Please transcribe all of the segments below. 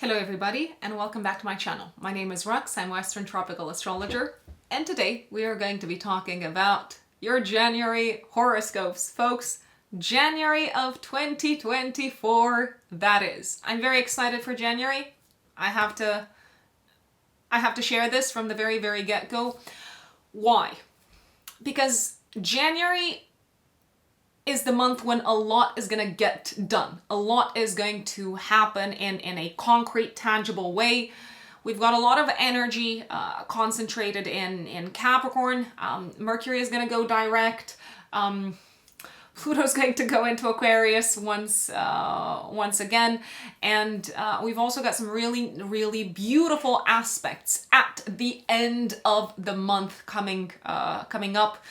Hello everybody and welcome back to my channel. My name is Rux, I'm Western Tropical Astrologer, and today we are going to be talking about your January horoscopes, folks. January of 2024, that is. I'm very excited for January. I have to share this from the very get-go. Why? Because January is the month when a lot is going to get done. A lot is going to happen in a concrete, tangible way. We've got a lot of energy concentrated in Capricorn. Mercury is going to go direct. Pluto's going to go into Aquarius once again. And we've also got some really beautiful aspects at the end of the month coming up.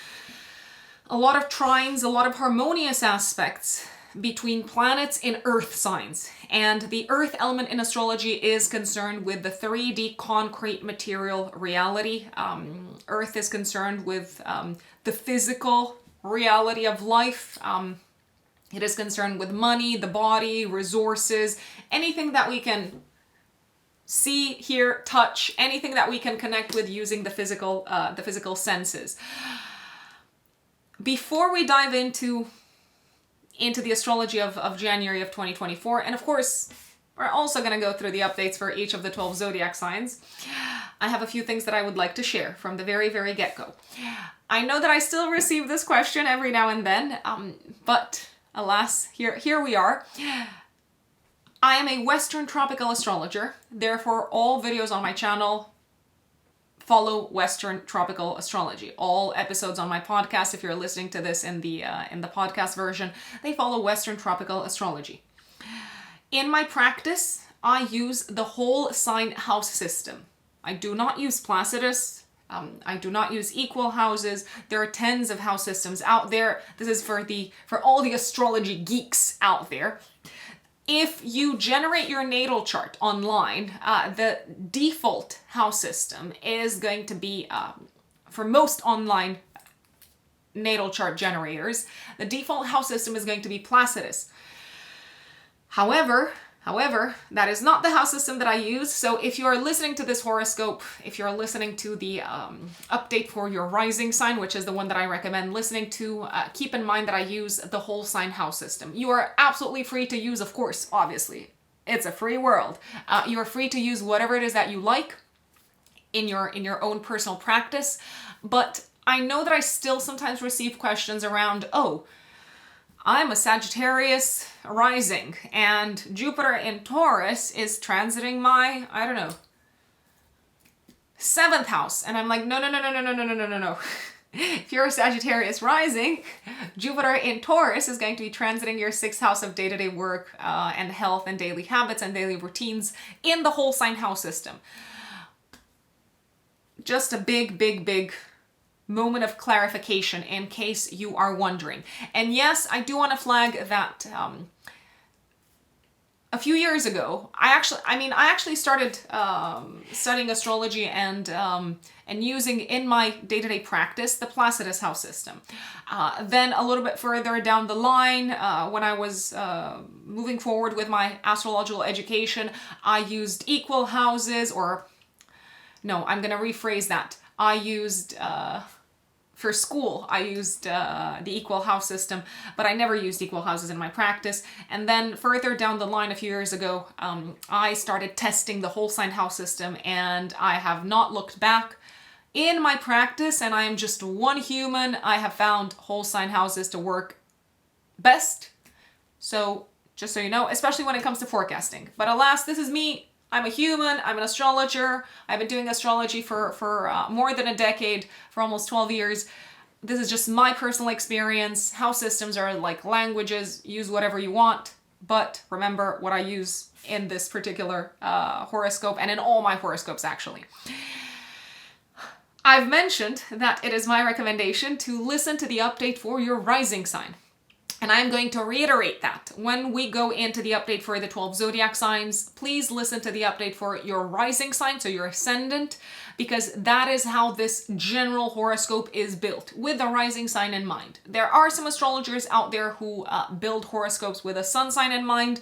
A lot of trines, a lot of harmonious aspects between planets in earth signs. And the earth element in astrology is concerned with the 3D concrete material reality. Earth is concerned with the physical reality of life. It is concerned with money, the body, resources, anything that we can see, hear, touch, anything that we can connect with using the physical senses. Before we dive into the astrology of January of 2024, and of course, we're also going to go through the updates for each of the 12 zodiac signs, I have a few things that I would like to share from the very get-go. I know that I still receive this question every now and then, but alas, here we are. I am a Western tropical astrologer, therefore all videos on my channel follow Western tropical astrology. All episodes on my podcast, if you're listening to this in the podcast version, they follow Western tropical astrology. In my practice, I use the whole sign house system. I do not use Placidus. I do not use equal houses. There are tens of house systems out there. This is for all the astrology geeks out there. If you generate your natal chart online, the default house system is going to be, for most online natal chart generators, the default house system is going to be Placidus. However, that is not the house system that I use. So if you are listening to this horoscope, if you're listening to the update for your rising sign, which is the one that I recommend listening to, keep in mind that I use the whole sign house system. You are absolutely free to use, of course, obviously. It's a free world. You are free to use whatever it is that you like in your own personal practice. But I know that I still sometimes receive questions around, oh, I'm a Sagittarius rising, and Jupiter in Taurus is transiting my, I don't know, 7th house. And I'm like, no. If you're a Sagittarius rising, Jupiter in Taurus is going to be transiting your 6th house of day-to-day work and health and daily habits and daily routines in the whole sign house system. Just a big moment of clarification in case you are wondering. And yes, I do want to flag that a few years ago, I actually started studying astrology and using in my day-to-day practice the Placidus house system. Then a little bit further down the line, when I was moving forward with my astrological education, I used equal houses, or no, I'm going to rephrase that. I used for school, I used the equal house system, but I never used equal houses in my practice. And then further down the line a few years ago, I started testing the whole sign house system, and I have not looked back in my practice, and I am just one human. I have found whole sign houses to work best. So just so you know, especially when it comes to forecasting. But alas, this is me. I'm a human, I'm an astrologer, I've been doing astrology for more than a decade, for almost 12 years. This is just my personal experience. House systems are like languages, use whatever you want, but remember what I use in this particular horoscope, and in all my horoscopes actually. I've mentioned that it is my recommendation to listen to the update for your rising sign. And I'm going to reiterate that when we go into the update for the 12 zodiac signs, please listen to the update for your rising sign, so your ascendant, because that is how this general horoscope is built, with the rising sign in mind. There are some astrologers out there who build horoscopes with a sun sign in mind.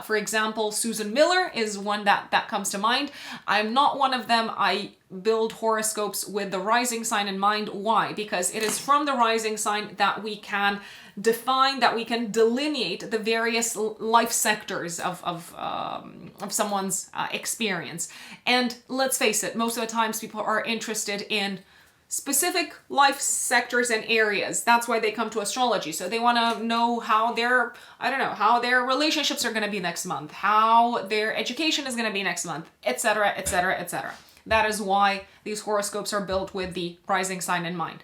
For example, Susan Miller is one that comes to mind. I'm not one of them. I build horoscopes with the rising sign in mind. Why? Because it is from the rising sign that we can define, that we can delineate the various life sectors of someone's experience. And let's face it, most of the times people are interested in specific life sectors and areas. That's why they come to astrology. So they want to know how their, how their relationships are going to be next month, how their education is going to be next month, etc., etc., etc. That is why these horoscopes are built with the rising sign in mind.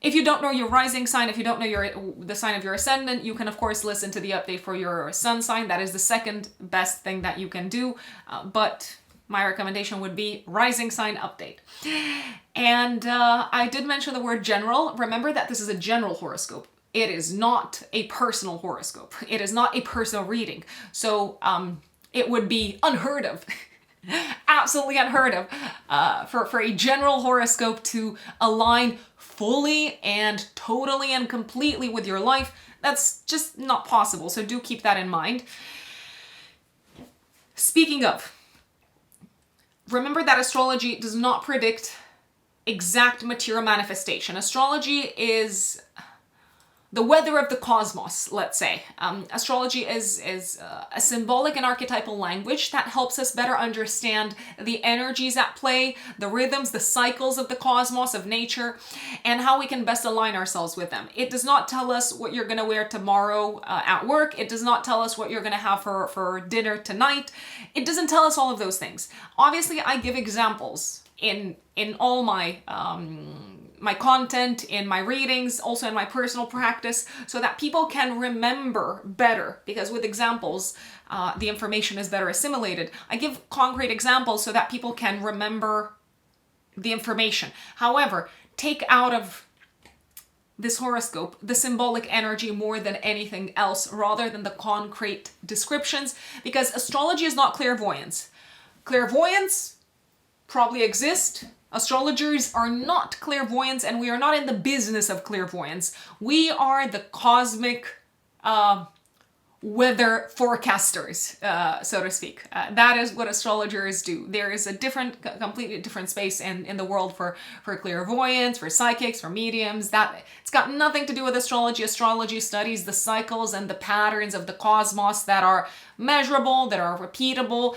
If you don't know your rising sign, if you don't know the sign of your ascendant, you can of course listen to the update for your sun sign. That is the second best thing that you can do. But my recommendation would be rising sign update. And I did mention the word general. Remember that this is a general horoscope. It is not a personal horoscope. It is not a personal reading. So it would be unheard of, absolutely unheard of, for a general horoscope to align fully and totally and completely with your life. That's just not possible. So do keep that in mind. Speaking of, remember that astrology does not predict exact material manifestation. Astrology is the weather of the cosmos, let's say. Astrology is a symbolic and archetypal language that helps us better understand the energies at play, the rhythms, the cycles of the cosmos, of nature, and how we can best align ourselves with them. It does not tell us what you're going to wear tomorrow at work. It does not tell us what you're going to have for dinner tonight. It doesn't tell us all of those things. Obviously, I give examples in all my my content, in my readings, also in my personal practice, so that people can remember better, because with examples, the information is better assimilated. I give concrete examples so that people can remember the information. However, take out of this horoscope the symbolic energy more than anything else, rather than the concrete descriptions, because astrology is not clairvoyance. Clairvoyance probably exists. Astrologers are not clairvoyants, and we are not in the business of clairvoyance. We are the cosmic weather forecasters, so to speak. That is what astrologers do. There is a completely different space in the world for clairvoyance, for psychics, for mediums. That it's got nothing to do with astrology. Astrology studies the cycles and the patterns of the cosmos that are measurable, that are repeatable.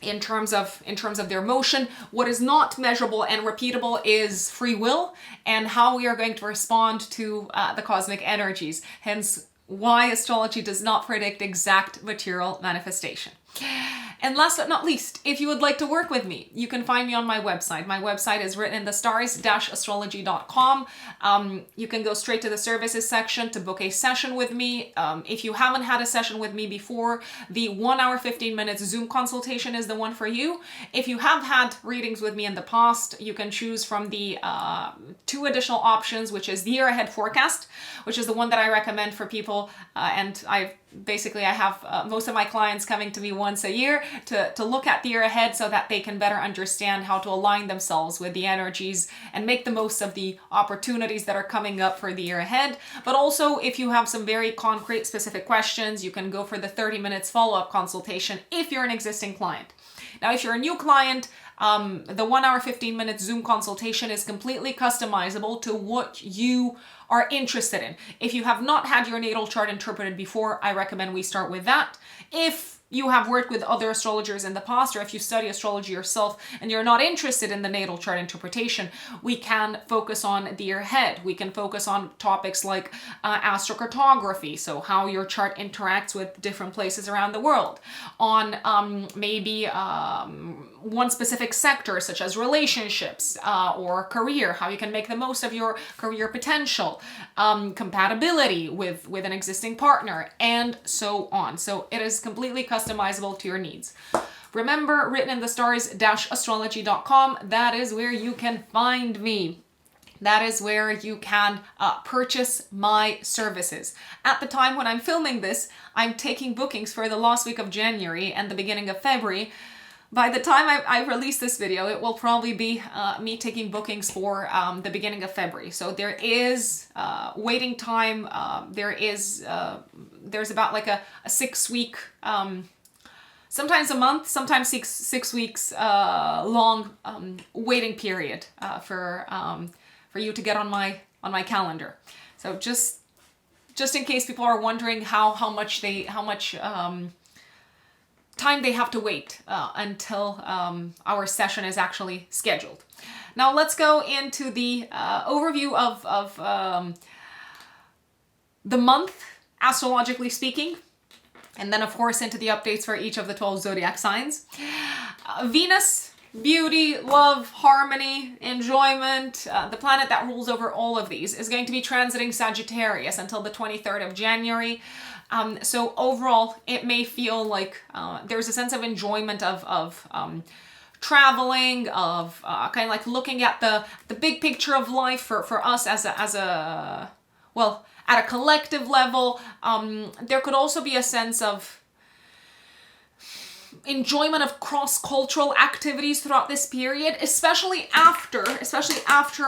In terms of their motion. What is not measurable and repeatable is free will, and how we are going to respond to the cosmic energies. Hence, why astrology does not predict exact material manifestation. And last but not least, if you would like to work with me, you can find me on my website. My website is written in the stars-astrology.com. You can go straight to the services section to book a session with me. If you haven't had a session with me before, the 1 hour, 15 minutes Zoom consultation is the one for you. If you have had readings with me in the past, you can choose from the 2 additional options, which is the year ahead forecast, which is the one that I recommend for people. And I have most of my clients coming to me once a year to look at the year ahead, so that they can better understand how to align themselves with the energies and make the most of the opportunities that are coming up for the year ahead. But also, if you have some very concrete, specific questions, you can go for the 30 minutes follow-up consultation if you're an existing client. Now, if you're a new client, the 1 hour, 15 minutes Zoom consultation is completely customizable to what you are interested in. If you have not had your natal chart interpreted before, I recommend we start with that. If you have worked with other astrologers in the past, or if you study astrology yourself and you're not interested in the natal chart interpretation, we can focus on the year ahead. We can focus on topics like astrocartography, so how your chart interacts with different places around the world, on maybe one specific sector, such as relationships or career, how you can make the most of your career potential, compatibility with an existing partner, and so on. So it is completely customizable to your needs. Remember, written in the stars-astrology.com, that is where you can find me. that is where you can purchase my services. At the time when I'm filming this, I'm taking bookings for the last week of January and the beginning of February. By the time I release this video, it will probably be me taking bookings for the beginning of February. So there is waiting time. There's about like a 6 week, sometimes a month, sometimes six weeks long waiting period for you to get on my calendar. So just in case people are wondering how much time they have to wait until our session is actually scheduled. Now let's go into the overview of the month, astrologically speaking, and then of course into the updates for each of the 12 zodiac signs. Venus, beauty, love, harmony, enjoyment, the planet that rules over all of these, is going to be transiting Sagittarius until the 23rd of January. So overall, it may feel like there's a sense of enjoyment of traveling, of kind of like looking at the big picture of life for us as a well, at a collective level. There could also be a sense of enjoyment of cross-cultural activities throughout this period, especially after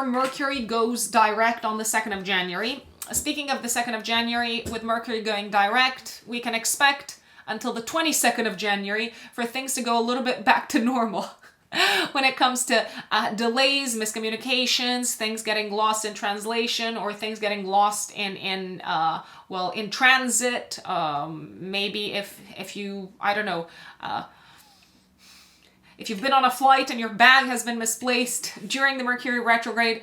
Mercury goes direct on the 2nd of January. Speaking of the 2nd of January, with Mercury going direct, we can expect until the 22nd of January for things to go a little bit back to normal when it comes to delays, miscommunications, things getting lost in translation, or things getting lost in transit. Maybe if you, I don't know, if you've been on a flight and your bag has been misplaced during the Mercury retrograde,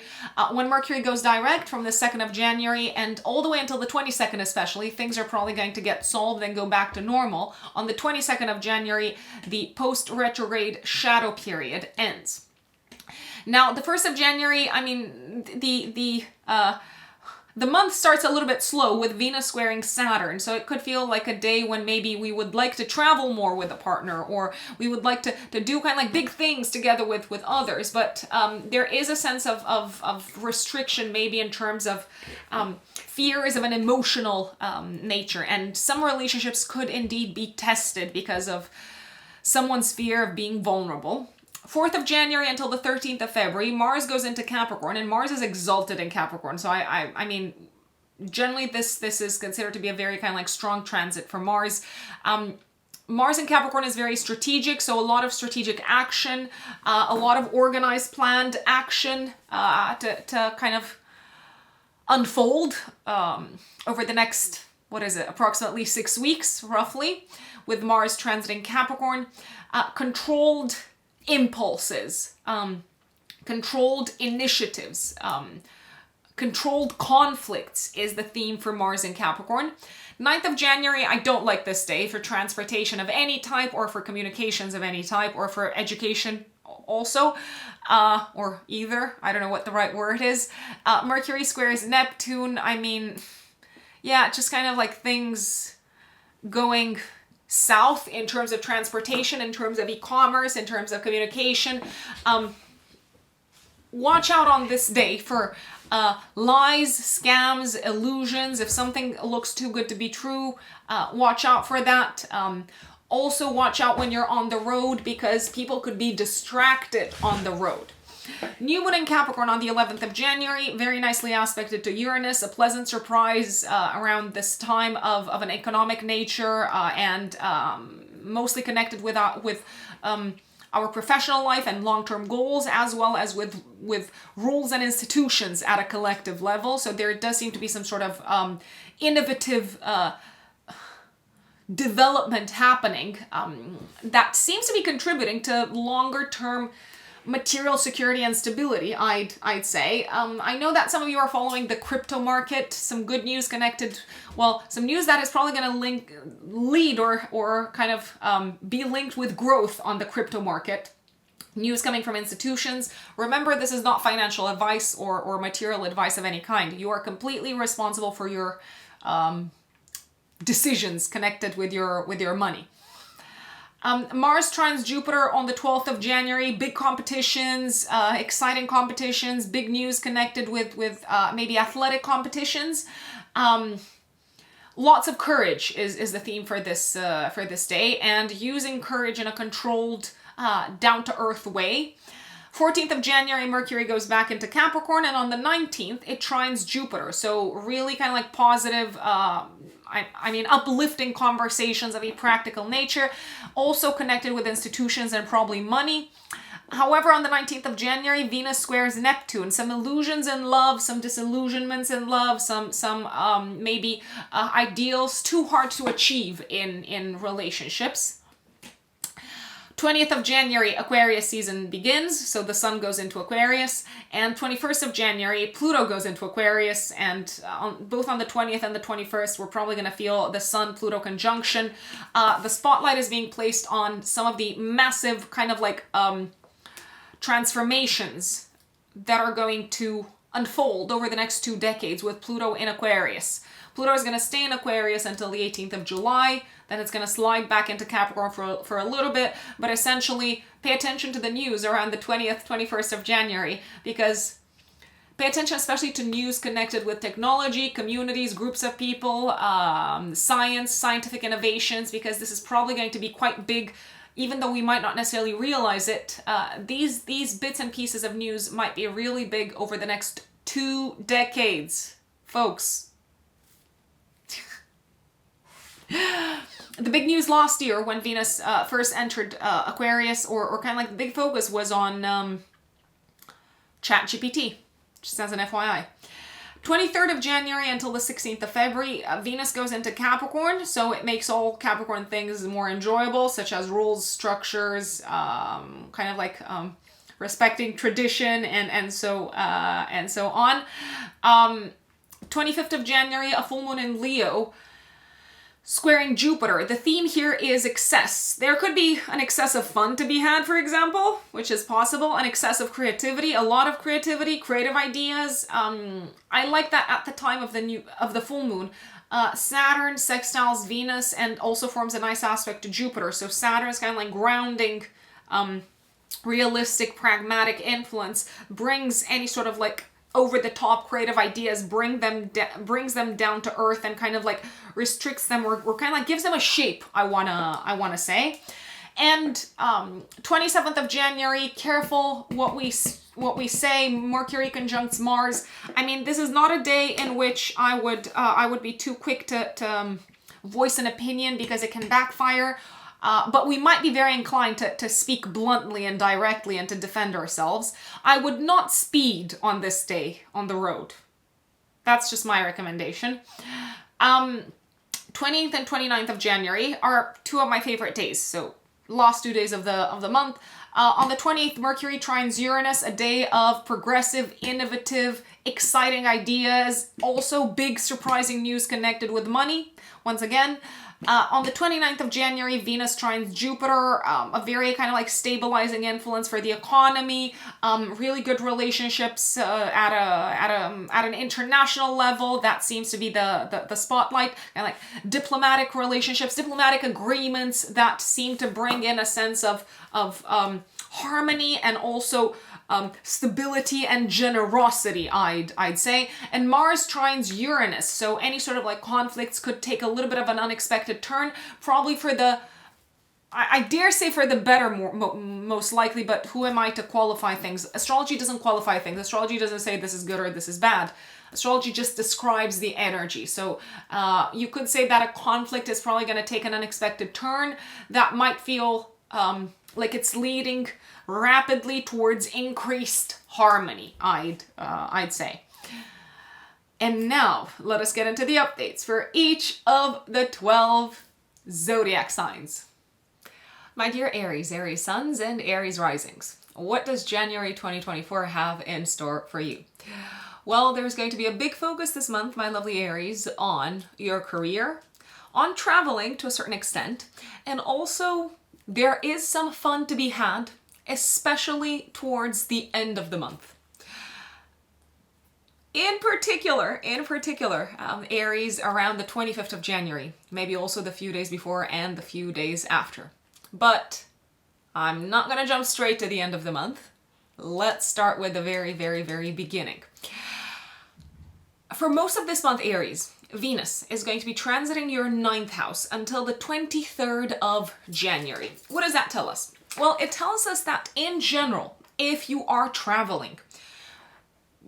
when Mercury goes direct from the 2nd of January and all the way until the 22nd especially, things are probably going to get solved and go back to normal. On the 22nd of January, the post-retrograde shadow period ends. Now, the 1st of January, I mean, the month starts a little bit slow with Venus squaring Saturn, so it could feel like a day when maybe we would like to travel more with a partner, or we would like to do kind of like big things together with others, but there is a sense of restriction maybe in terms of fears of an emotional nature, and some relationships could indeed be tested because of someone's fear of being vulnerable. 4th of January until the 13th of February, Mars goes into Capricorn, and Mars is exalted in Capricorn. So I mean, generally this is considered to be a very kind of like strong transit for Mars. Mars in Capricorn is very strategic, so a lot of strategic action, a lot of organized, planned action to kind of unfold over the next, approximately 6 weeks, roughly, with Mars transiting Capricorn. Controlled impulses, controlled initiatives, controlled conflicts is the theme for Mars in Capricorn. 9th of January, I don't like this day for transportation of any type, or for communications of any type, or for education also, or either. I don't know what the right word is. Mercury squares Neptune. I mean, yeah, just kind of like things going south in terms of transportation, in terms of e-commerce, in terms of communication. Watch out on this day for lies, scams, illusions. If something looks too good to be true, watch out for that. Also watch out when you're on the road, because people could be distracted on the road. New Moon in Capricorn on the 11th of January, very nicely aspected to Uranus, a pleasant surprise around this time of an economic nature, and mostly connected with our professional life and long-term goals, as well as with rules and institutions at a collective level. So there does seem to be some sort of innovative development happening that seems to be contributing to longer-term material security and stability, I'd say. I know that some of you are following the crypto market. Some good news connected, well, some news that is probably going to lead or kind of be linked with growth on the crypto market. News coming from institutions. Remember, this is not financial advice or material advice of any kind. You are completely responsible for your decisions connected with your money. Mars trines Jupiter on the 12th of January. Big competitions, exciting competitions, big news connected with maybe athletic competitions. Lots of courage is the theme for this day, and using courage in a controlled, down-to-earth way. 14th of January, Mercury goes back into Capricorn, and on the 19th, it trines Jupiter. So really kind of like positive, uplifting conversations of a practical nature, also connected with institutions and probably money. However, on the 19th of January, Venus squares Neptune. Some illusions in love, some disillusionments in love, some maybe ideals too hard to achieve in relationships. 20th of January, Aquarius season begins, so the sun goes into Aquarius, and 21st of January, Pluto goes into Aquarius, and both on the 20th and the 21st, we're probably going to feel the Sun-Pluto conjunction. The spotlight is being placed on some of the massive kind of like transformations that are going to unfold over the next 2 decades with Pluto in Aquarius. Pluto is going to stay in Aquarius until the 18th of July, then it's going to slide back into Capricorn for a little bit, but essentially pay attention to the news around the 20th, 21st of January, because pay attention especially to news connected with technology, communities, groups of people, science, scientific innovations, because this is probably going to be quite big, even though we might not necessarily realize it. These bits and pieces of news might be really big over the next 2 decades, folks. The big news last year when Venus first entered Aquarius, or kind of like the big focus, was on ChatGPT, just as an FYI. 23rd of January until the 16th of February, Venus goes into Capricorn, so it makes all Capricorn things more enjoyable, such as rules, structures, kind of like respecting tradition, and so on. 25th of January, a full moon in Leo, squaring Jupiter. The theme here is excess. There could be an excess of fun to be had, for example, which is possible, an excess of creativity, a lot of creativity, creative ideas. I like that at the time of the full moon. Saturn sextiles Venus and also forms a nice aspect to Jupiter. So Saturn is kind of like grounding, realistic, pragmatic influence, brings any sort of like over-the-top creative ideas, brings them down to earth, and kind of like restricts them, or kind of like gives them a shape, I wanna say. And 27th of January, careful what we say. Mercury conjuncts Mars. I mean, this is not a day in which I would be too quick to voice an opinion, because it can backfire. But we might be very inclined to speak bluntly and directly and to defend ourselves. I would not speed on this day on the road. That's just my recommendation. 20th and 29th of January are 2 of my favorite days. So last 2 days of the month. On the 28th, Mercury trines Uranus, a day of progressive, innovative, exciting ideas. Also big surprising news connected with money, once again. On the 29th of January, Venus trines Jupiter, a very kind of like stabilizing influence for the economy, really good relationships at an international level. That seems to be the spotlight, and like diplomatic relationships, diplomatic agreements that seem to bring in a sense of harmony and also stability and generosity, I'd say. And Mars trines Uranus, so any sort of like conflicts could take a little bit of an unexpected turn, probably for the, I dare say for the better, most likely, but who am I to qualify things? Astrology doesn't qualify things. Astrology doesn't say this is good or this is bad. Astrology just describes the energy. So you could say that a conflict is probably going to take an unexpected turn that might feel like it's leading rapidly towards increased harmony, I'd say. And now let us get into the updates for each of the 12 zodiac signs. My dear Aries, Aries suns, and Aries risings, what does January 2024 have in store for you? Well, there's going to be a big focus this month, my lovely Aries, on your career, on traveling to a certain extent, and also there is some fun to be had, especially towards the end of the month. In particular, Aries around the 25th of January, maybe also the few days before and the few days after. But I'm not going to jump straight to the end of the month. Let's start with the very, very, very beginning. For most of this month, Aries, Venus is going to be transiting your 9th house until the 23rd of January. What does that tell us? Well, it tells us that in general, if you are traveling,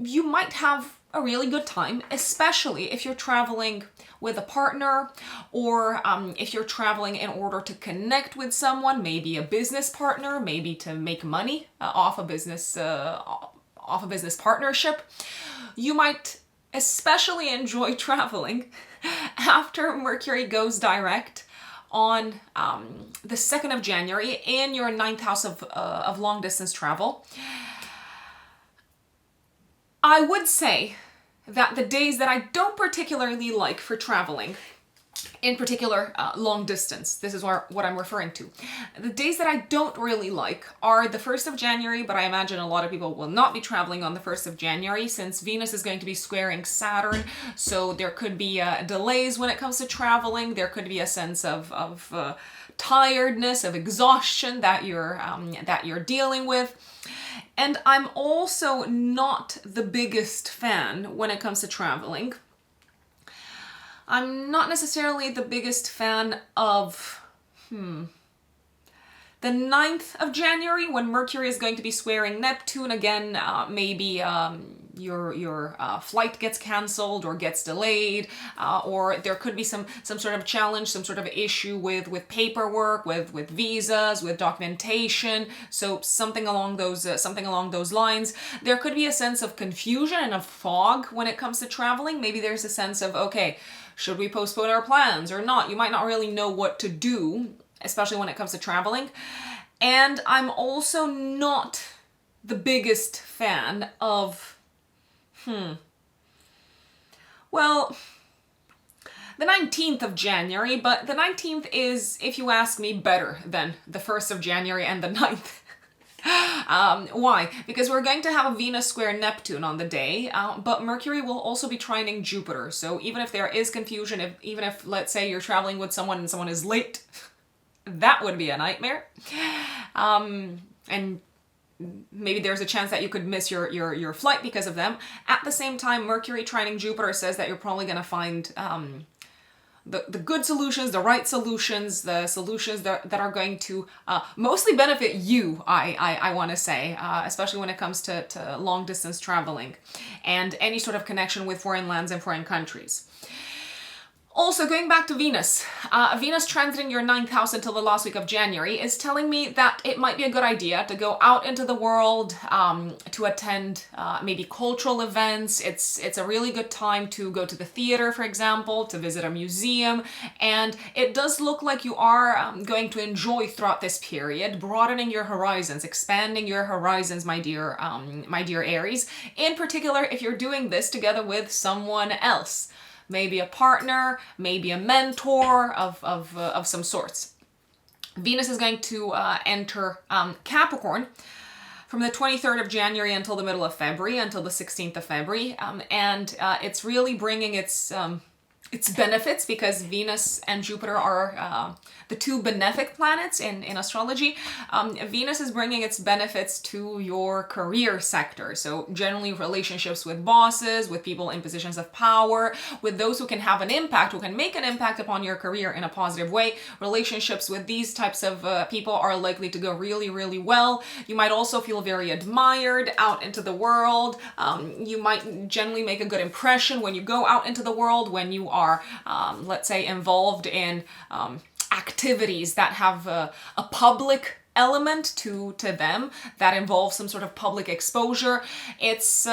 you might have a really good time, especially if you're traveling with a partner, or if you're traveling in order to connect with someone, maybe a business partner, maybe to make money off a business partnership. You might especially enjoy traveling after Mercury goes direct on the 2nd of January in your 9th house of long distance travel. I would say that the days that I don't particularly like for traveling, in particular long distance, this is what I'm referring to. The days that I don't really like are the 1st of January, but I imagine a lot of people will not be traveling on the 1st of January since Venus is going to be squaring Saturn, so there could be delays when it comes to traveling. There could be a sense of tiredness, of exhaustion that you're dealing with. And I'm also not the biggest fan when it comes to traveling. I'm not necessarily the biggest fan of the 9th of January when Mercury is going to be squaring Neptune again. Maybe your flight gets canceled or gets delayed, or there could be some sort of challenge, some sort of issue with paperwork, with visas, with documentation. So something along those lines. There could be a sense of confusion and of fog when it comes to traveling. Maybe there's a sense of, okay, should we postpone our plans or not? You might not really know what to do, especially when it comes to traveling. And I'm also not the biggest fan of, well, the 19th of January, but the 19th is, if you ask me, better than the 1st of January and the 9th. Why? Because we're going to have a Venus square Neptune on the day, but Mercury will also be trining Jupiter. So even if there is confusion, even if, let's say, you're traveling with someone and someone is late, that would be a nightmare. And maybe there's a chance that you could miss your flight because of them. At the same time, Mercury trining Jupiter says that you're probably going to find the good solutions, the right solutions, the solutions that are going to mostly benefit you, I want to say, especially when it comes to long distance traveling and any sort of connection with foreign lands and foreign countries. Also, going back to Venus, Venus transiting your 9th house until the last week of January is telling me that it might be a good idea to go out into the world, to attend maybe cultural events. It's a really good time to go to the theater, for example, to visit a museum. And it does look like you are going to enjoy throughout this period, broadening your horizons, expanding your horizons, my dear Aries. In particular, if you're doing this together with someone else. Maybe a partner, maybe a mentor of some sorts. Venus is going to enter Capricorn from the 23rd of January until the middle of February, until the 16th of February. And it's really bringing its benefits because Venus and Jupiter are the two benefic planets in astrology. Venus is bringing its benefits to your career sector. So generally relationships with bosses, with people in positions of power, with those who can have an impact, who can make an impact upon your career in a positive way. Relationships with these types of people are likely to go really, really well. You might also feel very admired out into the world. You might generally make a good impression when you go out into the world, when you are, let's say, involved in activities that have a public element to them, that involves some sort of public exposure. It's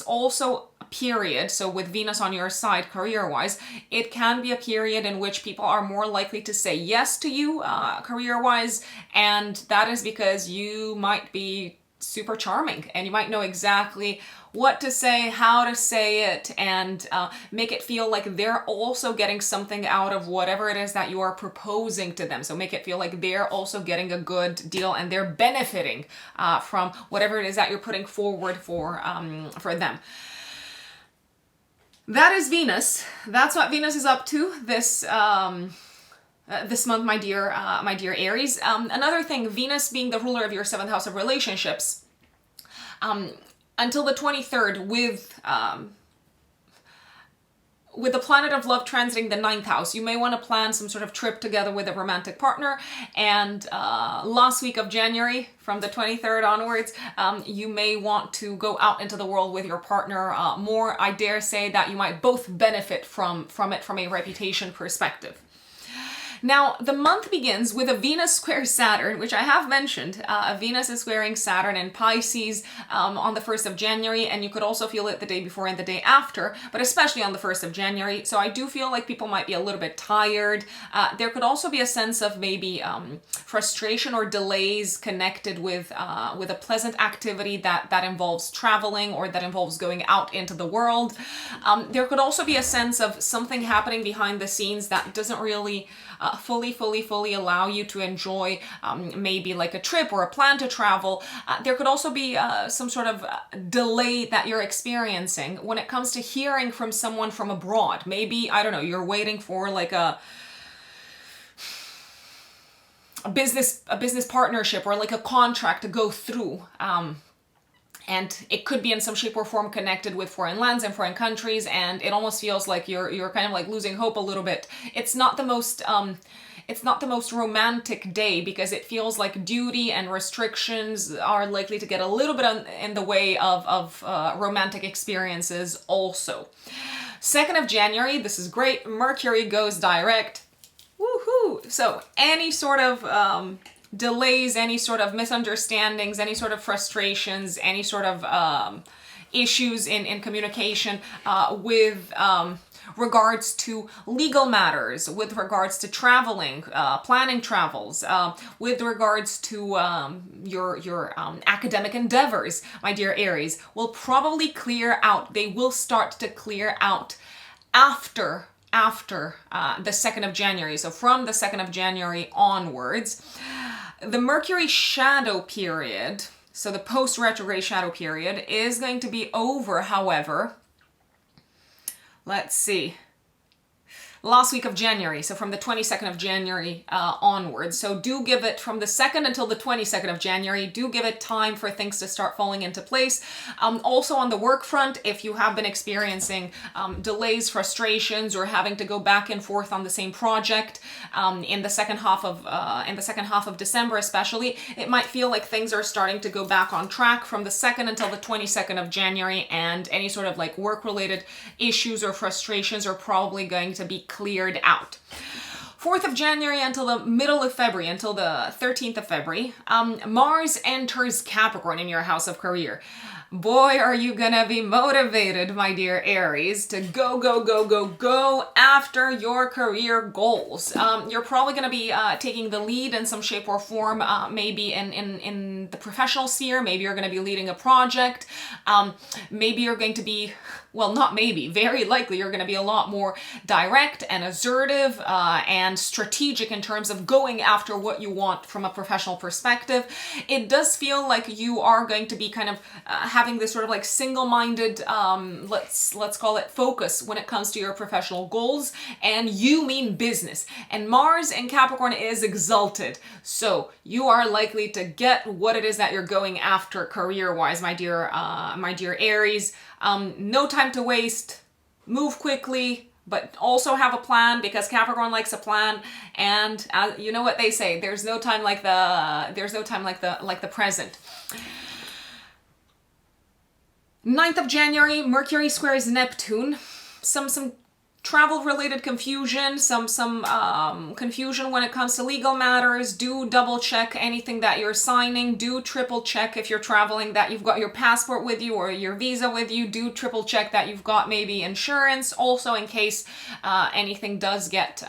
also a period, so with Venus on your side career-wise, it can be a period in which people are more likely to say yes to you career-wise, and that is because you might be super charming and you might know exactly what to say, how to say it, and make it feel like they're also getting something out of whatever it is that you are proposing to them. So make it feel like they're also getting a good deal and they're benefiting from whatever it is that you're putting forward for them. That is Venus. That's what Venus is up to this month, my dear Aries. Another thing, Venus being the ruler of your 7th house of relationships, until the 23rd with the planet of love transiting the 9th house, you may want to plan some sort of trip together with a romantic partner. And last week of January, from the 23rd onwards, you may want to go out into the world with your partner more. I dare say that you might both benefit from it from a reputation perspective. Now, the month begins with a Venus square Saturn, which I have mentioned. Venus is squaring Saturn in Pisces on the 1st of January, and you could also feel it the day before and the day after, but especially on the 1st of January. So I do feel like people might be a little bit tired. There could also be a sense of maybe frustration or delays connected with a pleasant activity that involves traveling or that involves going out into the world. There could also be a sense of something happening behind the scenes that doesn't really fully allow you to enjoy maybe like a trip or a plan to travel. There could also be some sort of delay that you're experiencing when it comes to hearing from someone from abroad. Maybe, I don't know, you're waiting for like a business partnership or like a contract to go through. And it could be in some shape or form connected with foreign lands and foreign countries, and it almost feels like you're kind of like losing hope a little bit. It's not the most romantic day because it feels like duty and restrictions are likely to get a little bit in the way of romantic experiences also. 2nd of January, this is great. Mercury goes direct. Woohoo! So any sort of delays, any sort of misunderstandings, any sort of frustrations, any sort of issues in communication with regards to legal matters, with regards to traveling, planning travels, with regards to your academic endeavors, my dear Aries, will probably clear out. They will start to clear out after the 2nd of January. So from the 2nd of January onwards. The Mercury shadow period, so the post-retrograde shadow period, is going to be over, however, let's see, last week of January, so from the 22nd of January onwards. So do give it, from the 2nd until the 22nd of January, do give it time for things to start falling into place. Also on the work front, if you have been experiencing delays, frustrations, or having to go back and forth on the same project in the second half of December especially, it might feel like things are starting to go back on track from the 2nd until the 22nd of January, and any sort of like work-related issues or frustrations are probably going to be cleared out. 4th of January until the middle of February, until the 13th of February, Mars enters Capricorn in your house of career. Boy, are you gonna be motivated, my dear Aries, to go after your career goals. You're probably gonna be taking the lead in some shape or form, maybe in the professional sphere. Maybe you're gonna be leading a project. Maybe you're going to be, well, not maybe, very likely you're going to be a lot more direct and assertive and strategic in terms of going after what you want from a professional perspective. It does feel like you are going to be kind of having this sort of like single-minded, let's call it focus when it comes to your professional goals, and you mean business. And Mars in Capricorn is exalted, so you are likely to get what it is that you're going after career-wise, my dear Aries. No time to waste, move quickly, but also have a plan, because Capricorn likes a plan. And you know what they say, there's no time like the present. 9th of January, Mercury squares Neptune. Some travel-related confusion, some confusion when it comes to legal matters. Do double-check anything that you're signing. Do triple-check if you're traveling that you've got your passport with you or your visa with you. Do triple-check that you've got maybe insurance, also in case anything does get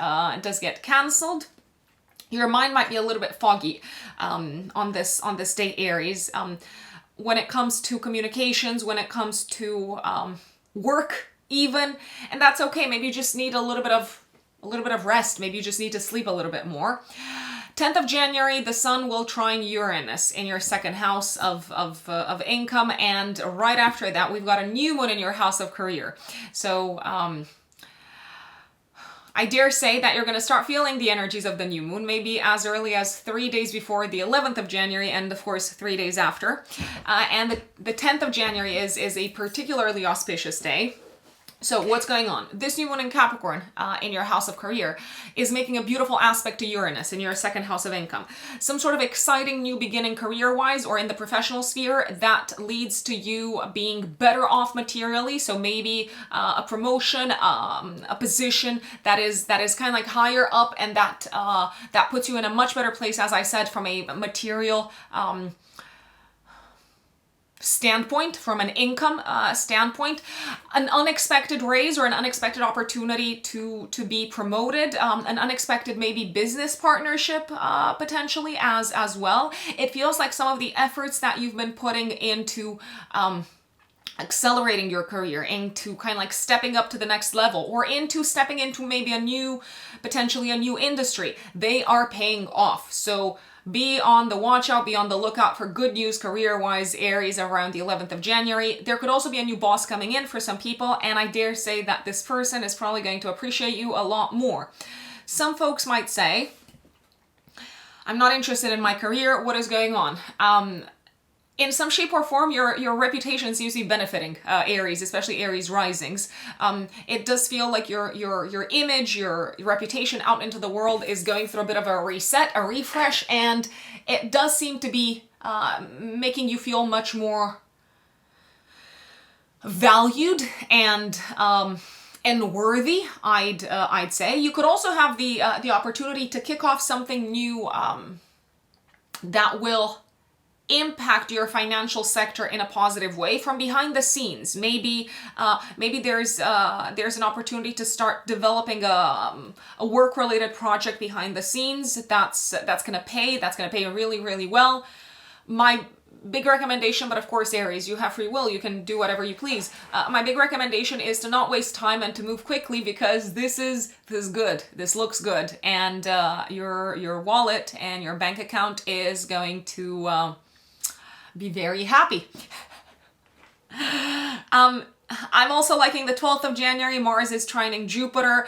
cancelled. Your mind might be a little bit foggy on this day, Aries. When it comes to communications, when it comes to work, even, and that's okay. Maybe you just need a little bit of rest. Maybe you just need to sleep a little bit more. 10th of January, the Sun will trine Uranus in your 2nd house of income, and right after that, we've got a new moon in your house of career. So I dare say that you're going to start feeling the energies of the new moon, maybe as early as 3 days before the 11th of January, and of course 3 days after. And the 10th of January is a particularly auspicious day. So what's going on? This new moon in Capricorn, in your house of career, is making a beautiful aspect to Uranus in your second house of income. Some sort of exciting new beginning career-wise or in the professional sphere that leads to you being better off materially. So maybe a promotion, a position that is kind of like higher up, and that puts you in a much better place, as I said, from a material standpoint, from an income standpoint. An unexpected raise or an unexpected opportunity to be promoted, an unexpected maybe business partnership potentially as well. It feels like some of the efforts that you've been putting into accelerating your career, into kind of like stepping up to the next level, or into stepping into maybe potentially a new industry, they are paying off. So be on the watch out, be on the lookout for good news career-wise, Aries, around the 11th of January. There could also be a new boss coming in for some people, and I dare say that this person is probably going to appreciate you a lot more. Some folks might say, I'm not interested in my career, what is going on? In some shape or form, your reputation seems to be benefiting, Aries, especially Aries risings. It does feel like your image, your reputation out into the world is going through a bit of a reset, a refresh, and it does seem to be making you feel much more valued and worthy, I'd say. You could also have the opportunity to kick off something new that will impact your financial sector in a positive way from behind the scenes. Maybe there's an opportunity to start developing a work-related project behind the scenes that's gonna pay really, really well. My big recommendation, but of course, Aries, you have free will, you can do whatever you please. My big recommendation is to not waste time and to move quickly, because this is good, this looks good, and your wallet and your bank account is going to be very happy. I'm also liking the 12th of January. Mars is trining Jupiter.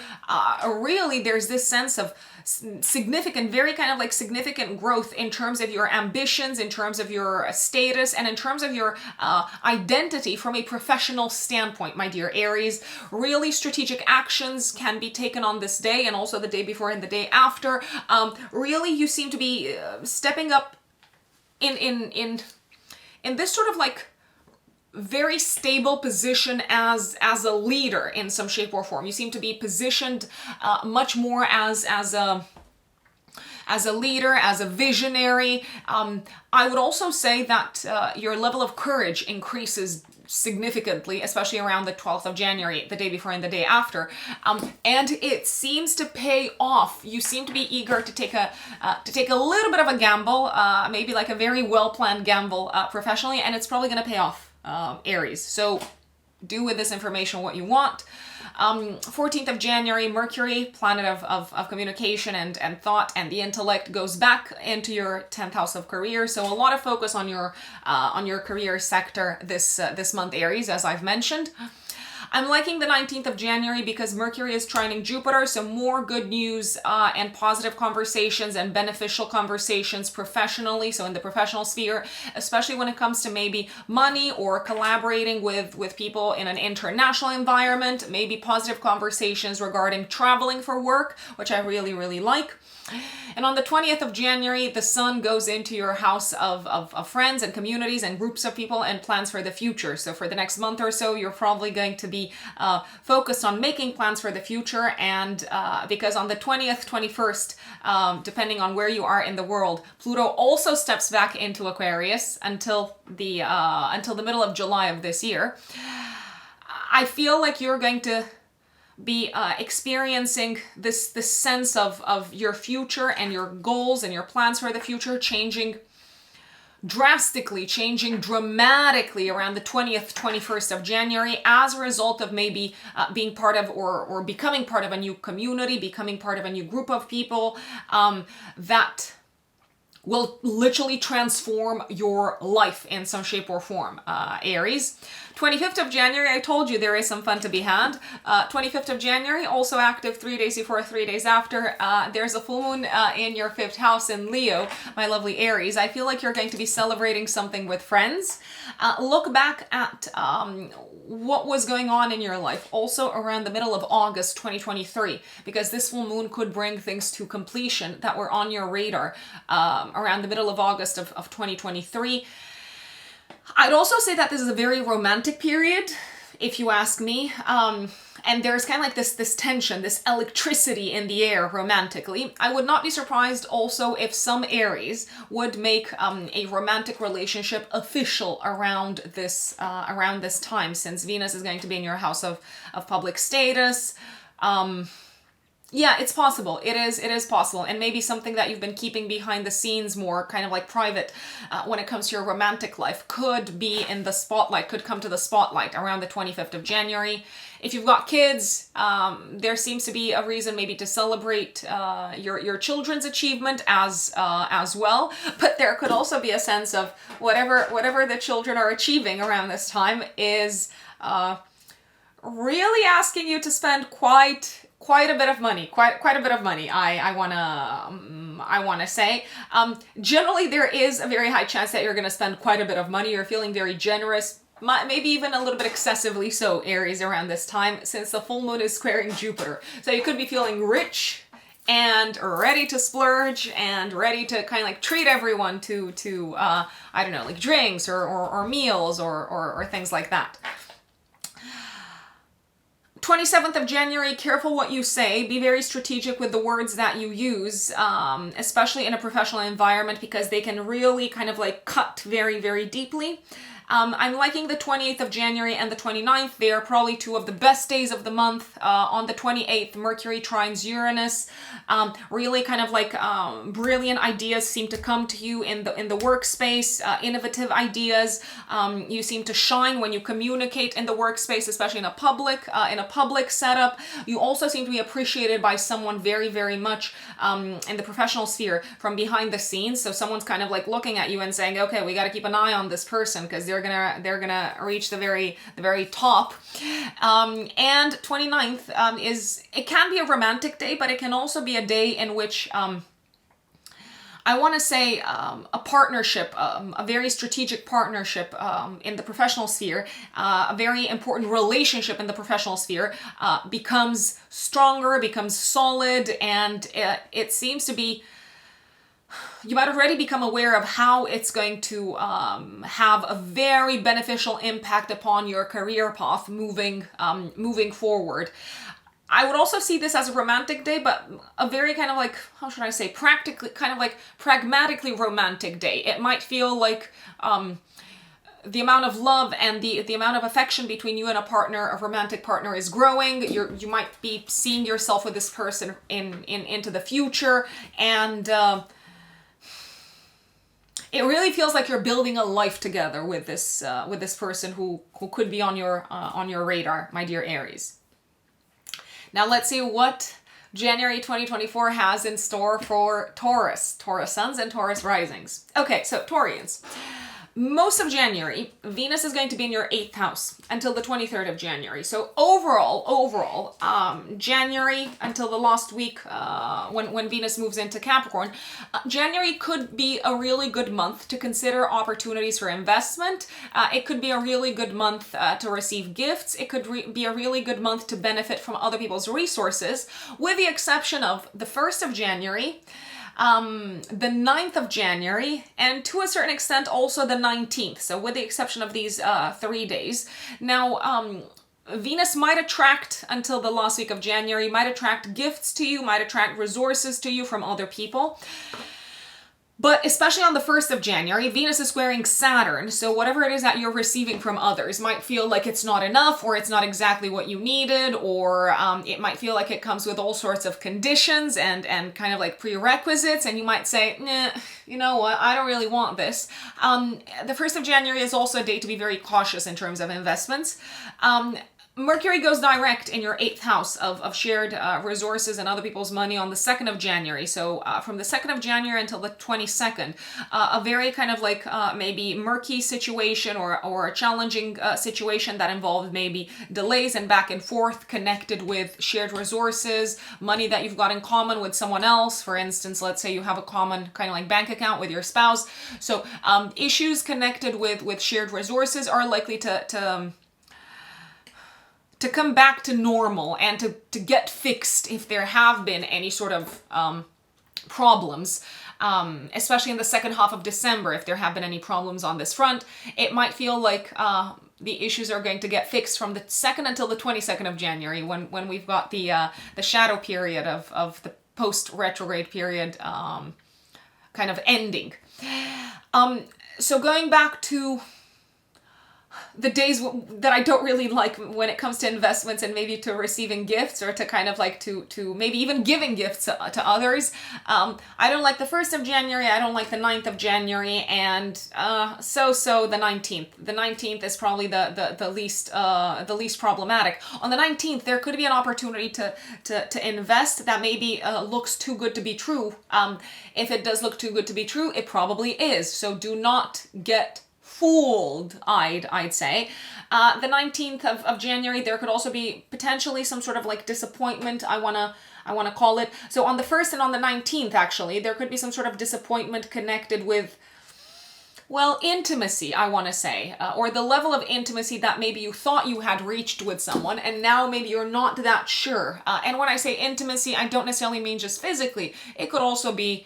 Really, there's this sense of significant, very kind of like significant growth in terms of your ambitions, in terms of your status, and in terms of your identity from a professional standpoint, my dear Aries. Really strategic actions can be taken on this day, and also the day before and the day after. Really, you seem to be stepping up in this sort of like very stable position as a leader in some shape or form. You seem to be positioned much more as a leader, as a visionary. I would also say that your level of courage increases significantly, especially around the 12th of January, the day before and the day after. And it seems to pay off. You seem to be eager to take a little bit of a gamble, maybe like a very well-planned gamble professionally, and it's probably going to pay off, Aries. So do with this information what you want. 14th of January, Mercury, planet of communication and thought and the intellect, goes back into your 10th house of career. So a lot of focus on your career sector this month, Aries, as I've mentioned. I'm liking the 19th of January because Mercury is trining Jupiter, so more good news and positive conversations and beneficial conversations professionally, so in the professional sphere, especially when it comes to maybe money or collaborating with people in an international environment, maybe positive conversations regarding traveling for work, which I really, really like. And on the 20th of January, the sun goes into your house of friends and communities and groups of people and plans for the future. So for the next month or so, you're probably going to be focused on making plans for the future. And because on the 20th, 21st, depending on where you are in the world, Pluto also steps back into Aquarius until the middle of July of this year. I feel like you're going to be experiencing this sense of your future and your goals and your plans for the future changing drastically, changing dramatically around the 20th, 21st of January as a result of maybe being part of or becoming part of a new community, becoming part of a new group of people that will literally transform your life in some shape or form, Aries. 25th of January, I told you there is some fun to be had. 25th of January, also active 3 days before, 3 days after. There's a full moon in your 5th house in Leo, my lovely Aries. I feel like you're going to be celebrating something with friends. Look back at what was going on in your life also around the middle of August 2023, because this full moon could bring things to completion that were on your radar around the middle of August of 2023. I'd also say that this is a very romantic period, if you ask me. And there's kind of like this tension, this electricity in the air romantically. I would not be surprised also if some Aries would make a romantic relationship official around this time, since Venus is going to be in your house of public status. Yeah, it's possible. It is possible. And maybe something that you've been keeping behind the scenes more, kind of like private, when it comes to your romantic life, could be in the spotlight, could come to the spotlight around the 25th of January. If you've got kids, there seems to be a reason maybe to celebrate your children's achievement as well. But there could also be a sense of whatever the children are achieving around this time is really asking you to spend quite a bit of money, quite a bit of money. I wanna say. Generally, there is a very high chance that you're gonna spend quite a bit of money. You're feeling very generous, maybe even a little bit excessively so, Aries, around this time, since the full moon is squaring Jupiter. So you could be feeling rich and ready to splurge and ready to kind of like treat everyone to I don't know, like drinks or meals or things like that. 27th of January, careful what you say. Be very strategic with the words that you use, especially in a professional environment, because they can really kind of like cut very, very deeply. I'm liking the 28th of January and the 29th. They are probably two of the best days of the month. On the 28th, Mercury trines Uranus. Really kind of like brilliant ideas seem to come to you in the workspace, innovative ideas. You seem to shine when you communicate in the workspace, especially in a public setup. You also seem to be appreciated by someone very, very much in the professional sphere from behind the scenes. So someone's kind of like looking at you and saying, okay, we got to keep an eye on this person because they're gonna reach the very top. And 29th it can be a romantic day, but it can also be a day in which I want to say a partnership, a very strategic partnership in the professional sphere, a very important relationship in the professional sphere becomes stronger, becomes solid, and it seems to be, you might already become aware of how it's going to have a very beneficial impact upon your career path moving forward. I would also see this as a romantic day, but a very kind of like, how should I say, pragmatically romantic day. It might feel like the amount of love and the amount of affection between you and a romantic partner is growing. You might be seeing yourself with this person into the future, and it really feels like you're building a life together with this person who could be on your radar, my dear Aries. Now let's see what January 2024 has in store for Taurus suns and Taurus risings. Okay, so Taurians. Most of January, Venus is going to be in your 8th house until the 23rd of January. So overall, January until the last week when Venus moves into Capricorn, January could be a really good month to consider opportunities for investment. It could be a really good month to receive gifts. It could be a really good month to benefit from other people's resources, with the exception of the 1st of January, the 9th of January, and to a certain extent also the 19th. So with the exception of these 3 days. Now, Venus might attract, until the last week of January, might attract gifts to you, might attract resources to you from other people. But especially on the 1st of January, Venus is squaring Saturn, so whatever it is that you're receiving from others might feel like it's not enough, or it's not exactly what you needed, or it might feel like it comes with all sorts of conditions and kind of like prerequisites, and you might say, nah, you know what, I don't really want this. The 1st of January is also a day to be very cautious in terms of investments. Mercury goes direct in your 8th house of shared resources and other people's money on the 2nd of January. So from the 2nd of January until the 22nd, a very kind of like maybe murky situation or a challenging situation that involved maybe delays and back and forth connected with shared resources, money that you've got in common with someone else. For instance, let's say you have a common kind of like bank account with your spouse. So issues connected with shared resources are likely to come back to normal and to get fixed if there have been any sort of problems, especially in the second half of December. If there have been any problems on this front, it might feel like the issues are going to get fixed from the 2nd until the 22nd of January when we've got the shadow period of the post-retrograde period kind of ending. So going back to the days that I don't really like when it comes to investments and maybe to receiving gifts or to kind of like to maybe even giving gifts to others. I don't like the 1st of January, I don't like the 9th of January, and so the 19th. The 19th is probably the least problematic. On the 19th, there could be an opportunity to invest that maybe looks too good to be true. If it does look too good to be true, it probably is. So do not get fooled, I'd say. The 19th of January, there could also be potentially some sort of like disappointment, I wanna call it. So on the 1st and on the 19th, actually, there could be some sort of disappointment connected with, well, intimacy, I want to say, or the level of intimacy that maybe you thought you had reached with someone, and now maybe you're not that sure. And when I say intimacy, I don't necessarily mean just physically. It could also be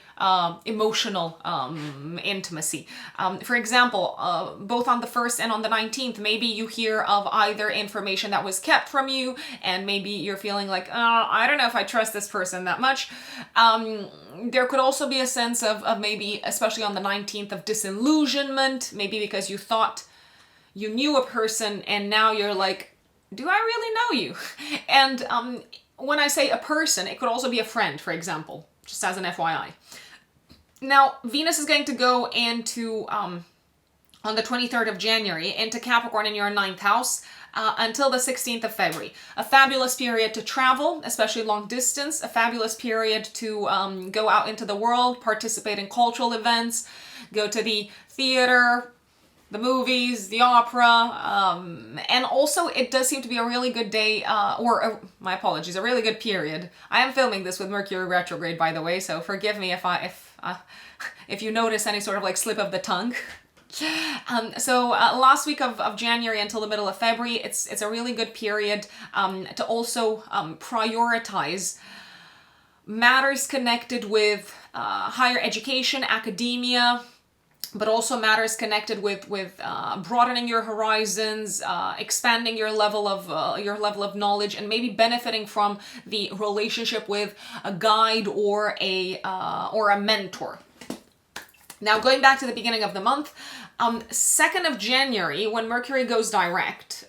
emotional intimacy. For example, both on the 1st and on the 19th, maybe you hear of either information that was kept from you, and maybe you're feeling like, I don't know if I trust this person that much. There could also be a sense of maybe, especially on the 19th, of disillusionment, maybe because you thought you knew a person and now you're like, do I really know you? And when I say a person, it could also be a friend, for example, just as an FYI. Now, Venus is going to go into, on the 23rd of January, into Capricorn in your 9th house, until the 16th of February. A fabulous period to travel, especially long distance, a fabulous period to go out into the world, participate in cultural events, go to the theater, the movies, the opera, and also it does seem to be a really good day, my apologies, a really good period. I am filming this with Mercury retrograde, by the way, so forgive me if you notice any sort of like slip of the tongue. So last week of January until the middle of February, it's a really good period to also prioritize matters connected with higher education, academia, but also matters connected with broadening your horizons, expanding your level of knowledge, and maybe benefiting from the relationship with a guide or a mentor. Now, going back to the beginning of the month, 2nd of January, when Mercury goes direct,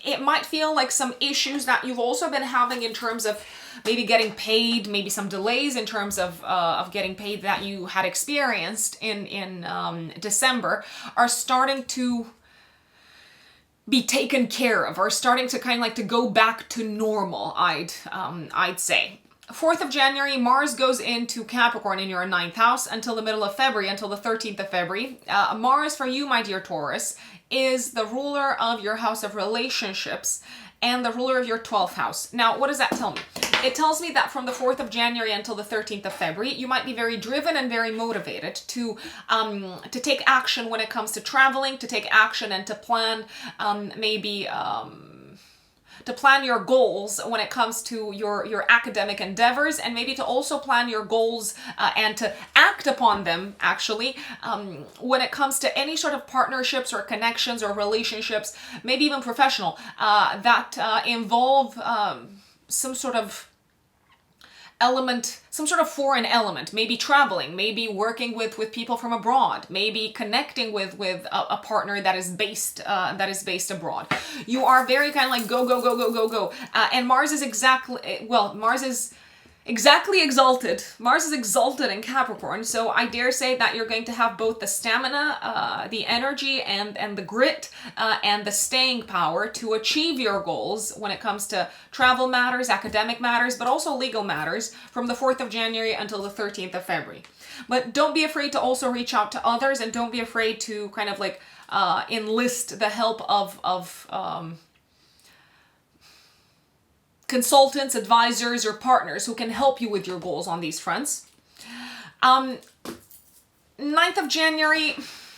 it might feel like some issues that you've also been having in terms of maybe getting paid, maybe some delays in terms of getting paid that you had experienced in December are starting to be taken care of, or starting to kind of like to go back to normal, I'd say. 4th of January, Mars goes into Capricorn in your 9th house until the middle of February, until the 13th of February. Mars, for you, my dear Taurus, is the ruler of your house of relationships and the ruler of your 12th house. Now, what does that tell me? It tells me that from the 4th of January until the 13th of February, you might be very driven and very motivated to take action when it comes to traveling, to take action and to plan to plan your goals when it comes to your academic endeavors, and maybe to also plan your goals and to act upon them, actually, when it comes to any sort of partnerships or connections or relationships, maybe even professional, that involve some sort of element, some sort of foreign element, maybe traveling, maybe working with people from abroad, maybe connecting with a partner that is based abroad. You are very kind of like go. And Mars is exactly exalted. Mars is exalted in Capricorn, so I dare say that you're going to have both the stamina, the energy, and the grit, and the staying power to achieve your goals when it comes to travel matters, academic matters, but also legal matters from the 4th of January until the 13th of February. But don't be afraid to also reach out to others, and don't be afraid to kind of like enlist the help of consultants, advisors, or partners who can help you with your goals on these fronts. 9th of January,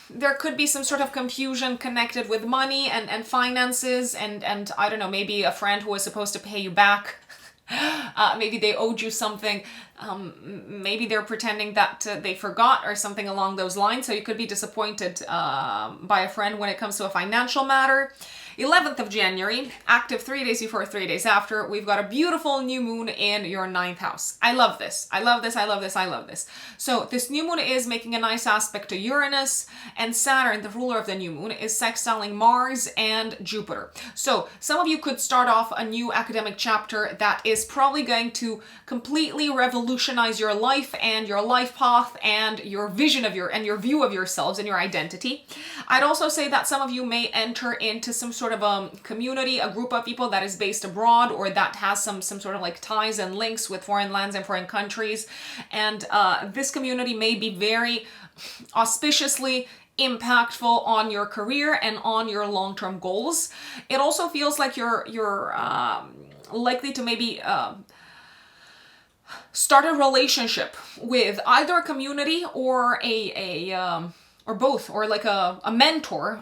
there could be some sort of confusion connected with money and finances, and I don't know, maybe a friend who was supposed to pay you back. Maybe they owed you something. Maybe they're pretending that they forgot or something along those lines. So you could be disappointed by a friend when it comes to a financial matter. 11th of January, active 3 days before, 3 days after, we've got a beautiful new moon in your 9th house. I love this. I love this. I love this. I love this. So this new moon is making a nice aspect to Uranus, and Saturn, the ruler of the new moon, is sextiling Mars and Jupiter. So some of you could start off a new academic chapter that is probably going to completely revolutionize your life and your life path and your vision of your view of yourselves and your identity. I'd also say that some of you may enter into some sort of a community, a group of people that is based abroad or that has some sort of like ties and links with foreign lands and foreign countries. And this community may be very auspiciously impactful on your career and on your long-term goals. It also feels like you're likely to maybe start a relationship with either a community or or both, or like a mentor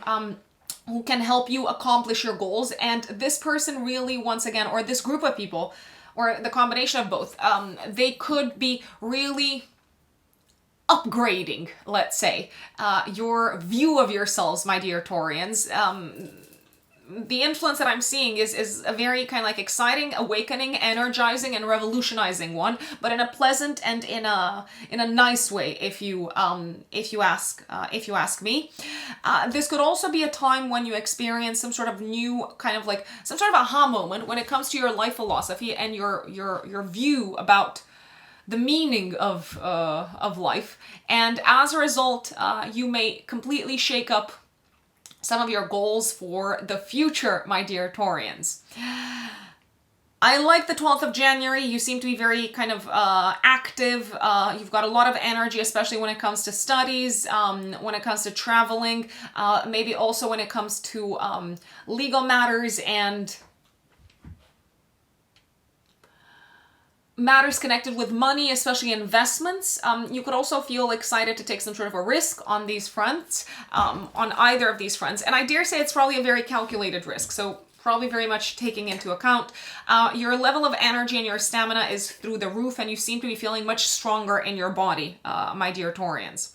who can help you accomplish your goals. And this person really, once again, or this group of people, or the combination of both, they could be really upgrading, let's say, your view of yourselves, my dear Taurians. The influence that I'm seeing is a very kind of like exciting, awakening, energizing, and revolutionizing one, but in a pleasant and in a nice way, if you ask me. This could also be a time when you experience some sort of new kind of like some sort of aha moment when it comes to your life philosophy and your view about the meaning of life, and as a result, you may completely shake up some of your goals for the future, my dear Taurians. I like the 12th of January. You seem to be very kind of active. You've got a lot of energy, especially when it comes to studies, when it comes to traveling, maybe also when it comes to legal matters and matters connected with money, especially investments. You could also feel excited to take some sort of a risk on these fronts, on either of these fronts. And I dare say it's probably a very calculated risk. So probably very much taking into account your level of energy and your stamina is through the roof, and you seem to be feeling much stronger in your body, my dear Taurians.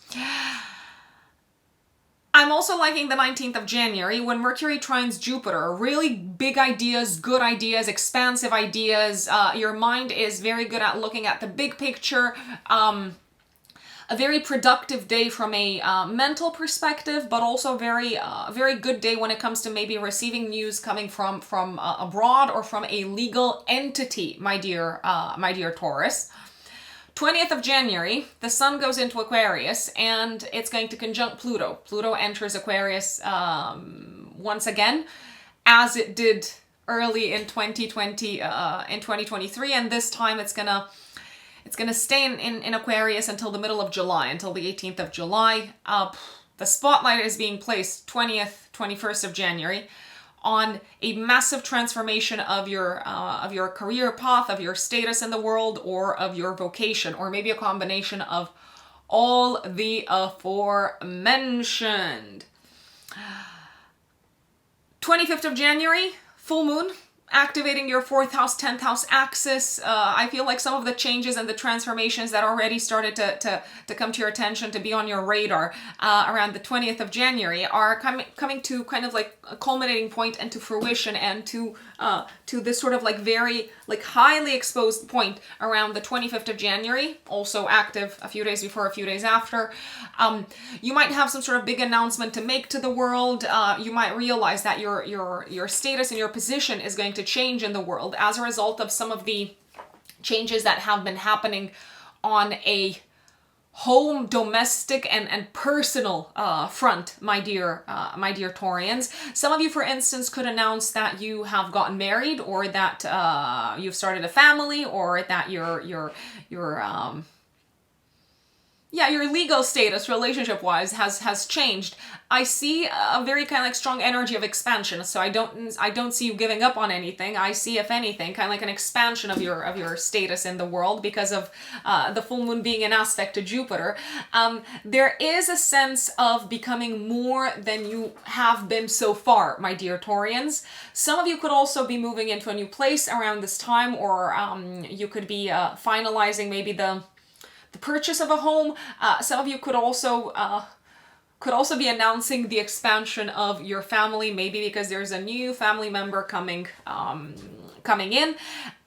I'm also liking the 19th of January when Mercury trines Jupiter. Really big ideas, good ideas, expansive ideas. Your mind is very good at looking at the big picture. A very productive day from a mental perspective, but also very good day when it comes to maybe receiving news coming from abroad or from a legal entity, my dear Taurus. 20th of January, the sun goes into Aquarius and it's going to conjunct Pluto. Pluto enters Aquarius once again, as it did early in 2023, and this time it's gonna stay in Aquarius until the middle of July, until the 18th of July. The spotlight is being placed 20th, 21st of January on a massive transformation of your career path, of your status in the world, or of your vocation, or maybe a combination of all the aforementioned. 25th of January, full moon, activating your 4th house, 10th house axis. I feel like some of the changes and the transformations that already started to come to your attention, to be on your radar around the 20th of January are coming to kind of like a culminating point and to fruition, and to this sort of like very like highly exposed point around the 25th of January, also active a few days before, a few days after. You might have some sort of big announcement to make to the world. You might realize that your status and your position is going to change in the world as a result of some of the changes that have been happening on a home, domestic, and personal front, my dear Taurians. Some of you, for instance, could announce that you have gotten married, or that you've started a family, or that your legal status relationship-wise has changed. I see a very kind of like strong energy of expansion. So I don't see you giving up on anything. I see, if anything, kind of like an expansion of your status in the world because of the full moon being an aspect to Jupiter. There is a sense of becoming more than you have been so far, my dear Taurians. Some of you could also be moving into a new place around this time, or you could be finalizing maybe the purchase of a home. Some of you could also be announcing the expansion of your family, maybe because there's a new family member coming in.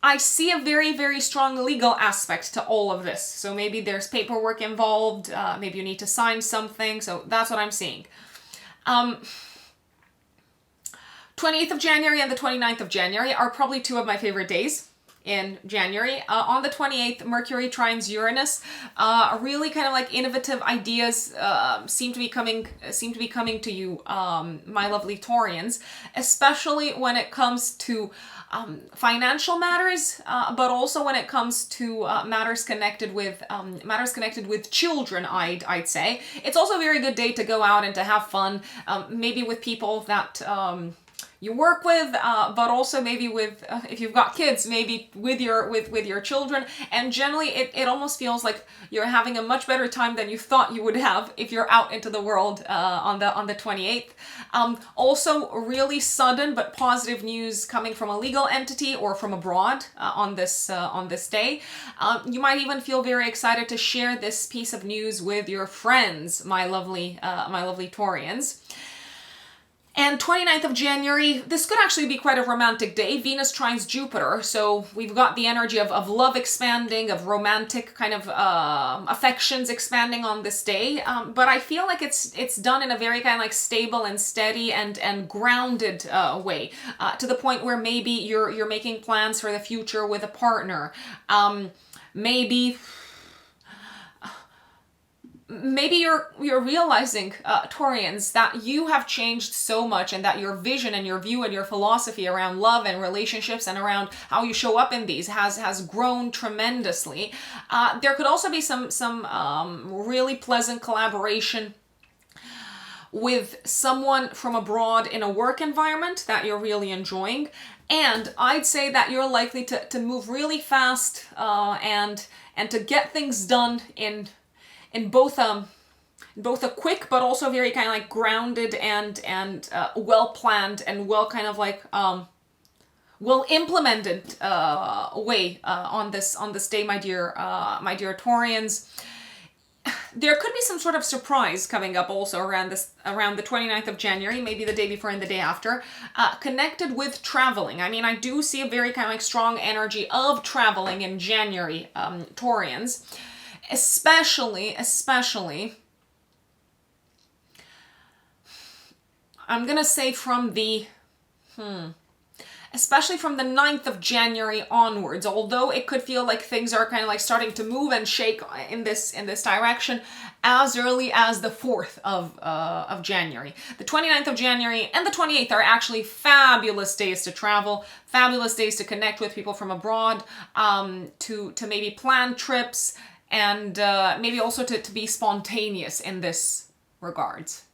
I see a very, very strong legal aspect to all of this. So maybe there's paperwork involved, maybe you need to sign something. So that's what I'm seeing. 28th of January and the 29th of January are probably two of my favorite days in January. On the 28th, Mercury trines Uranus. Really kind of like innovative ideas seem to be coming to you, my lovely Taurians, especially when it comes to financial matters, but also when it comes to matters connected with children. I'd say it's also a very good day to go out and to have fun, maybe with people that you work with, but also maybe with, if you've got kids, maybe with your children. And generally it almost feels like you're having a much better time than you thought you would have if you're out into the world on the 28th. Also really sudden but positive news coming from a legal entity or from abroad on this day. You might even feel very excited to share this piece of news with your friends, my lovely Taurians. And 29th of January, this could actually be quite a romantic day. Venus trines Jupiter, so we've got the energy of love expanding, of romantic kind of affections expanding on this day. But I feel like it's done in a very kind of like stable and steady and grounded way, to the point where maybe you're making plans for the future with a partner. Maybe you're realizing, Taurians, that you have changed so much, and that your vision and your view and your philosophy around love and relationships and around how you show up in these has grown tremendously. There could also be some really pleasant collaboration with someone from abroad in a work environment that you're really enjoying. And I'd say that you're likely to move really fast and to get things done in both a quick but also very kind of like grounded and well planned and well kind of like well implemented way on this day, my dear Taurians. There could be some sort of surprise coming up also around the 29th of January, maybe the day before and the day after, connected with traveling. I mean, I do see a very kind of like strong energy of traveling in January, Taurians. Especially, I'm gonna say especially from the 9th of January onwards, although it could feel like things are kind of like starting to move and shake in this direction as early as the 4th of January. The 29th of January and the 28th are actually fabulous days to travel, fabulous days to connect with people from abroad, to maybe plan trips, and maybe also to be spontaneous in this regards.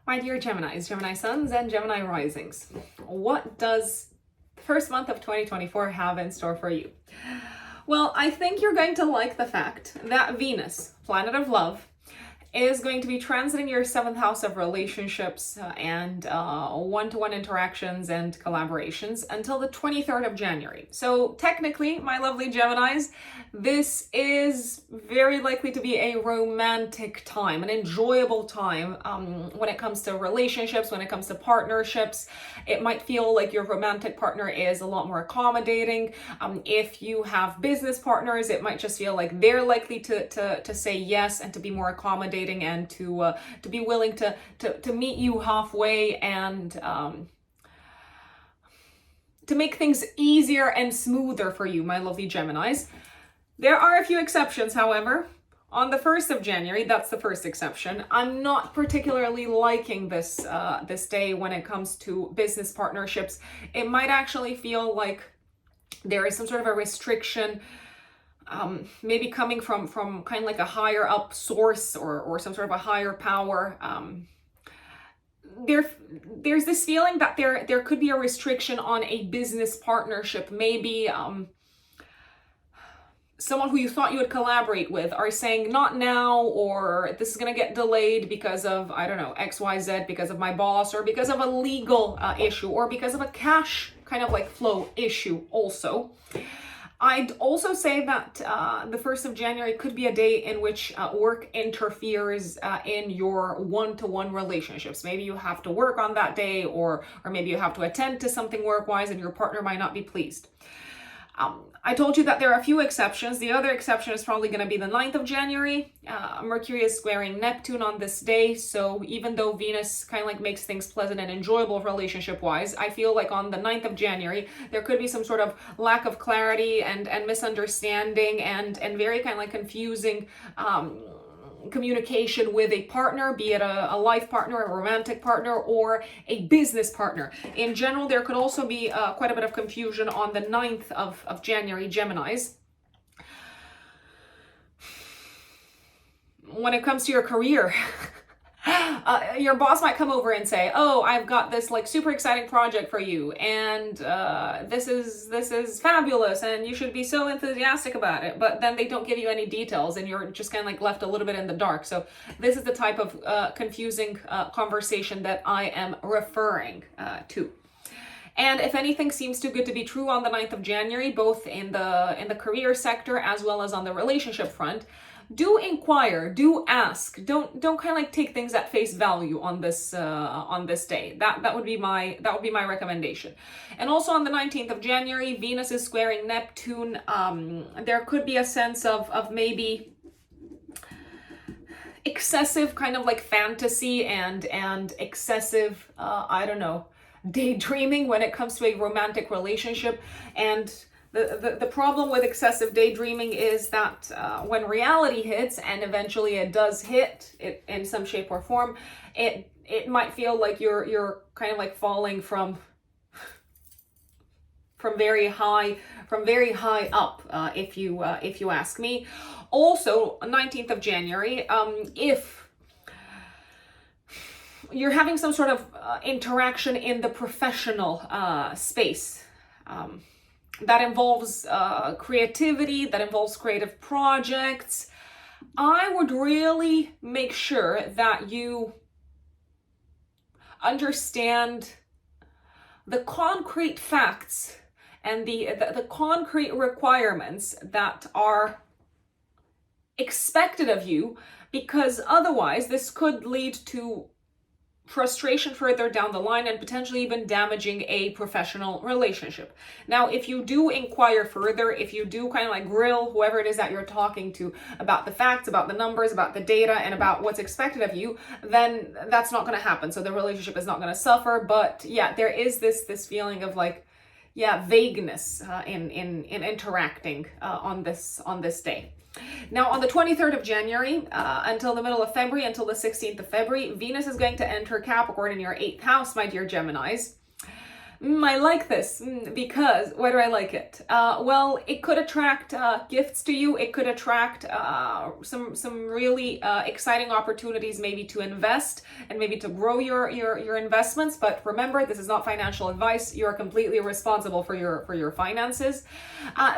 My dear Geminis, Gemini suns and Gemini risings, what does the first month of 2024 have in store for you? Well, I think you're going to like the fact that Venus, planet of love, is going to be transiting your 7th house of relationships and one-to-one interactions and collaborations until the 23rd of January. So technically, my lovely Geminis, this is very likely to be a romantic time, an enjoyable time when it comes to relationships, when it comes to partnerships. It might feel like your romantic partner is a lot more accommodating. If you have business partners, it might just feel like they're likely to say yes and to be more accommodating and to be willing to meet you halfway and to make things easier and smoother for you, my lovely Geminis. There are a few exceptions, however. On the 1st of January, that's the first exception. I'm not particularly liking this this day when it comes to business partnerships. It might actually feel like there is some sort of a restriction, maybe coming from kind of like a higher up source or some sort of a higher power. There's this feeling that there could be a restriction on a business partnership. Maybe someone who you thought you would collaborate with are saying not now, or this is going to get delayed because of, I don't know, XYZ, because of my boss, or because of a legal issue, or because of a cash kind of like flow issue also. I'd also say that the 1st of January could be a day in which work interferes in your one-to-one relationships. Maybe you have to work on that day, or maybe you have to attend to something work-wise and your partner might not be pleased. I told you that there are a few exceptions. The other exception is probably going to be the 9th of January. Mercury is squaring Neptune on this day. So even though Venus kind of like makes things pleasant and enjoyable relationship-wise, I feel like on the 9th of January, there could be some sort of lack of clarity and misunderstanding and very kind of like confusing communication with a partner, be it a life partner, a romantic partner, or a business partner. In general, there could also be quite a bit of confusion on the 9th of January, Geminis. When it comes to your career, your boss might come over and say, oh, I've got this like super exciting project for you, and this is fabulous, and you should be so enthusiastic about it. But then they don't give you any details, and you're just kind of like left a little bit in the dark. So this is the type of confusing conversation that I am referring to. And if anything seems too good to be true on the 9th of January, both in the career sector as well as on the relationship front, do inquire, do ask, don't kind of like take things at face value on this day. That would be my recommendation. And also on the 19th of January, Venus is squaring Neptune. There could be a sense of maybe excessive kind of like fantasy and excessive I don't know, daydreaming when it comes to a romantic relationship. And the problem with excessive daydreaming is that when reality hits, and eventually it does hit it in some shape or form, it might feel like you're kind of like falling from very high up, if you ask me. Also, 19th of January, if you're having some sort of interaction in the professional space, that involves creativity, that involves creative projects, I would really make sure that you understand the concrete facts and the concrete requirements that are expected of you, because otherwise this could lead to frustration further down the line and potentially even damaging a professional relationship. Now, if you do inquire further, if you do kind of like grill whoever it is that you're talking to about the facts, about the numbers, about the data, and about what's expected of you, then that's not going to happen. So the relationship is not going to suffer. But yeah, there is this feeling of like, yeah, vagueness in interacting on this day. Now, on the 23rd of January, until the middle of February, until the 16th of February, Venus is going to enter Capricorn in your 8th house, my dear Geminis. I like this because, why do I like it? Well, it could attract gifts to you. It could attract some really exciting opportunities, maybe to invest and maybe to grow your investments. But remember, this is not financial advice. You are completely responsible for your finances.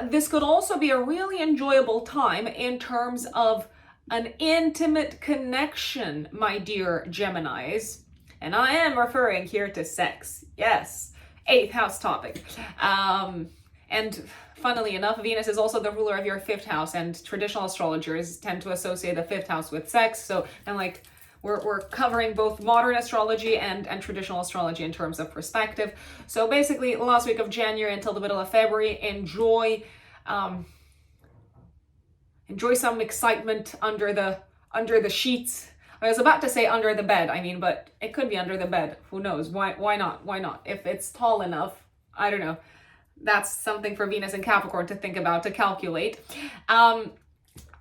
This could also be a really enjoyable time in terms of an intimate connection, my dear Geminis. And I am referring here to sex. Yes. 8th house topic. And funnily enough, Venus is also the ruler of your 5th house, and traditional astrologers tend to associate the 5th house with sex. So, and like, we're covering both modern astrology and traditional astrology in terms of perspective. So basically, last week of January until the middle of February, enjoy some excitement under the sheets. I was about to say under the bed, but it could be under the bed. Who knows? Why not? Why not? If it's tall enough, I don't know. That's something for Venus and Capricorn to think about, to calculate. I'm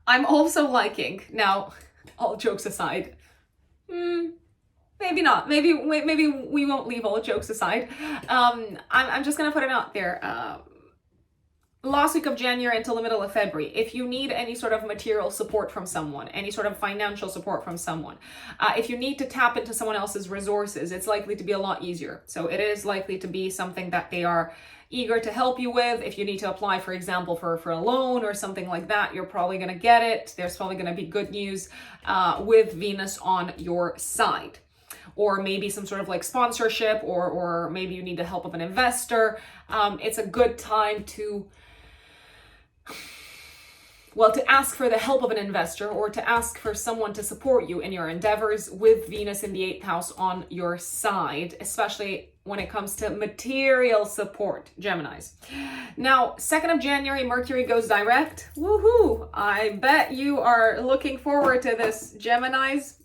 also liking, now, all jokes aside, maybe not. Maybe we won't leave all jokes aside. I'm just gonna put it out there. Last week of January until the middle of February, if you need any sort of material support from someone, any sort of financial support from someone, if you need to tap into someone else's resources, it's likely to be a lot easier. So it is likely to be something that they are eager to help you with. If you need to apply, for example, for a loan or something like that, you're probably going to get it. There's probably going to be good news with Venus on your side. Or maybe some sort of like sponsorship, or maybe you need the help of an investor. It's a good time to ask for the help of an investor, or to ask for someone to support you in your endeavors with Venus in the 8th house on your side, especially when it comes to material support, Geminis. Now, 2nd of January, Mercury goes direct. Woohoo! I bet you are looking forward to this, Geminis.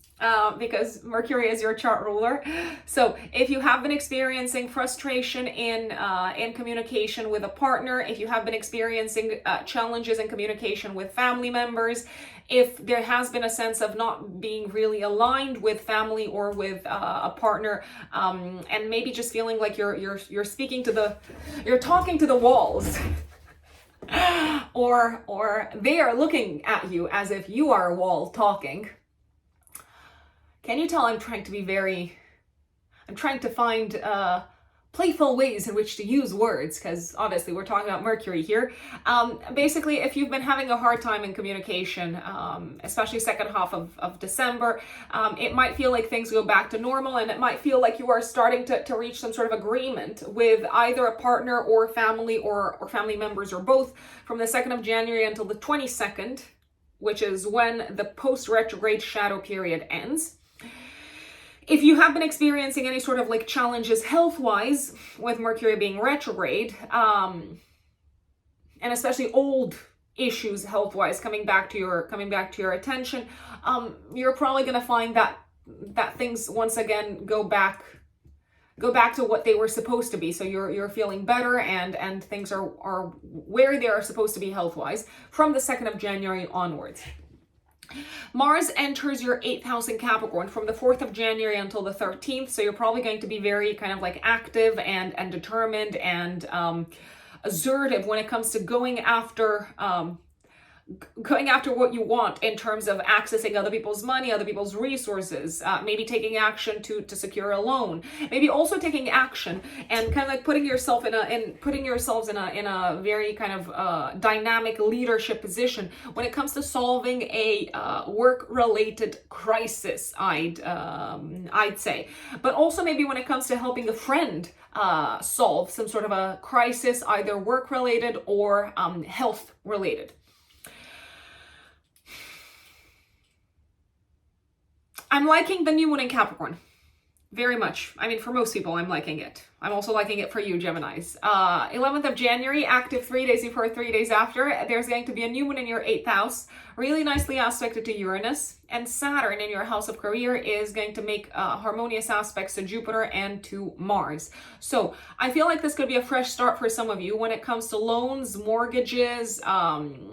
Because Mercury is your chart ruler. So if you have been experiencing frustration in communication with a partner, if you have been experiencing challenges in communication with family members, if there has been a sense of not being really aligned with family or with a partner, and maybe just feeling like you're talking to the walls. or they are looking at you as if you are a wall talking. Can you tell I'm trying to find playful ways in which to use words, because obviously we're talking about Mercury here. Basically, if you've been having a hard time in communication, especially second half of December, it might feel like things go back to normal, and it might feel like you are starting to reach some sort of agreement with either a partner or family, or family members, or both, from the 2nd of January until the 22nd, which is when the post-retrograde shadow period ends. If you have been experiencing any sort of like challenges health-wise with Mercury being retrograde, and especially old issues health-wise coming back to your attention, you're probably going to find that things once again go back to what they were supposed to be. So you're feeling better, and things are where they are supposed to be health-wise from the 2nd of January onwards. Mars enters your 8th house in Capricorn from the 4th of January until the 13th. So you're probably going to be very kind of like active and determined and assertive when it comes to going after what you want in terms of accessing other people's money, other people's resources, maybe taking action to secure a loan, maybe also taking action and kind of like putting yourselves in a very kind of dynamic leadership position when it comes to solving a work-related crisis, I'd say, but also maybe when it comes to helping a friend solve some sort of a crisis, either work-related or health-related. I'm liking the new moon in Capricorn very much. I mean, for most people, I'm liking it. I'm also liking it for you, Geminis. 11th of January, active 3 days before, 3 days after, there's going to be a new moon in your 8th house, really nicely aspected to Uranus, and Saturn in your house of career is going to make harmonious aspects to Jupiter and to Mars. So I feel like this could be a fresh start for some of you when it comes to loans, mortgages,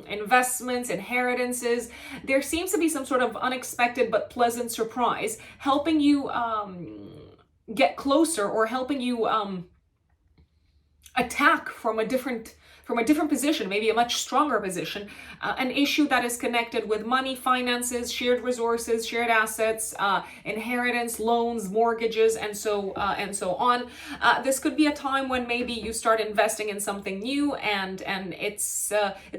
investments, inheritances. There seems to be some sort of unexpected but pleasant surprise helping you get closer, or helping you attack from a different position, maybe a much stronger position, an issue that is connected with money, finances, shared resources, shared assets, inheritance, loans, mortgages, and so on. This could be a time when maybe you start investing in something new, and it's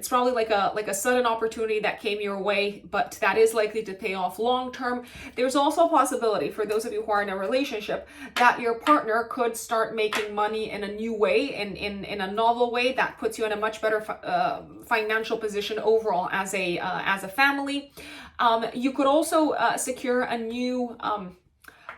probably like a sudden opportunity that came your way, but that is likely to pay off long term. There's also a possibility for those of you who are in a relationship that your partner could start making money in a new way, in a novel way that puts you in a much better financial position overall as a family. You could also secure a new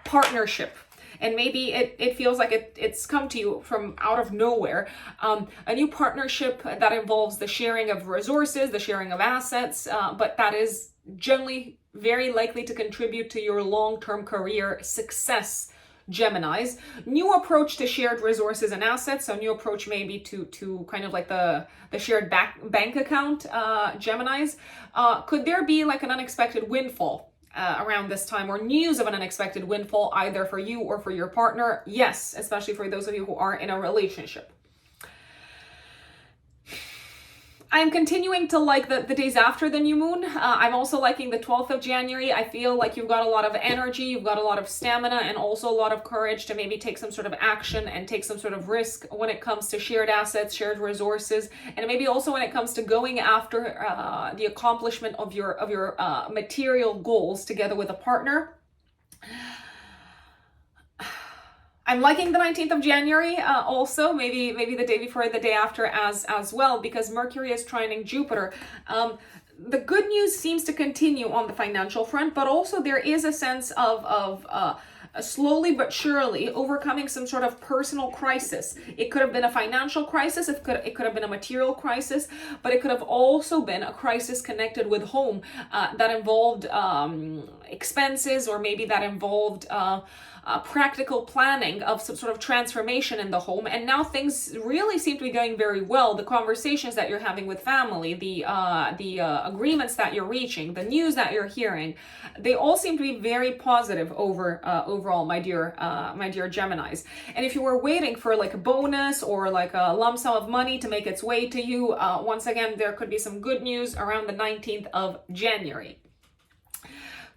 partnership, and maybe it feels like it's come to you from out of nowhere. A new partnership that involves the sharing of resources, the sharing of assets, but that is generally very likely to contribute to your long-term career success Geminis. New approach to shared resources and assets. So new approach maybe to kind of like the shared bank account, Geminis. Could there be like an unexpected windfall around this time, or news of an unexpected windfall either for you or for your partner? Yes, especially for those of you who are in a relationship. I'm continuing to like the days after the new moon. I'm also liking the 12th of January. I feel like you've got a lot of energy, you've got a lot of stamina, and also a lot of courage to maybe take some sort of action and take some sort of risk when it comes to shared assets, shared resources, and maybe also when it comes to going after the accomplishment of your material goals together with a partner. I'm liking the 19th of January also, maybe the day before, the day after as well, because Mercury is trining Jupiter. The good news seems to continue on the financial front, but also there is a sense of slowly but surely overcoming some sort of personal crisis. It could have been a financial crisis, it could have been a material crisis, but it could have also been a crisis connected with home that involved expenses, or maybe that involved practical planning of some sort of transformation in the home. And now things really seem to be going very well. The conversations that you're having with family, the agreements that you're reaching, the news that you're hearing, they all seem to be very positive overall, my dear Geminis. And if you were waiting for like a bonus or like a lump sum of money to make its way to you, once again, there could be some good news around the 19th of January.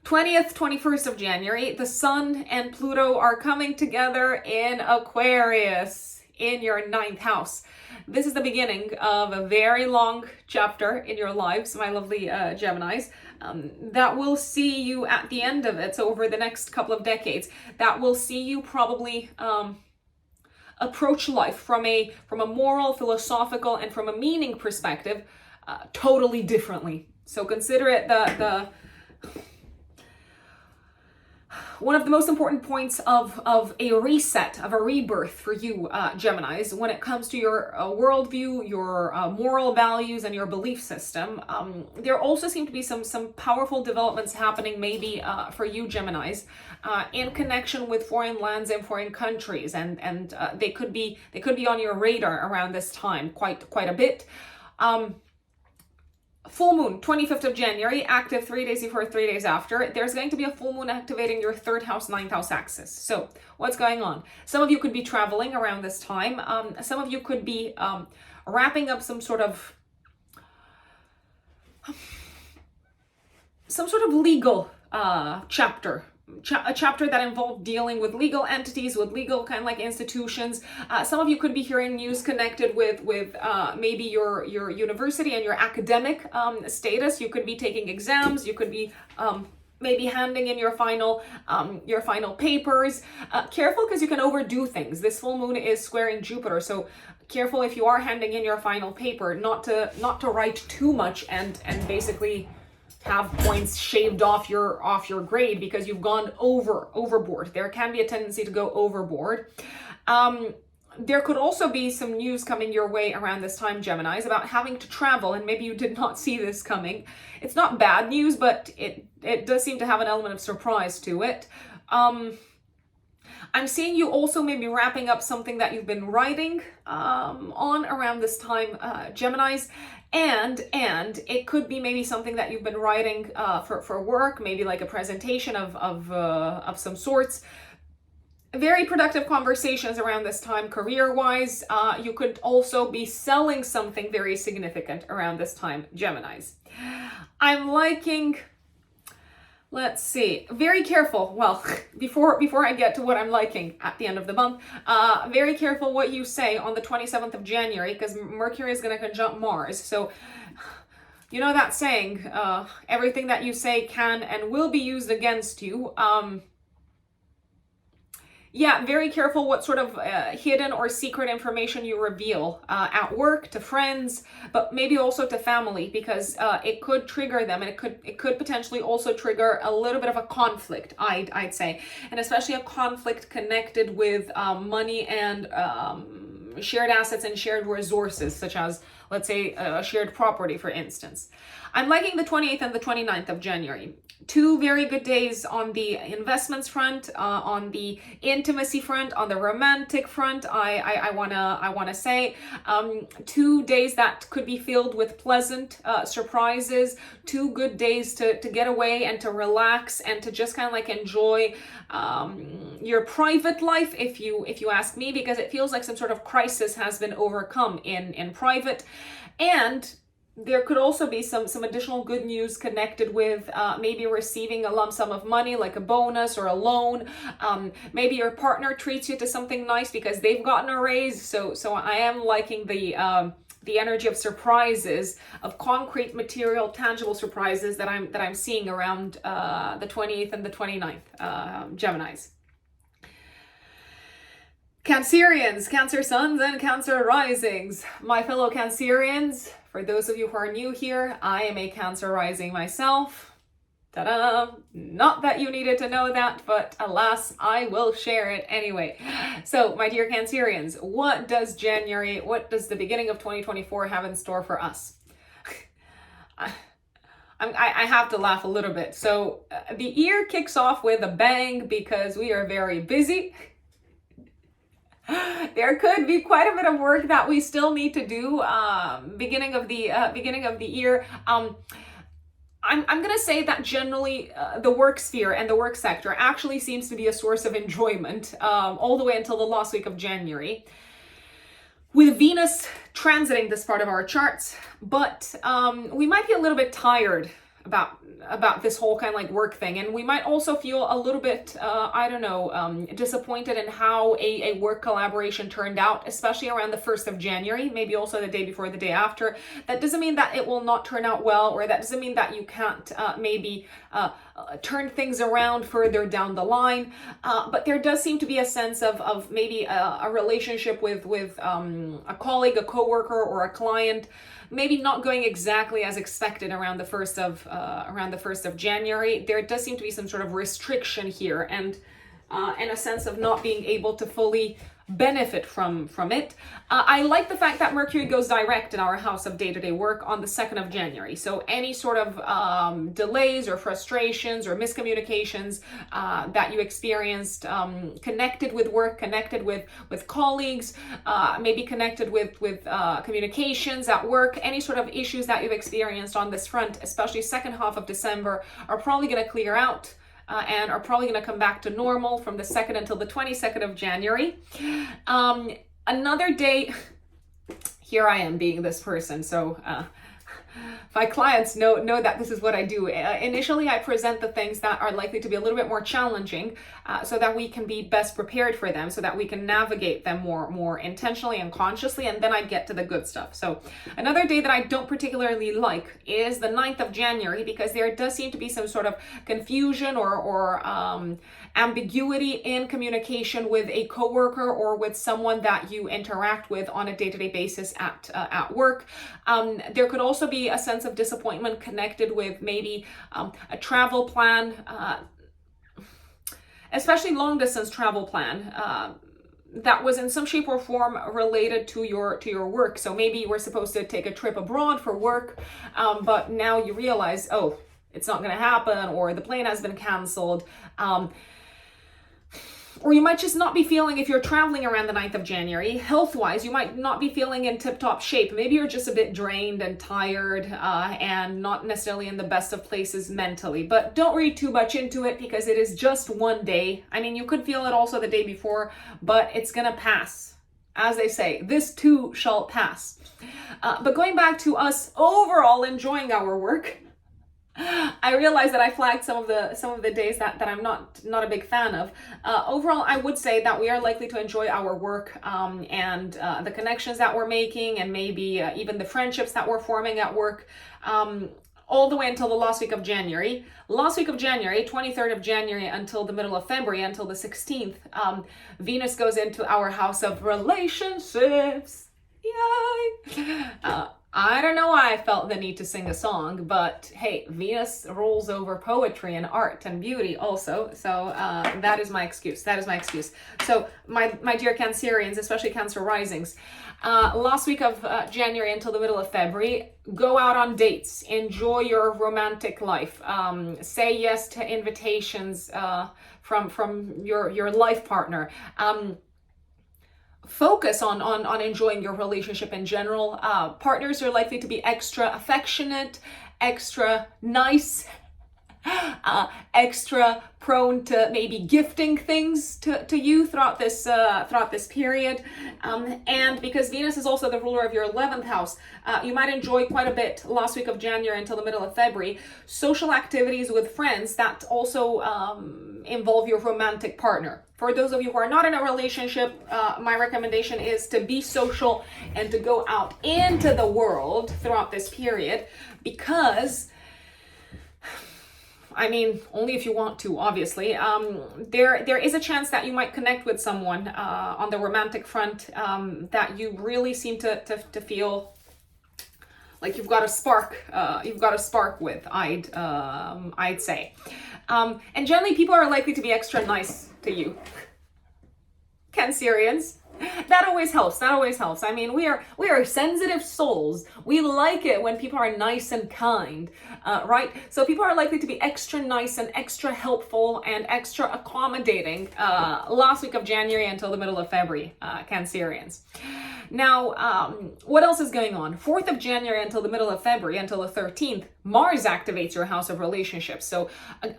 20th, 21st of January, the Sun and Pluto are coming together in Aquarius in your 9th house. This is the beginning of a very long chapter in your lives, my lovely Geminis, that will see you at the end of it, so over the next couple of decades, that will see you probably approach life from a moral, philosophical, and from a meaning perspective totally differently. So consider it one of the most important points of a reset, of a rebirth for you, Geminis, when it comes to your worldview, your moral values, and your belief system. There also seem to be some powerful developments happening maybe for you, Geminis, in connection with foreign lands and foreign countries, and they could be on your radar around this time quite a bit. Full moon, 25th of January, active 3 days before, 3 days after. There's going to be a full moon activating your 3rd house, 9th house axis. So what's going on? Some of you could be traveling around this time. Some of you could be wrapping up some sort of legal chapter. A chapter that involved dealing with legal entities, with legal kind of like institutions. Some of you could be hearing news connected with maybe your university and your academic status. You could be taking exams. You could be maybe handing in your final papers. Careful, because you can overdo things. This full moon is squaring Jupiter, so careful if you are handing in your final paper, not to write too much and basically have points shaved off your grade because you've gone overboard. There can be a tendency to go overboard. There could also be some news coming your way around this time, Geminis, about having to travel, and maybe you did not see this coming. It's not bad news, but it does seem to have an element of surprise to it. I'm seeing you also maybe wrapping up something that you've been writing on around this time, Geminis. And it could be maybe something that you've been writing for work, maybe like a presentation of some sorts. Very productive conversations around this time, career-wise. You could also be selling something very significant around this time, Geminis. I'm liking, let's see, very careful. Well, before I get to what I'm liking at the end of the month, very careful what you say on the 27th of January, because Mercury is going to conjunct Mars. So, you know that saying, everything that you say can and will be used against you. Yeah, very careful what sort of hidden or secret information you reveal at work, to friends, but maybe also to family, because it could trigger them, and it could potentially also trigger a little bit of a conflict, I'd say, and especially a conflict connected with money and shared assets and shared resources, such as let's say a shared property, for instance. I'm liking the 28th and the 29th of January. Two very good days on the investments front, on the intimacy front, on the romantic front. I wanna say 2 days that could be filled with pleasant surprises. 2 good days to get away and to relax and to just kind of like enjoy your private life, if you ask me, because it feels like some sort of crisis has been overcome in private. And there could also be some additional good news connected with maybe receiving a lump sum of money, like a bonus or a loan. Maybe your partner treats you to something nice because they've gotten a raise. So I am liking the energy of surprises, of concrete material, tangible surprises that I'm seeing around the 28th and the 29th, Geminis. Cancerians, Cancer suns and Cancer risings. My fellow Cancerians, for those of you who are new here, I am a Cancer rising myself. Ta-da! Not that you needed to know that, but alas, I will share it anyway. So, my dear Cancerians, what does the beginning of 2024 have in store for us? I have to laugh a little bit. So, the year kicks off with a bang because we are very busy. There could be quite a bit of work that we still need to do beginning of the year. I'm gonna say that generally the work sphere and the work sector actually seems to be a source of enjoyment all the way until the last week of January, with Venus transiting this part of our charts. But we might be a little bit tired about this whole kind of like work thing, and we might also feel a little bit disappointed in how a work collaboration turned out, especially around the 1st of January, maybe also the day before, the day after. That doesn't mean that it will not turn out well, or that doesn't mean that you can't turn things around further down the line, but there does seem to be a sense of maybe a relationship with a colleague, a coworker, or a client maybe not going exactly as expected around the 1st of January. There does seem to be some sort of restriction here, and a sense of not being able to fully benefit from it. I like the fact that Mercury goes direct in our house of day-to-day work on the 2nd of January. So any sort of delays or frustrations or miscommunications that you experienced connected with work, connected with colleagues, maybe connected with communications at work, any sort of issues that you've experienced on this front, especially second half of December, are probably going to clear out. And are probably going to come back to normal from the 2nd until the 22nd of January. Another day, here I am being this person, so my clients know that this is what I do. Initially, I present the things that are likely to be a little bit more challenging so that we can be best prepared for them, so that we can navigate them more intentionally and consciously, and then I get to the good stuff. So another day that I don't particularly like is the 9th of January, because there does seem to be some sort of confusion or ambiguity in communication with a coworker or with someone that you interact with on a day-to-day basis at work. There could also be a sense of disappointment connected with maybe a travel plan, especially long distance travel plan, that was in some shape or form related to your work. So maybe you were supposed to take a trip abroad for work, but now you realize, oh, it's not going to happen, or the plane has been canceled. Or you might just not be feeling, if you're traveling around the 9th of January, health-wise, you might not be feeling in tip-top shape. Maybe you're just a bit drained and tired and not necessarily in the best of places mentally. But don't read too much into it, because it is just one day. I mean, you could feel it also the day before, but it's gonna pass. As they say, this too shall pass. But going back to us overall enjoying our work, I realized that I flagged some of the days that I'm not a big fan of. Overall, I would say that we are likely to enjoy our work and the connections that we're making, and maybe even the friendships that we're forming at work, all the way until the last week of January. Last week of January, 23rd of January until the middle of February, until the 16th, Venus goes into our house of relationships. Yay! I don't know why I felt the need to sing a song, but hey, Venus rules over poetry and art and beauty also. So that is my excuse. That is my excuse. So my dear Cancerians, especially Cancer risings, last week of January until the middle of February, go out on dates, enjoy your romantic life, say yes to invitations from your life partner. Focus on enjoying your relationship in general. Partners are likely to be extra affectionate, extra nice, extra prone to maybe gifting things to you throughout this period, and because Venus is also the ruler of your 11th house, you might enjoy quite a bit last week of January until the middle of February social activities with friends that also involve your romantic partner. For those of you who are not in a relationship, my recommendation is to be social and to go out into the world throughout this period, because I mean, only if you want to, obviously. There is a chance that you might connect with someone on the romantic front that you really seem to feel like you've got a spark. With. I'd say, and generally, people are likely to be extra nice to you, Cancerians. That always helps. That always helps. I mean, we are sensitive souls. We like it when people are nice and kind, right? So people are likely to be extra nice and extra helpful and extra accommodating last week of January until the middle of February, Cancerians. Now, what else is going on? 4th of January until the middle of February, until the 13th, Mars activates your house of relationships. So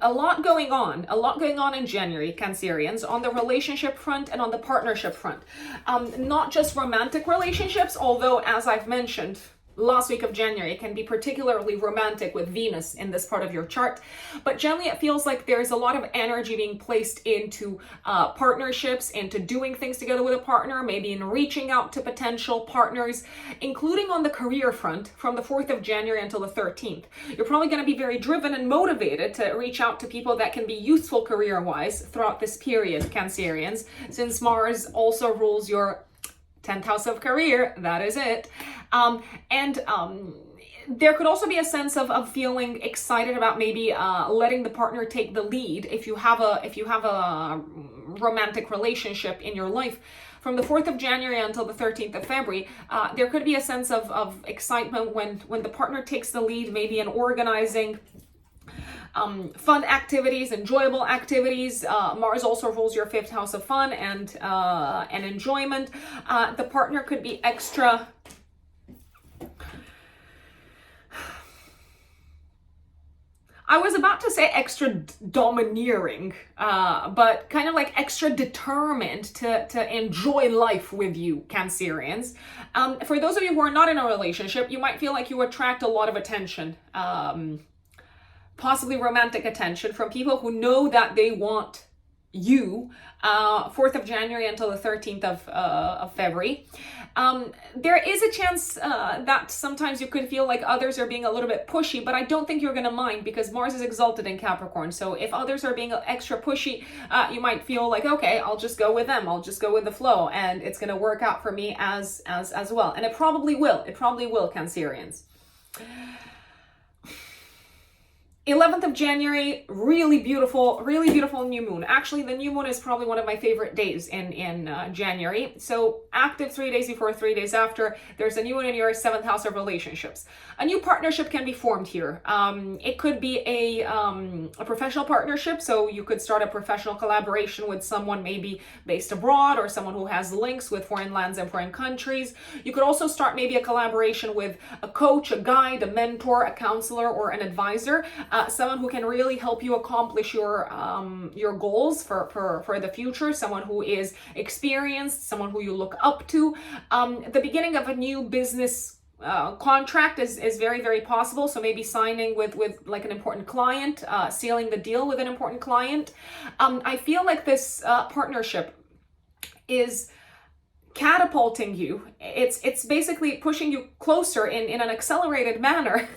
a lot going on in January, Cancerians, on the relationship front and on the partnership front. Not just romantic relationships, although, as I've mentioned, last week of January can be particularly romantic with Venus in this part of your chart, but generally it feels like there's a lot of energy being placed into partnerships, into doing things together with a partner, maybe in reaching out to potential partners, including on the career front from the 4th of January until the 13th. You're probably going to be very driven and motivated to reach out to people that can be useful career-wise throughout this period, Cancerians, since Mars also rules your 10th house of career. That is it. There could also be a sense of feeling excited about maybe letting the partner take the lead if you have a romantic relationship in your life. From the 4th of January until the 13th of February, there could be a sense of excitement when the partner takes the lead, maybe in organizing fun activities, enjoyable activities. Mars also rules your 5th house of fun and enjoyment. The partner could be extra I was about to say extra domineering, but kind of like extra determined to enjoy life with you, Cancerians. For those of you who are not in a relationship, you might feel like you attract a lot of attention, possibly romantic attention from people who know that they want you, 4th of January until the 13th of February. There is a chance that sometimes you could feel like others are being a little bit pushy, but I don't think you're going to mind because Mars is exalted in Capricorn. So if others are being extra pushy, you might feel like, okay, I'll just go with them. I'll just go with the flow and it's going to work out for me as well. And it probably will. It probably will, Cancerians. 11th of January, really beautiful new moon. Actually, the new moon is probably one of my favorite days in January. So active 3 days before, 3 days after, there's a new moon in your 7th house of relationships. A new partnership can be formed here. It could be a professional partnership. So you could start a professional collaboration with someone maybe based abroad or someone who has links with foreign lands and foreign countries. You could also start maybe a collaboration with a coach, a guide, a mentor, a counselor, or an advisor. Someone who can really help you accomplish your goals for the future, someone who is experienced, someone who you look up to. The beginning of a new business contract is very, very possible. So maybe signing with like an important client, sealing the deal with an important client. I feel like this partnership is catapulting you. It's basically pushing you closer in an accelerated manner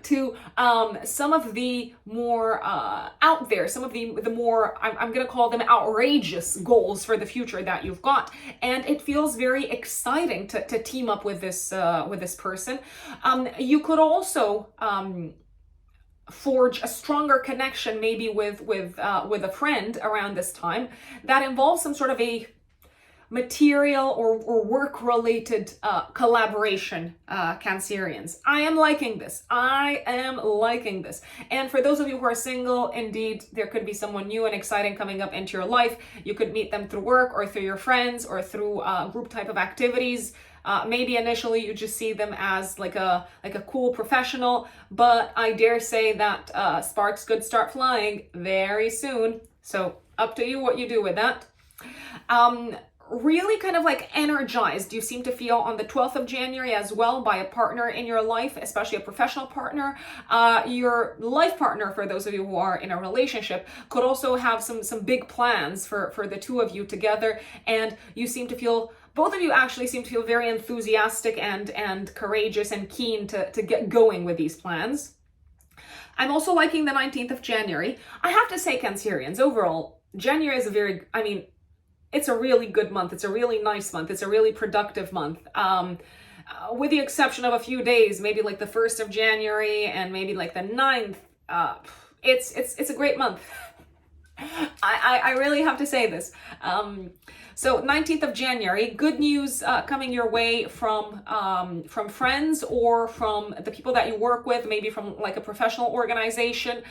to some of the more out there, some of the more, I'm going to call them outrageous goals for the future that you've got. And it feels very exciting to team up with this person. You could also forge a stronger connection maybe with a friend around this time that involves some sort of a material or work related collaboration, Cancerians. I am liking this. And for those of you who are single, indeed, there could be someone new and exciting coming up into your life. You could meet them through work or through your friends or through group type of activities. Maybe initially you just see them as like a cool professional, but I dare say that sparks could start flying very soon. So up to you what you do with that. Really kind of like energized, you seem to feel on the 12th of January as well by a partner in your life, especially a professional partner. Your life partner, for those of you who are in a relationship, could also have some big plans for the two of you together, and you seem to feel, both of you actually seem to feel very enthusiastic and courageous and keen to get going with these plans. I'm also liking the 19th of January. I have to say, Cancerians, overall, January is it's a really good month. It's a really nice month. It's a really productive month. With the exception of a few days, maybe like the 1st of January and maybe like the 9th, it's a great month. I really have to say this. So 19th of January, good news coming your way from friends or from the people that you work with, maybe from like a professional organization.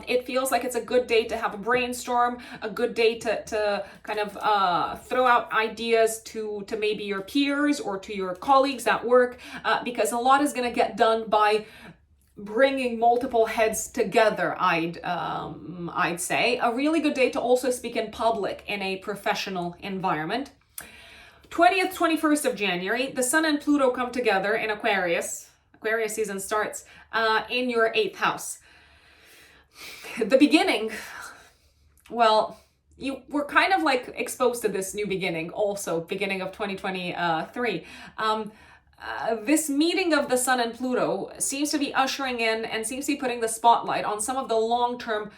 It feels like it's a good day to have a brainstorm, a good day to kind of throw out ideas to maybe your peers or to your colleagues at work, because a lot is going to get done by bringing multiple heads together. I'd say a really good day to also speak in public in a professional environment. 20th, 21st of January, the Sun and Pluto come together in Aquarius. Aquarius season starts in your 8th house. The beginning, well, you were kind of like exposed to this new beginning also, beginning of 2023. This meeting of the Sun and Pluto seems to be ushering in and seems to be putting the spotlight on some of the long-term,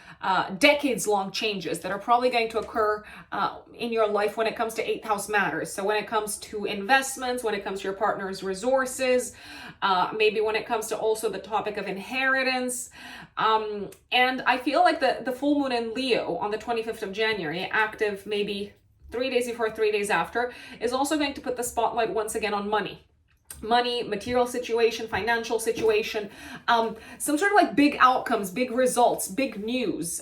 decades-long changes that are probably going to occur in your life when it comes to 8th house matters. So when it comes to investments, when it comes to your partner's resources, maybe when it comes to also the topic of inheritance. And I feel like the full moon in Leo on the 25th of January, active maybe 3 days before, 3 days after, is also going to put the spotlight once again on money. Money, material situation, financial situation, some sort of like big outcomes, big results, big news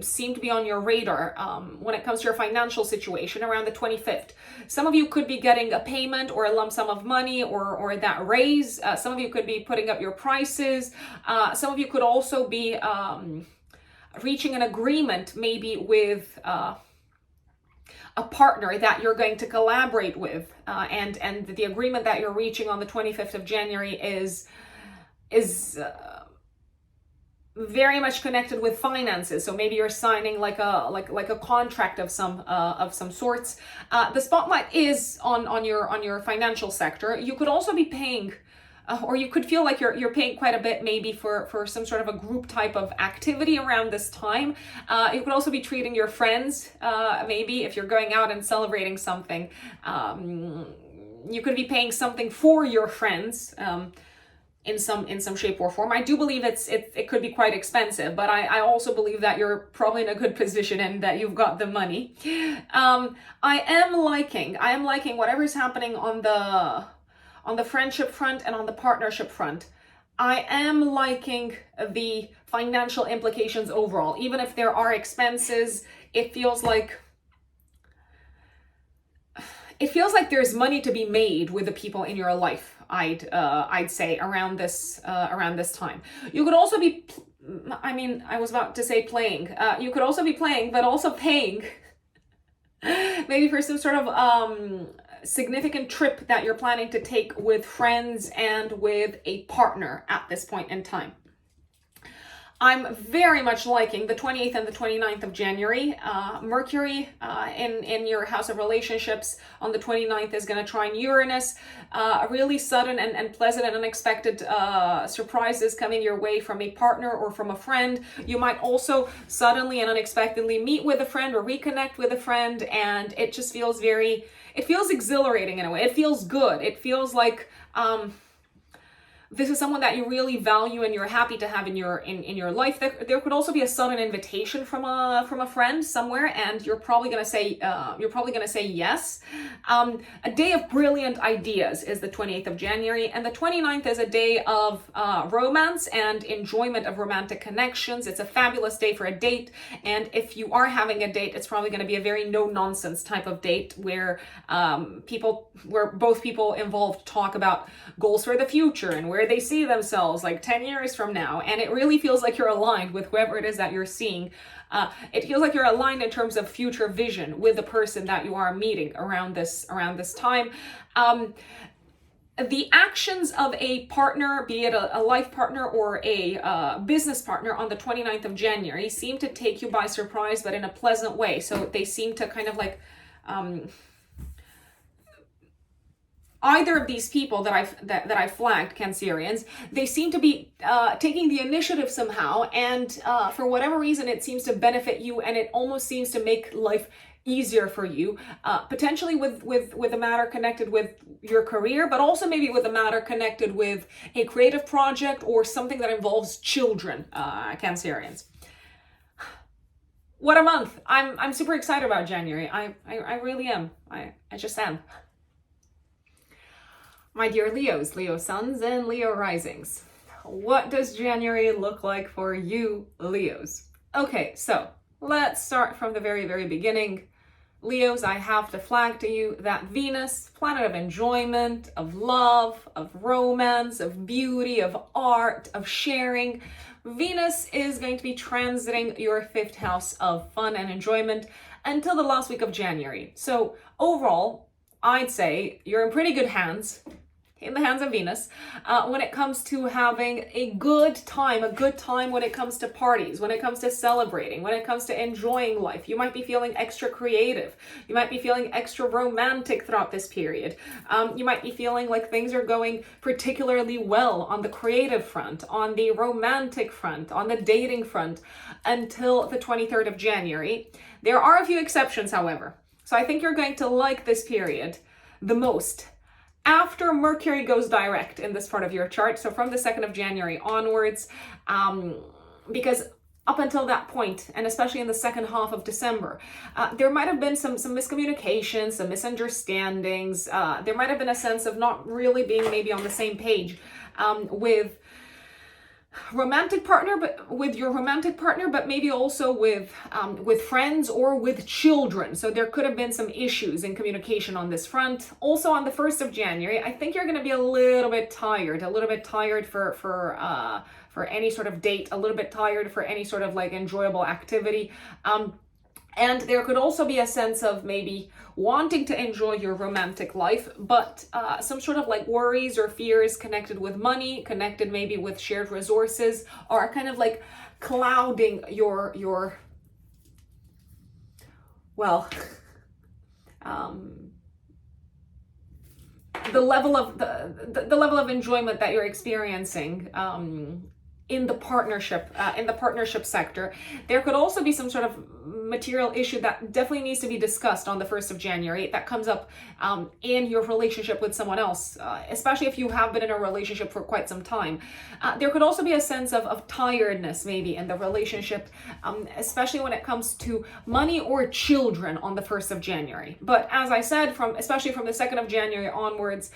seem to be on your radar when it comes to your financial situation around the 25th. Some of you could be getting a payment or a lump sum of money or that raise. Some of you could be putting up your prices. Some of you could also be reaching an agreement maybe with a partner that you're going to collaborate with, and the agreement that you're reaching on the 25th of January is very much connected with finances. So maybe you're signing like a contract of some sorts. The spotlight is on your financial sector. You could also be paying. Or you could feel like you're paying quite a bit maybe for some sort of a group type of activity around this time. You could also be treating your friends, maybe if you're going out and celebrating something. You could be paying something for your friends in some shape or form. I do believe it could be quite expensive, but I also believe that you're probably in a good position and that you've got the money. I am liking whatever's happening on the friendship front and on the partnership front. I am liking the financial implications overall. Even if there are expenses, it feels like there's money to be made with the people in your life. I'd say around this time. You could also be, I was about to say playing. You could also be playing, but also paying. Maybe for some sort of significant trip that you're planning to take with friends and with a partner at this point in time. I'm very much liking the 28th and the 29th of January. Mercury in your house of relationships on the 29th is going to trine Uranus. Really sudden and pleasant and unexpected surprises coming your way from a partner or from a friend. You might also suddenly and unexpectedly meet with a friend or reconnect with a friend, and it just feels it feels exhilarating in a way. It feels good. It feels like this is someone that you really value and you're happy to have in your life. There could also be a sudden invitation from a friend somewhere, and you're probably gonna say yes. A day of brilliant ideas is the 28th of January, and the 29th is a day of romance and enjoyment of romantic connections. It's a fabulous day for a date, and if you are having a date, it's probably going to be a very no-nonsense type of date where both people involved talk about goals for the future and where they see themselves like 10 years from now. And it really feels like you're aligned with whoever it is that you're seeing. It feels like you're aligned in terms of future vision with the person that you are meeting around this time. The actions of a partner, be it a life partner or a business partner on the 29th of January, seem to take you by surprise, but in a pleasant way. So they seem to kind of like either of these people that I flagged, Cancerians, they seem to be taking the initiative somehow, and for whatever reason, it seems to benefit you, and it almost seems to make life easier for you, potentially with a matter connected with your career, but also maybe with a matter connected with a creative project or something that involves children, Cancerians. What a month. I'm super excited about January. I really am. I just am. My dear Leos, Leo suns and Leo risings. What does January look like for you, Leos? Okay, so let's start from the very, very beginning. Leos, I have to flag to you that Venus, planet of enjoyment, of love, of romance, of beauty, of art, of sharing. Venus is going to be transiting your 5th house of fun and enjoyment until the last week of January. So overall, I'd say you're in pretty good hands, in the hands of Venus, when it comes to having a good time when it comes to parties, when it comes to celebrating, when it comes to enjoying life. You might be feeling extra creative. You might be feeling extra romantic throughout this period. You might be feeling like things are going particularly well on the creative front, on the romantic front, on the dating front until the 23rd of January. There are a few exceptions, however. So I think you're going to like this period the most after Mercury goes direct in this part of your chart. So from the 2nd of January onwards, because up until that point, and especially in the second half of December, there might have been some miscommunications, some misunderstandings. There might have been a sense of not really being maybe on the same page with your romantic partner, but maybe also with friends or with children. So there could have been some issues in communication on this front. Also on the 1st of January, I think you're going to be a little bit tired for any sort of date, a little bit tired for any sort of like enjoyable activity. And there could also be a sense of maybe wanting to enjoy your romantic life, but some sort of like worries or fears connected with money, connected maybe with shared resources, are kind of like clouding your the level of enjoyment that you're experiencing in the partnership sector. There could also be some sort of material issue that definitely needs to be discussed on the 1st of January that comes up in your relationship with someone else, especially if you have been in a relationship for quite some time. There could also be a sense of tiredness maybe in the relationship, especially when it comes to money or children on the 1st of January. But as I said, especially from the 2nd of January onwards,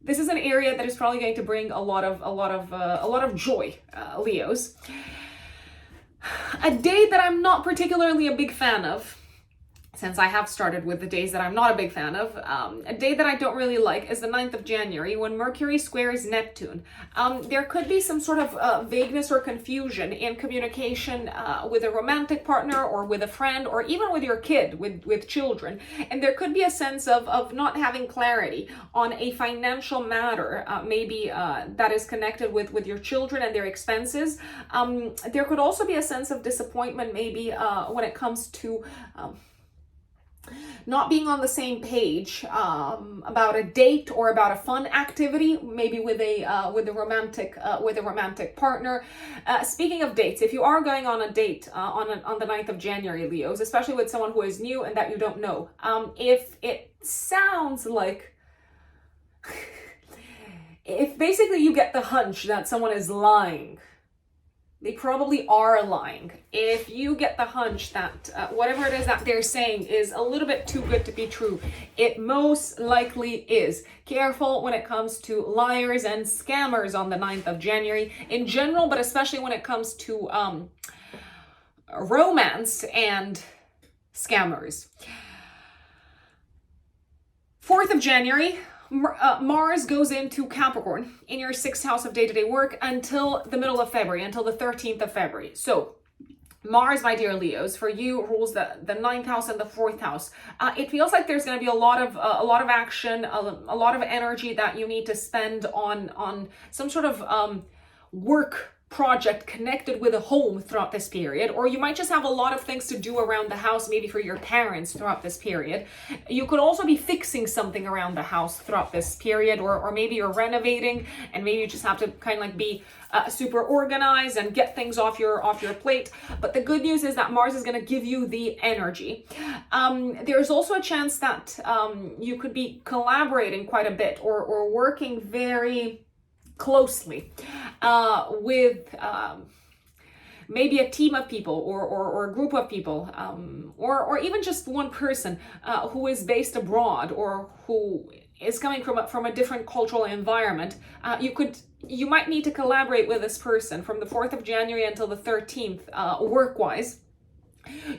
this is an area that is probably going to bring a lot of joy, Leos. A day that I'm not particularly a big fan of since I have started with the days that I'm not a big fan of. A day that I don't really like is the 9th of January when Mercury squares Neptune. There could be some sort of vagueness or confusion in communication with a romantic partner or with a friend or even with your kid, with children. And there could be a sense of not having clarity on a financial matter, maybe that is connected with your children and their expenses. There could also be a sense of disappointment maybe when it comes to not being on the same page about a date or about a fun activity, maybe with a romantic partner. Speaking of dates, if you are going on a date on the 9th of January, Leos, especially with someone who is new and that you don't know, if it sounds like if basically you get the hunch that someone is lying, they probably are lying. If you get the hunch that whatever it is that they're saying is a little bit too good to be true, it most likely is. Careful when it comes to liars and scammers on the 9th of January in general, but especially when it comes to romance and scammers. 4th of January, Mars goes into Capricorn in your 6th house of day-to-day work until the middle of February, until the 13th of February. So Mars, my dear Leos, for you rules the 9th house and the 4th house. It feels like there's going to be a lot of action, a lot of energy that you need to spend on some sort of work project connected with a home throughout this period, or you might just have a lot of things to do around the house, maybe for your parents throughout this period. You could also be fixing something around the house throughout this period, or maybe you're renovating and maybe you just have to kind of like be super organized and get things off your plate. But the good news is that Mars is going to give you the energy. There's also a chance that you could be collaborating quite a bit or working very closely with maybe a team of people or a group of people, or even just one person who is based abroad or who is coming from a different cultural environment. You might need to collaborate with this person from the 4th of January until the 13th, work-wise.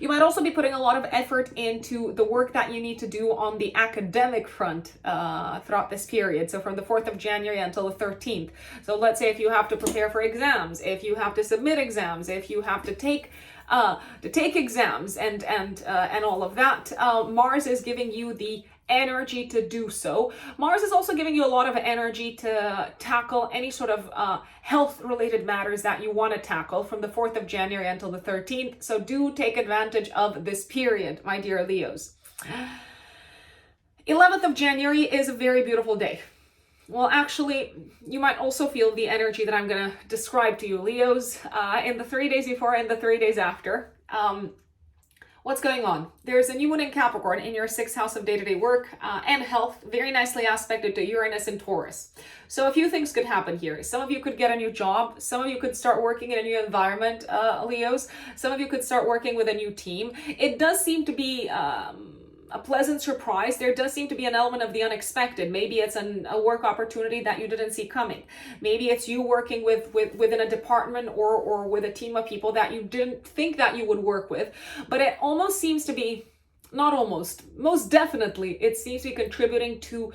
You might also be putting a lot of effort into the work that you need to do on the academic front throughout this period. So from the 4th of January until the 13th. So let's say if you have to prepare for exams, if you have to submit exams, if you have to take exams and all of that, Mars is giving you the energy to do so. Mars is also giving you a lot of energy to tackle any sort of health related matters that you want to tackle from the 4th of January until the 13th. So do take advantage of this period, my dear Leos. 11th of January is a very beautiful day. Well, actually, you might also feel the energy that I'm going to describe to you, Leos, in the 3 days before and the 3 days after. What's going on? There's a new moon in Capricorn in your 6th house of day-to-day work and health, very nicely aspected to Uranus and Taurus. So a few things could happen here. Some of you could get a new job. Some of you could start working in a new environment, Leos. Some of you could start working with a new team. It does seem to be a pleasant surprise. There does seem to be an element of the unexpected. Maybe it's a work opportunity that you didn't see coming. Maybe it's you working within a department or with a team of people that you didn't think that you would work with. But it almost seems to be, not almost, most definitely, it seems to be contributing to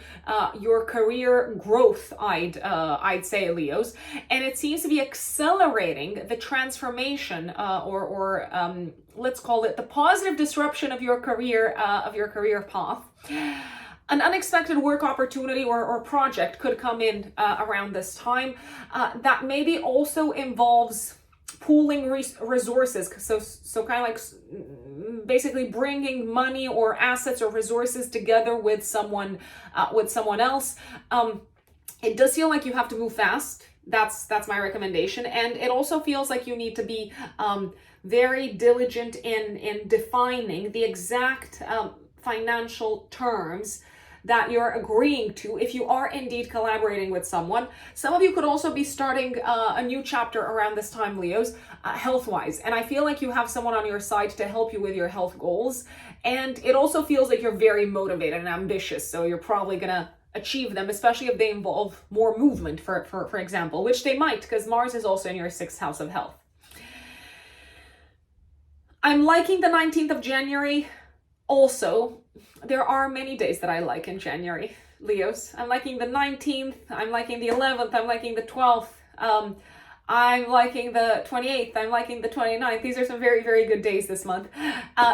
your career growth, I'd say, Leos. And it seems to be accelerating the transformation or let's call it the positive disruption of your career path. An unexpected work opportunity or project could come in around this time that maybe also involves pooling resources. So kind of like basically bringing money or assets or resources together with someone else. It does feel like you have to move fast. That's my recommendation. And it also feels like you need to be very diligent in defining the exact financial terms that you're agreeing to if you are indeed collaborating with someone. Some of you could also be starting a new chapter around this time, Leos, health-wise. And I feel like you have someone on your side to help you with your health goals. And it also feels like you're very motivated and ambitious. So you're probably gonna achieve them, especially if they involve more movement, for example, which they might, because Mars is also in your 6th house of health. I'm liking the 19th of January Also, there are many days that I like in January, Leos. I'm liking the 19th, I'm liking the 11th, I'm liking the 12th. I'm liking the 28th, I'm liking the 29th. These are some very, very good days this month.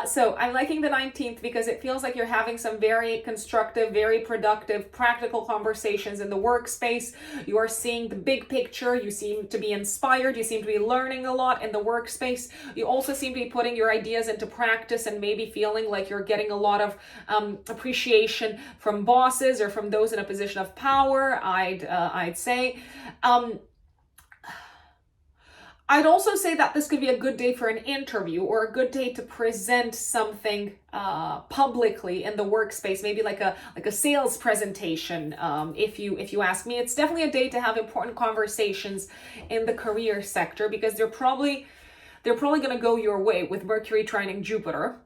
So I'm liking the 19th because it feels like you're having some very constructive, very productive, practical conversations in the workspace. You are seeing the big picture. You seem to be inspired. You seem to be learning a lot in the workspace. You also seem to be putting your ideas into practice and maybe feeling like you're getting a lot of appreciation from bosses or from those in a position of power, I'd say. I'd also say that this could be a good day for an interview or a good day to present something publicly in the workspace, maybe like a sales presentation. If you ask me, it's definitely a day to have important conversations in the career sector because they're probably going to go your way with Mercury trining Jupiter.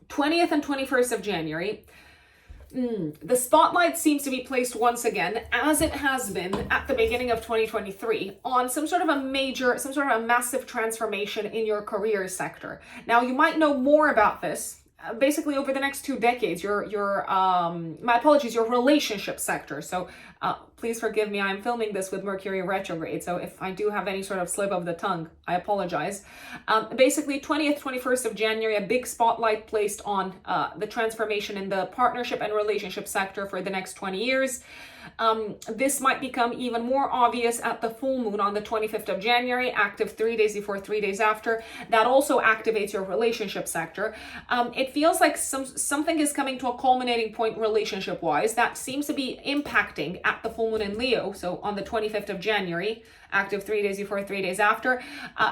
20th and 21st of January. The spotlight seems to be placed once again, as it has been at the beginning of 2023, on some sort of a massive transformation in your career sector. Now, you might know more about this. Basically, over the next 2 decades, your relationship sector. So please forgive me, I'm filming this with Mercury retrograde, so if I do have any sort of slip of the tongue, I apologize. Basically, 20th, 21st of January, a big spotlight placed on the transformation in the partnership and relationship sector for the next 20 years. This might become even more obvious at the full moon on the 25th of January, active 3 days before, 3 days after. That also activates your relationship sector. It feels like something is coming to a culminating point relationship-wise that seems to be impacting at the full moon in Leo, so on the 25th of January, active 3 days before, 3 days after.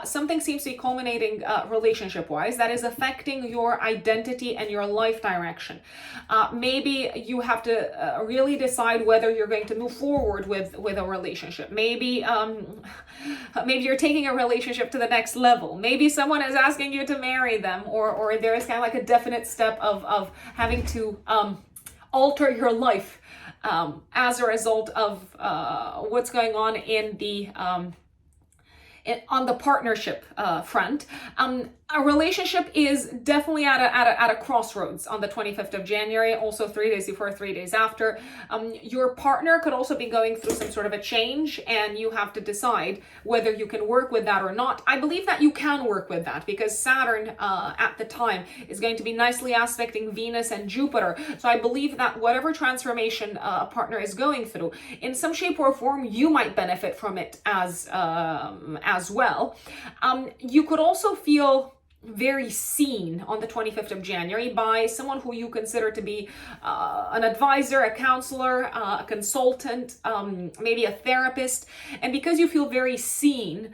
Something seems to be culminating relationship-wise that is affecting your identity and your life direction. Maybe you have to really decide whether you're going to move forward with a relationship. Maybe you're taking a relationship to the next level. Maybe someone is asking you to marry them, or there is kind of like a definite step of having to alter your life as a result of what's going on in the on the partnership front. A relationship is definitely at a crossroads on the 25th of January, also 3 days before, 3 days after. Your partner could also be going through some sort of a change, and you have to decide whether you can work with that or not. I believe that you can work with that because Saturn at the time is going to be nicely aspecting Venus and Jupiter. So I believe that whatever transformation a partner is going through, in some shape or form, you might benefit from it as well. You could also feel very seen on the 25th of January by someone who you consider to be an advisor, a counselor, a consultant, maybe a therapist. And because you feel very seen,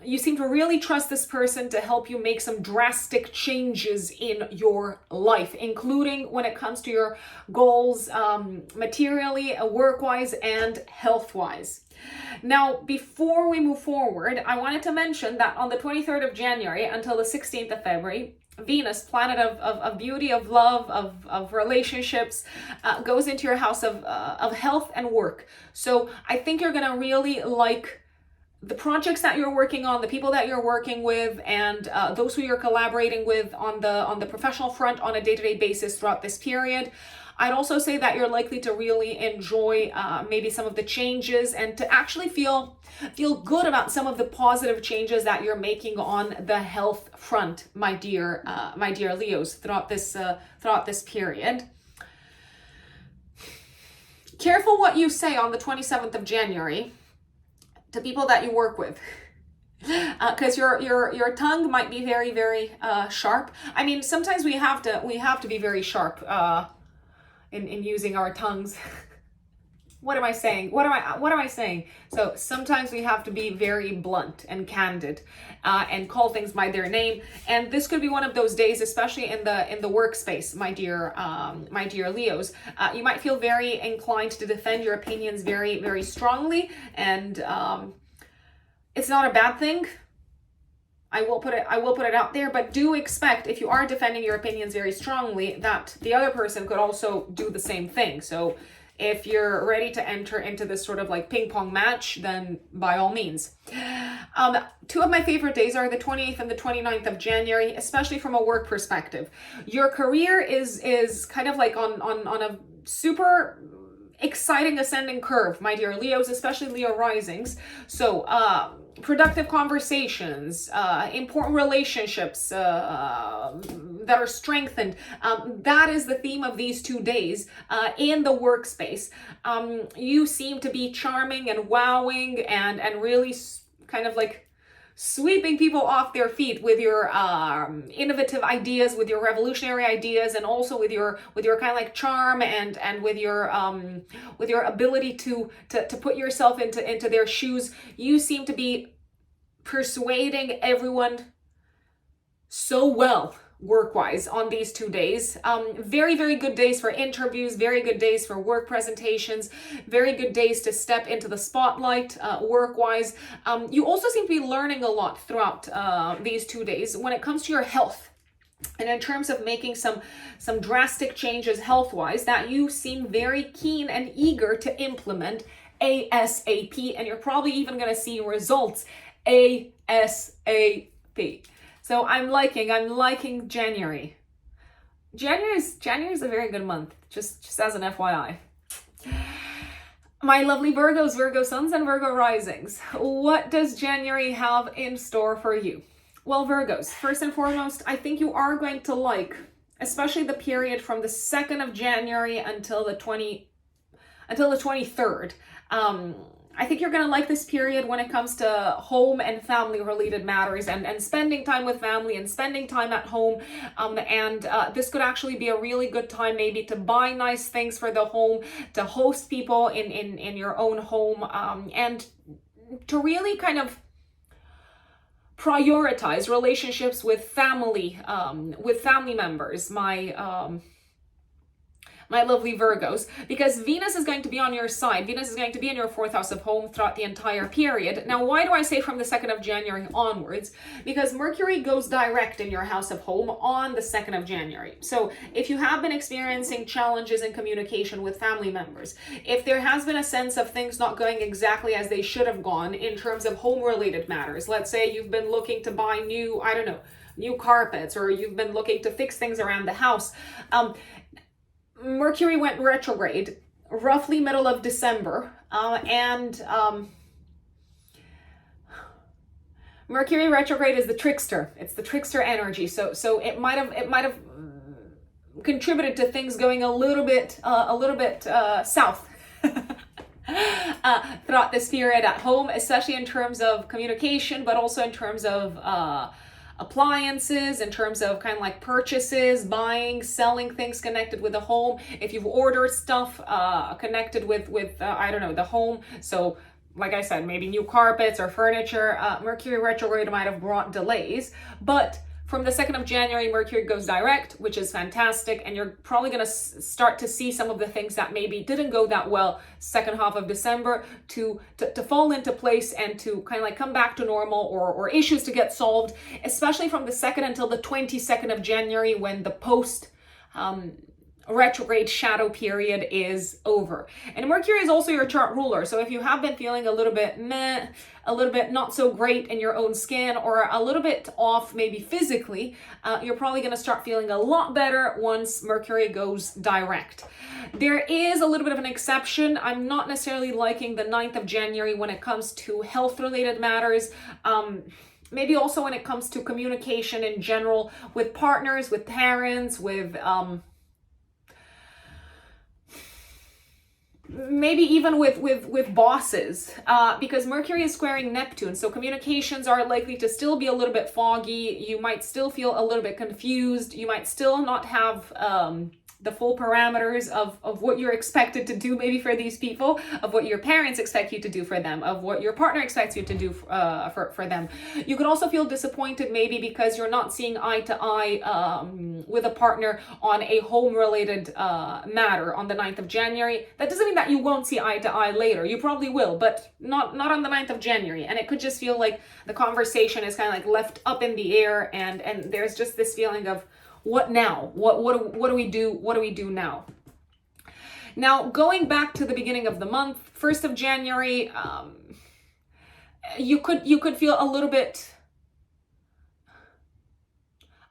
you seem to really trust this person to help you make some drastic changes in your life, including when it comes to your goals, materially, work-wise, and health-wise. Now, before we move forward, I wanted to mention that on the 23rd of January until the 16th of February, Venus, planet of beauty, of love, of relationships, goes into your house of health and work. So I think you're going to really like the projects that you're working on, the people that you're working with, and those who you're collaborating with on the professional front on a day-to-day basis throughout this period. I'd also say that you're likely to really enjoy maybe some of the changes and to actually feel good about some of the positive changes that you're making on the health front, my dear Leos, throughout this period. Careful what you say on the 27th of January to people that you work with, because your tongue might be very, very sharp. I mean, sometimes we have to be very sharp in using our tongues. What am I saying? What am I saying? So sometimes we have to be very blunt and candid and call things by their name. And this could be one of those days, especially in the workspace, my dear Leos. You might feel very inclined to defend your opinions very, very strongly, and it's not a bad thing. I will put it out there, but do expect, if you are defending your opinions very strongly, that the other person could also do the same thing. So If you're ready to enter into this sort of like ping pong match, then by all means. Two of my favorite days are the 28th and the 29th of January, especially from a work perspective. Your career is kind of like on a super exciting ascending curve, my dear Leos, especially Leo risings. So productive conversations, important relationships that are strengthened. That is the theme of these 2 days in the workspace. You seem to be charming and wowing and really kind of like sweeping people off their feet with your innovative ideas, with your revolutionary ideas, and also with your kind of like charm and with your ability to put yourself into their shoes. You seem to be persuading everyone so well work-wise on these 2 days. Very, very good days for interviews, very good days for work presentations, very good days to step into the spotlight work-wise. You also seem to be learning a lot throughout these 2 days when it comes to your health. And in terms of making some drastic changes health-wise that you seem very keen and eager to implement ASAP, and you're probably even going to see results ASAP. So I'm liking January. January is a very good month, just as an FYI. My lovely Virgos, Virgo suns and Virgo risings. What does January have in store for you? Well, Virgos, first and foremost, I think you are going to like, especially the period from the 2nd of January until the 23rd. I think you're going to like this period when it comes to home and family related matters and spending time with family and spending time at home. This could actually be a really good time maybe to buy nice things for the home, to host people in your own home, and to really kind of prioritize relationships with family members, my lovely Virgos, because Venus is going to be on your side. Venus is going to be in your 4th house of home throughout the entire period. Now, why do I say from the 2nd of January onwards? Because Mercury goes direct in your house of home on the 2nd of January. So if you have been experiencing challenges in communication with family members, if there has been a sense of things not going exactly as they should have gone in terms of home related matters, let's say you've been looking to buy new carpets, or you've been looking to fix things around the house, Mercury went retrograde roughly middle of December, Mercury retrograde is the trickster. It's the trickster energy. So it might have contributed to things going a little bit south throughout this period at home, especially in terms of communication, but also in terms of appliances, in terms of kind of like purchases, buying, selling things connected with the home. If you've ordered stuff connected with the home, so like I said, maybe new carpets or furniture, Mercury retrograde might have brought delays. But from the 2nd of January, Mercury goes direct, which is fantastic, and you're probably going to start to see some of the things that maybe didn't go that well second half of December to fall into place and to kind of like come back to normal, or issues to get solved, especially from the 2nd until the 22nd of January, when the post retrograde shadow period is over. And Mercury is also your chart ruler. So if you have been feeling a little bit meh, a little bit not so great in your own skin, or a little bit off maybe physically, you're probably going to start feeling a lot better once Mercury goes direct. There is a little bit of an exception. I'm not necessarily liking the 9th of January when it comes to health related matters. Maybe also when it comes to communication in general with partners, with parents, with maybe even with bosses, because Mercury is squaring Neptune. So communications are likely to still be a little bit foggy. You might still feel a little bit confused. You might still not have the full parameters of what you're expected to do maybe for these people, of what your parents expect you to do for them, of what your partner expects you to do for them. You could also feel disappointed maybe because you're not seeing eye to eye with a partner on a home related matter on the 9th of January. That doesn't mean that you won't see eye to eye later. You probably will, but not on the 9th of January. And it could just feel like the conversation is kind of like left up in the air, and there's just this feeling of, what now? What do we do? What do we do now? Now, going back to the beginning of the month, 1st of January, you could feel a little bit,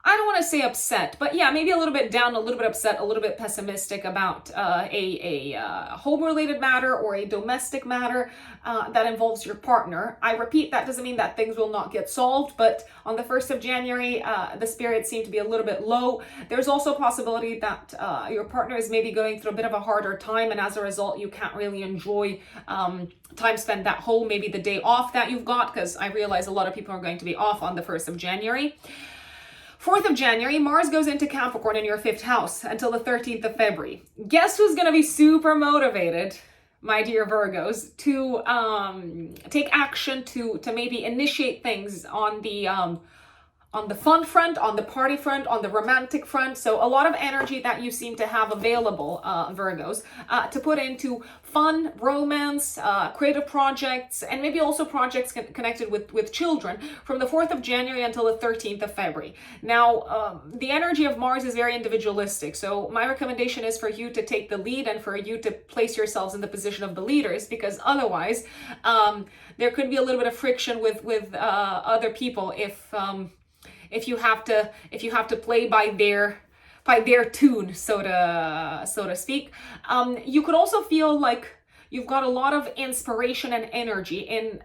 I don't want to say upset, but yeah, maybe a little bit down, a little bit upset, a little bit pessimistic about a home-related matter or a domestic matter that involves your partner. I repeat, that doesn't mean that things will not get solved, but on the 1st of January, the spirits seem to be a little bit low. There's also a possibility that your partner is maybe going through a bit of a harder time, and as a result, you can't really enjoy time spent at home, maybe the day off that you've got, because I realize a lot of people are going to be off on the 1st of January. 4th of January, Mars goes into Capricorn in your 5th house until the 13th of February. Guess who's going to be super motivated, my dear Virgos, to take action, to maybe initiate things on the fun front, on the party front, on the romantic front. So a lot of energy that you seem to have available, Virgos, to put into fun, romance, creative projects, and maybe also projects connected with children from the 4th of January until the 13th of February. Now, the energy of Mars is very individualistic. So my recommendation is for you to take the lead and for you to place yourselves in the position of the leaders, because otherwise there could be a little bit of friction with other people if you have to play by their tune, so to speak. You could also feel like you've got a lot of inspiration and energy in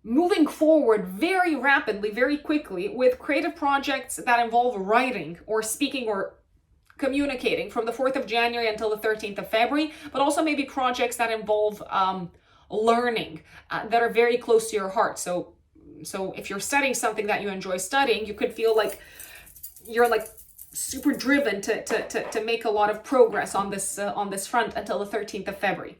moving forward very rapidly, very quickly with creative projects that involve writing or speaking or communicating from the 4th of January until the 13th of February, but also maybe projects that involve learning that are very close to your heart. So if you're studying something that you enjoy studying, you could feel like you're like super driven to make a lot of progress on this front until the 13th of February.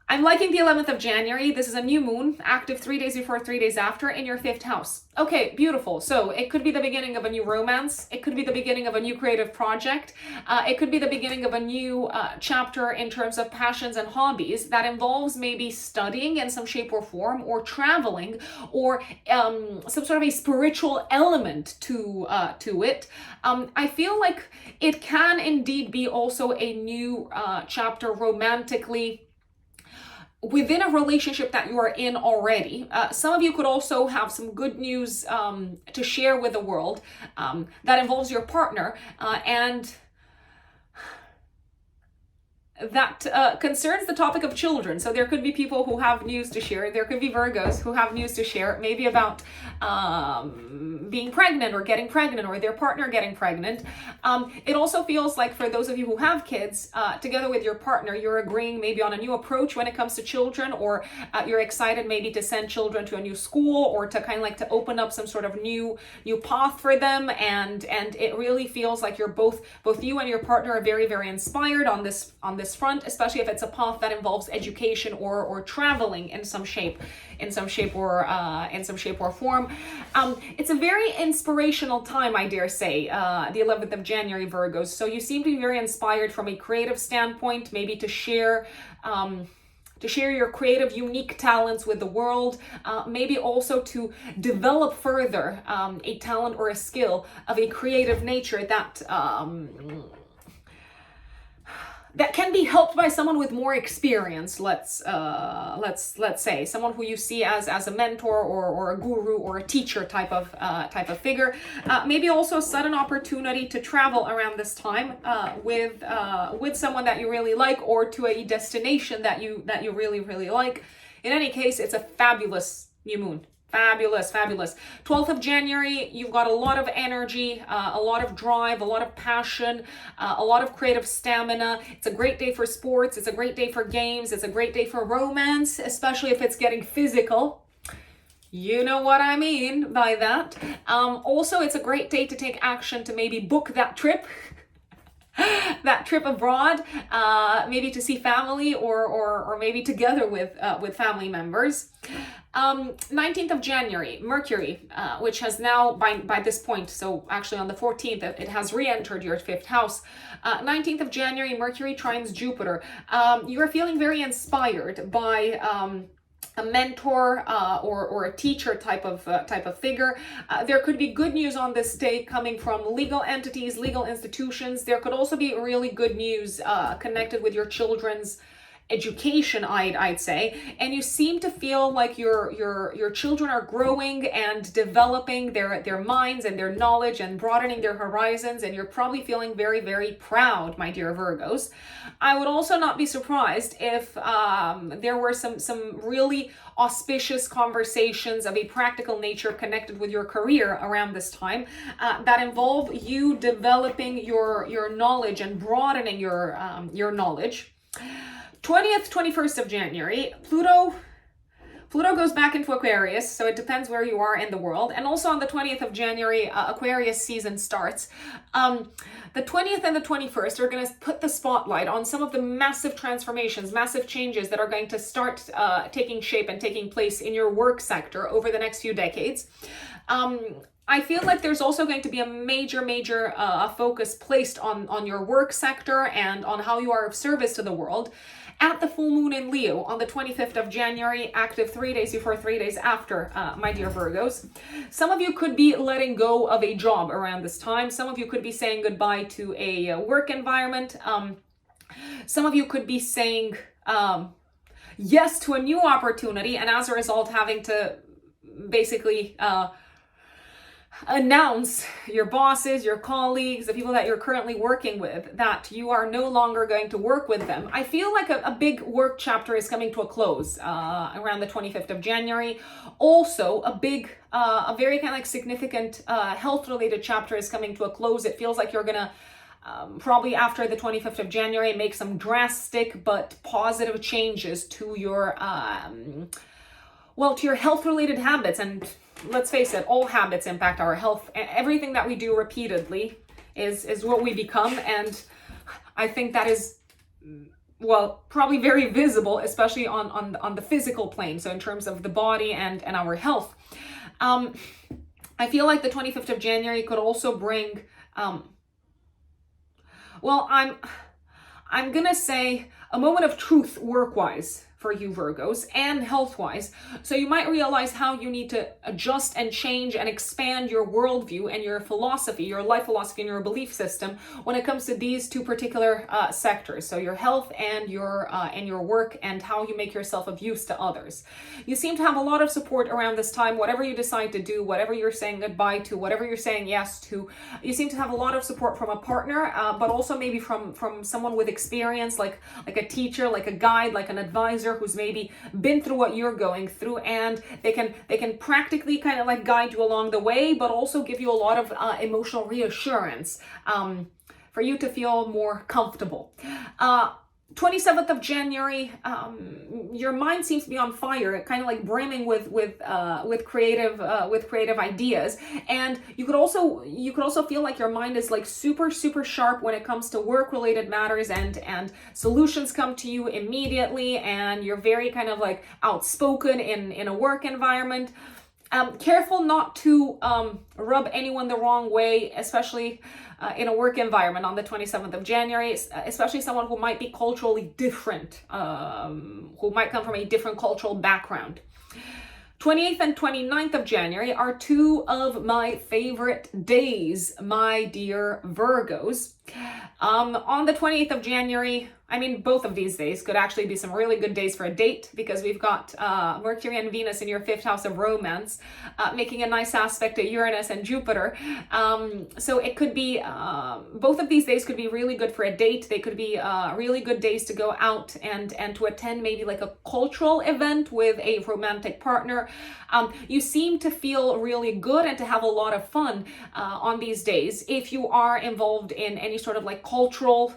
I'm liking the 11th of January. This is a new moon, active 3 days before, 3 days after in your 5th house. Okay, beautiful. So it could be the beginning of a new romance. It could be the beginning of a new creative project. It could be the beginning of a new chapter in terms of passions and hobbies that involves maybe studying in some shape or form, or traveling, or some sort of a spiritual element to it. I feel like it can indeed be also a new chapter romantically within a relationship that you are in already. Some of you could also have some good news to share with the world that involves your partner and that concerns the topic of children. So there could be people who have news to share. There could be Virgos who have news to share, maybe about being pregnant or getting pregnant, or their partner getting pregnant. It also feels like for those of you who have kids, together with your partner, you're agreeing maybe on a new approach when it comes to children, or you're excited maybe to send children to a new school, or to kind of like to open up some sort of new path for them. And it really feels like you're both you and your partner are very, very inspired on this front, especially if it's a path that involves education or traveling in some shape or form. It's a very inspirational time, I dare say, the 11th of January, Virgos. So you seem to be very inspired from a creative standpoint, maybe to share your creative, unique talents with the world, maybe also to develop further a talent or a skill of a creative nature that can be helped by someone with more experience. Let's say someone who you see as a mentor or a guru or a teacher type of figure. Maybe also a sudden opportunity to travel around this time with someone that you really like, or to a destination that you really, really like. In any case, it's a fabulous new moon. Fabulous. 12th of January, you've got a lot of energy, a lot of drive, a lot of passion, a lot of creative stamina. It's a great day for sports. It's a great day for games. It's a great day for romance, especially if it's getting physical. You know what I mean by that. Also, it's a great day to take action to maybe book that trip. That trip abroad, maybe to see family or maybe together with family members. 19th of January, Mercury, which has now by this point, so actually on the 14th, it has re-entered your 5th house. 19th of January, Mercury trines Jupiter. You are feeling very inspired by a mentor or a teacher type of figure. There could be good news on this day coming from legal entities, legal institutions. There could also be really good news connected with your children's education, I'd say, and you seem to feel like your children are growing and developing their minds and their knowledge and broadening their horizons, and you're probably feeling very, very proud, my dear Virgos. I would also not be surprised if there were some really auspicious conversations of a practical nature connected with your career around this time that involve you developing your knowledge and broadening your knowledge. 20th, 21st of January, Pluto goes back into Aquarius, so it depends where you are in the world. And also on the 20th of January, Aquarius season starts. The 20th and the 21st are going to put the spotlight on some of the massive transformations, massive changes that are going to start taking shape and taking place in your work sector over the next few decades. I feel like there's also going to be a major focus placed on your work sector and on how you are of service to the world at the full moon in Leo on the 25th of January, active 3 days before, 3 days after, my dear Virgos. Some of you could be letting go of a job around this time. Some of you could be saying goodbye to a work environment. Some of you could be saying yes to a new opportunity, and as a result having to basically announce your bosses, your colleagues, the people that you're currently working with, that you are no longer going to work with them. I feel like a big work chapter is coming to a close around the 25th of January. Also, a very kind of like significant health-related chapter is coming to a close. It feels like you're gonna probably after the 25th of January make some drastic but positive changes to your health-related habits. And let's face it, all habits impact our health. Everything that we do repeatedly is what we become, and I think that is, well, probably very visible, especially on the physical plane, so in terms of the body and our health. I feel like the 25th of January could also bring, I'm gonna say a moment of truth work-wise for you Virgos and health-wise. So you might realize how you need to adjust and change and expand your worldview and your philosophy, your life philosophy and your belief system when it comes to these two particular sectors. So your health and your work, and how you make yourself of use to others. You seem to have a lot of support around this time. Whatever you decide to do, whatever you're saying goodbye to, whatever you're saying yes to, you seem to have a lot of support from a partner, but also maybe from someone with experience, like a teacher, like a guide, like an advisor who's maybe been through what you're going through, and they can practically kind of like guide you along the way, but also give you a lot of emotional reassurance for you to feel more comfortable. 27th of January, your mind seems to be on fire, kind of like brimming with creative ideas, and you could also feel like your mind is like super sharp when it comes to work related matters, and solutions come to you immediately, and you're very kind of like outspoken in a work environment. Careful not to rub anyone the wrong way, especially in a work environment on the 27th of January, especially someone who might be culturally different, who might come from a different cultural background. 28th and 29th of January are two of my favorite days, my dear Virgos. On the 28th of January, I mean, both of these days could actually be some really good days for a date, because we've got Mercury and Venus in your 5th house of romance, making a nice aspect to Uranus and Jupiter. So it could be, both of these days could be really good for a date. They could be really good days to go out and to attend maybe like a cultural event with a romantic partner. You seem to feel really good and to have a lot of fun on these days. If you are involved in any sort of like cultural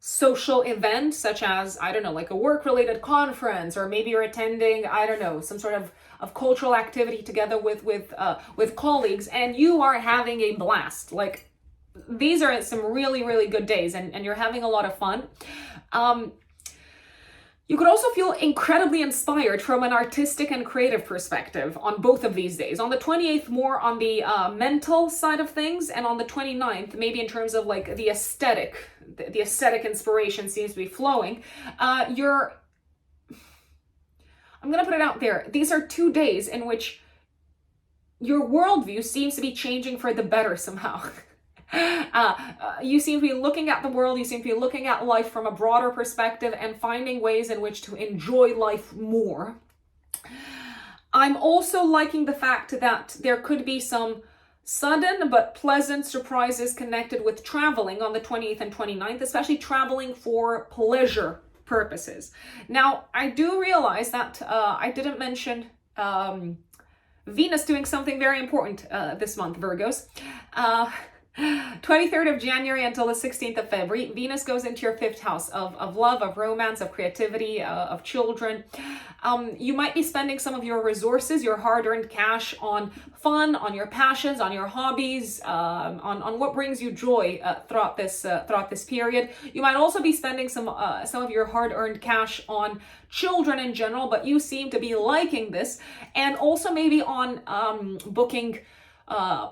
social event, such as, I don't know, like a work-related conference, or maybe you're attending, I don't know, some sort of cultural activity together with colleagues, and you are having a blast. Like, these are some really good days, and you're having a lot of fun. You could also feel incredibly inspired from an artistic and creative perspective on both of these days. On the 28th, more on the mental side of things, and on the 29th, maybe in terms of like the aesthetic inspiration seems to be flowing. I'm going to put it out there. These are 2 days in which your worldview seems to be changing for the better somehow. You seem to be looking at the world, you seem to be looking at life from a broader perspective and finding ways in which to enjoy life more. I'm also liking the fact that there could be some sudden but pleasant surprises connected with traveling on the 28th and 29th, especially traveling for pleasure purposes. Now, I do realize that I didn't mention Venus doing something very important this month, Virgos. 23rd of January until the 16th of February, Venus goes into your 5th house of love, of romance, of creativity, of children. You might be spending some of your resources, your hard-earned cash, on fun, on your passions, on your hobbies, on what brings you joy throughout this period. You might also be spending some of your hard-earned cash on children in general, but you seem to be liking this, and also maybe on booking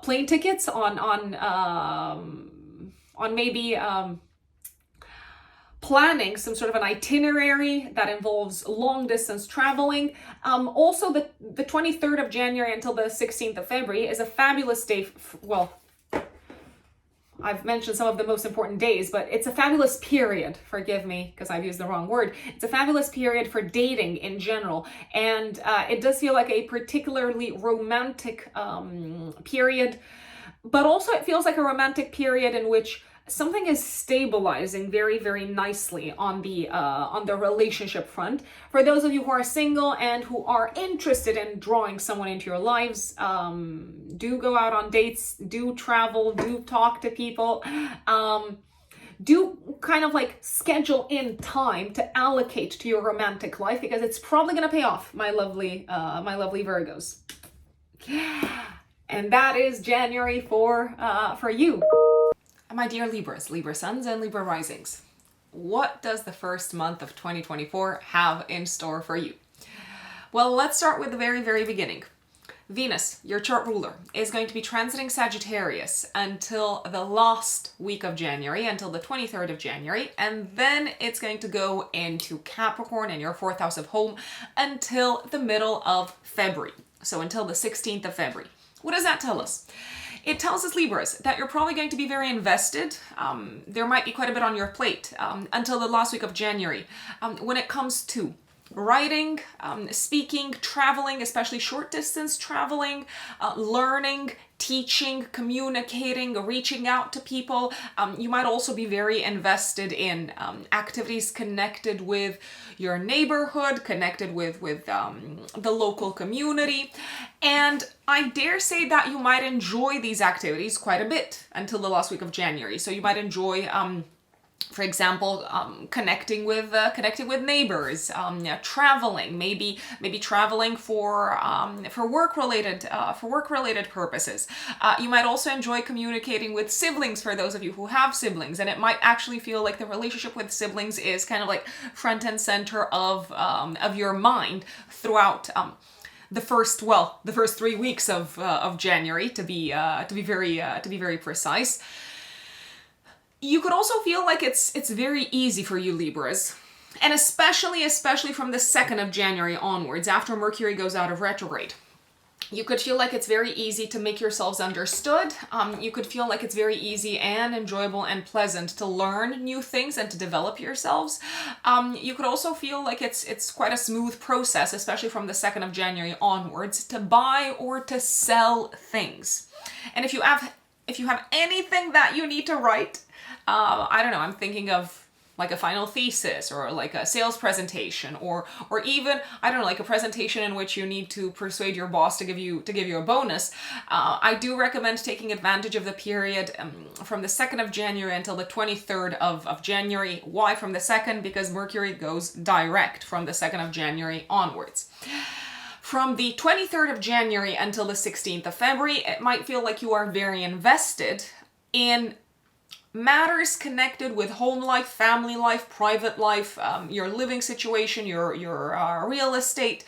plane tickets, on maybe planning some sort of an itinerary that involves long distance traveling. Also, the 23rd of January until the 16th of February is a fabulous day. Well, I've mentioned some of the most important days, but it's a fabulous period. Forgive me because I've used the wrong word. It's a fabulous period for dating in general. And it does feel like a particularly romantic period, but also it feels like a romantic period in which something is stabilizing very, very nicely on the relationship front. For those of you who are single and who are interested in drawing someone into your lives, do go out on dates, do travel, do talk to people, do kind of like schedule in time to allocate to your romantic life, because it's probably going to pay off, my lovely Virgos. And that is January for you. My dear Libras, Libra suns and Libra risings, what does the first month of 2024 have in store for you? Well, let's start with the very, very beginning. Venus, your chart ruler, is going to be transiting Sagittarius until the last week of January, until the 23rd of January, and then it's going to go into Capricorn in your 4th house of home until the middle of February, so until the 16th of February. What does that tell us? It tells us, Libras, that you're probably going to be very invested. There might be quite a bit on your plate until the last week of January. When it comes to writing, speaking, traveling, especially short distance traveling, learning, teaching, communicating, reaching out to people. You might also be very invested in activities connected with your neighborhood, connected with the local community. And I dare say that you might enjoy these activities quite a bit until the last week of January. So you might enjoy for example, connecting with neighbors, traveling, maybe traveling for work related purposes. You might also enjoy communicating with siblings, for those of you who have siblings, and it might actually feel like the relationship with siblings is kind of like front and center of your mind throughout the first 3 weeks of January, to be very precise. You could also feel like it's very easy for you, Libras, and especially from the 2nd of January onwards, after Mercury goes out of retrograde. You could feel like it's very easy to make yourselves understood. You could feel like it's very easy and enjoyable and pleasant to learn new things and to develop yourselves. You could also feel like it's quite a smooth process, especially from the 2nd of January onwards, to buy or to sell things. And if you have anything that you need to write, I don't know, I'm thinking of like a final thesis or like a sales presentation or even, I don't know, like a presentation in which you need to persuade your boss to give you a bonus. I do recommend taking advantage of the period from the 2nd of January until the 23rd of January. Why from the 2nd? Because Mercury goes direct from the 2nd of January onwards. From the 23rd of January until the 16th of February, it might feel like you are very invested in matters connected with home life, family life, private life, your living situation, your real estate.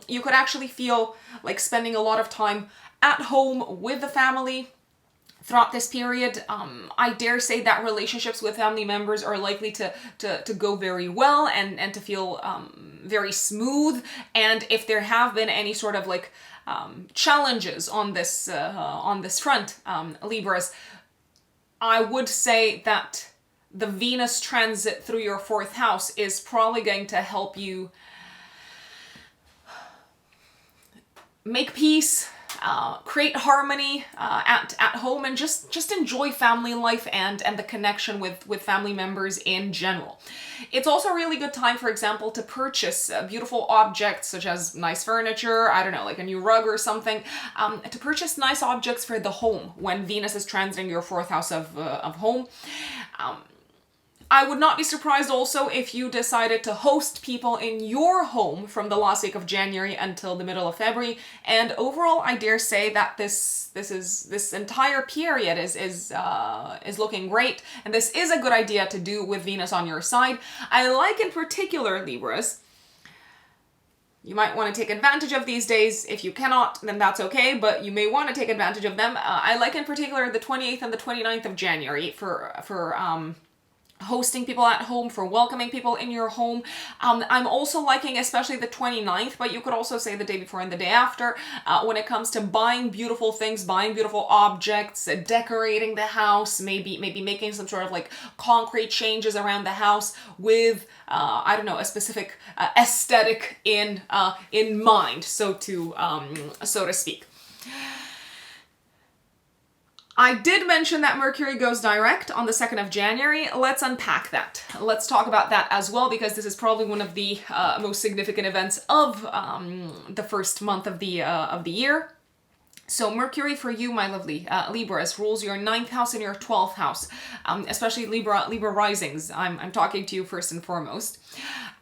You could actually feel like spending a lot of time at home with the family, throughout this period. I dare say that relationships with family members are likely to go very well and to feel very smooth. And if there have been any sort of like challenges on this front, Libras, I would say that the Venus transit through your 4th house is probably going to help you make peace, create harmony at home, and just enjoy family life and the connection with family members in general. It's also a really good time, for example, to purchase beautiful objects such as nice furniture, I don't know, like a new rug or something, to purchase nice objects for the home when Venus is transiting your 4th house of home. I would not be surprised also if you decided to host people in your home from the last week of January until the middle of February. And overall, I dare say that this entire period is looking great, and this is a good idea to do with Venus on your side. I like in particular, Libras, you might want to take advantage of these days. If you cannot, then that's okay, but you may want to take advantage of them. I like in particular the 28th and the 29th of January for hosting people at home, for welcoming people in your home. I'm also liking especially the 29th, but you could also say the day before and the day after, when it comes to buying beautiful things, buying beautiful objects, decorating the house, maybe making some sort of like concrete changes around the house with, I don't know, a specific aesthetic in mind, so to speak. I did mention that Mercury goes direct on the 2nd of January. Let's unpack that. Let's talk about that as well, because this is probably one of the most significant events of the first month of the year. So Mercury for you, my lovely Libras, rules your 9th house and your 12th house, especially Libra risings. I'm talking to you first and foremost.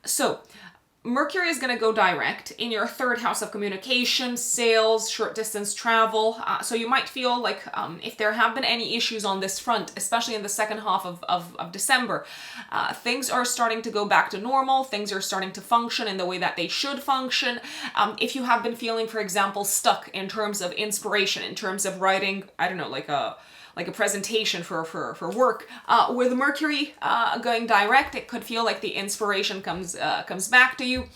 So Mercury is going to go direct in your 3rd house of communication, sales, short distance travel. So you might feel like if there have been any issues on this front, especially in the second half of December, things are starting to go back to normal. Things are starting to function in the way that they should function. If you have been feeling, for example, stuck in terms of inspiration, in terms of writing, I don't know, like a presentation for work, with Mercury going direct, it could feel like the inspiration comes back to you.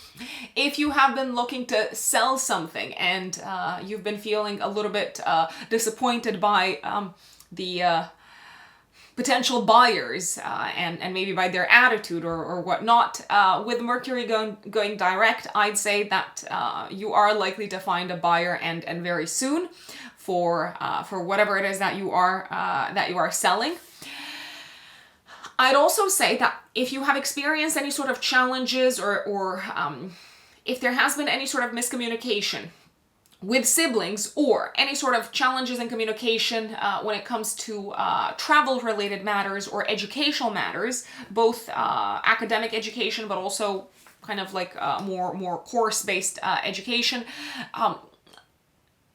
If you have been looking to sell something and you've been feeling a little bit disappointed by the potential buyers and maybe by their attitude or whatnot, with Mercury going direct, I'd say that you are likely to find a buyer and very soon for whatever it is that you are selling. I'd also say that if you have experienced any sort of challenges or if there has been any sort of miscommunication with siblings or any sort of challenges in communication when it comes to travel-related matters or educational matters, both academic education but also kind of like more course-based education,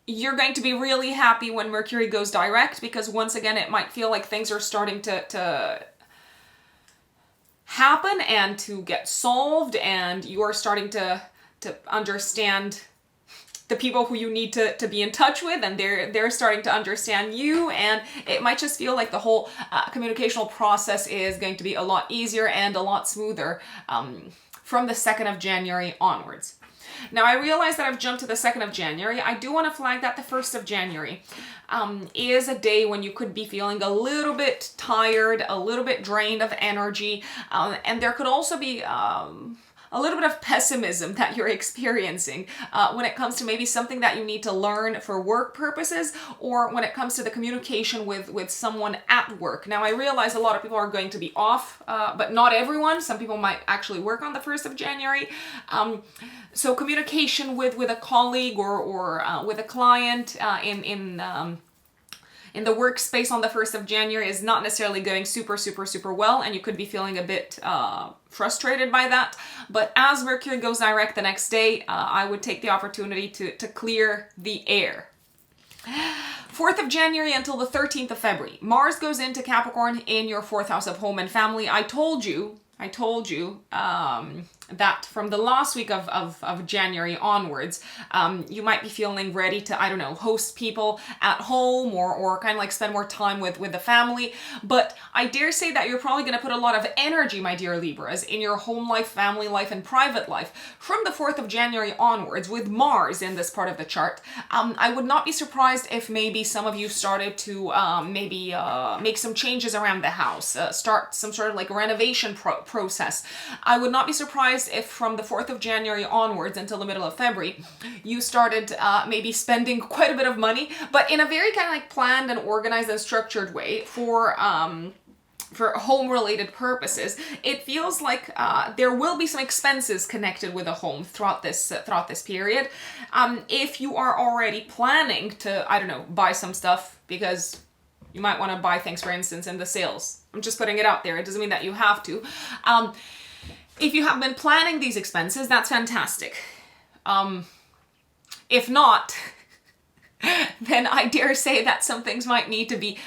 you're going to be really happy when Mercury goes direct, because once again, it might feel like things are starting to happen and to get solved, and you are starting to understand the people who you need to be in touch with, and they're starting to understand you, and it might just feel like the whole communicational process is going to be a lot easier and a lot smoother from the 2nd of January onwards. Now, I realize that I've jumped to the 2nd of January. I do want to flag that the 1st of January is a day when you could be feeling a little bit tired, a little bit drained of energy, and there could also be a little bit of pessimism that you're experiencing when it comes to maybe something that you need to learn for work purposes, or when it comes to the communication with someone at work. Now, I realize a lot of people are going to be off, but not everyone. Some people might actually work on the 1st of January. So communication with a colleague or with a client in the workspace on the 1st of January is not necessarily going super well, and you could be feeling a bit frustrated by that. But as Mercury goes direct the next day, I would take the opportunity to clear the air. 4th of January until the 13th of February. Mars goes into Capricorn in your 4th house of home and family. I told you that from the last week of January onwards, you might be feeling ready to, I don't know, host people at home or kind of like spend more time with the family. But I dare say that you're probably going to put a lot of energy, my dear Libras, in your home life, family life, and private life from the 4th of January onwards with Mars in this part of the chart. I would not be surprised if maybe some of you started to make some changes around the house, start some sort of like renovation process. I would not be surprised if from the 4th of January onwards until the middle of February, you started maybe spending quite a bit of money, but in a very kind of like planned and organized and structured way for home-related purposes. It feels like there will be some expenses connected with a home throughout this period. If you are already planning to, I don't know, buy some stuff because you might want to buy things, for instance, in the sales. I'm just putting it out there. It doesn't mean that you have to. If you have been planning these expenses, that's fantastic. If not, then I dare say that some things might need to be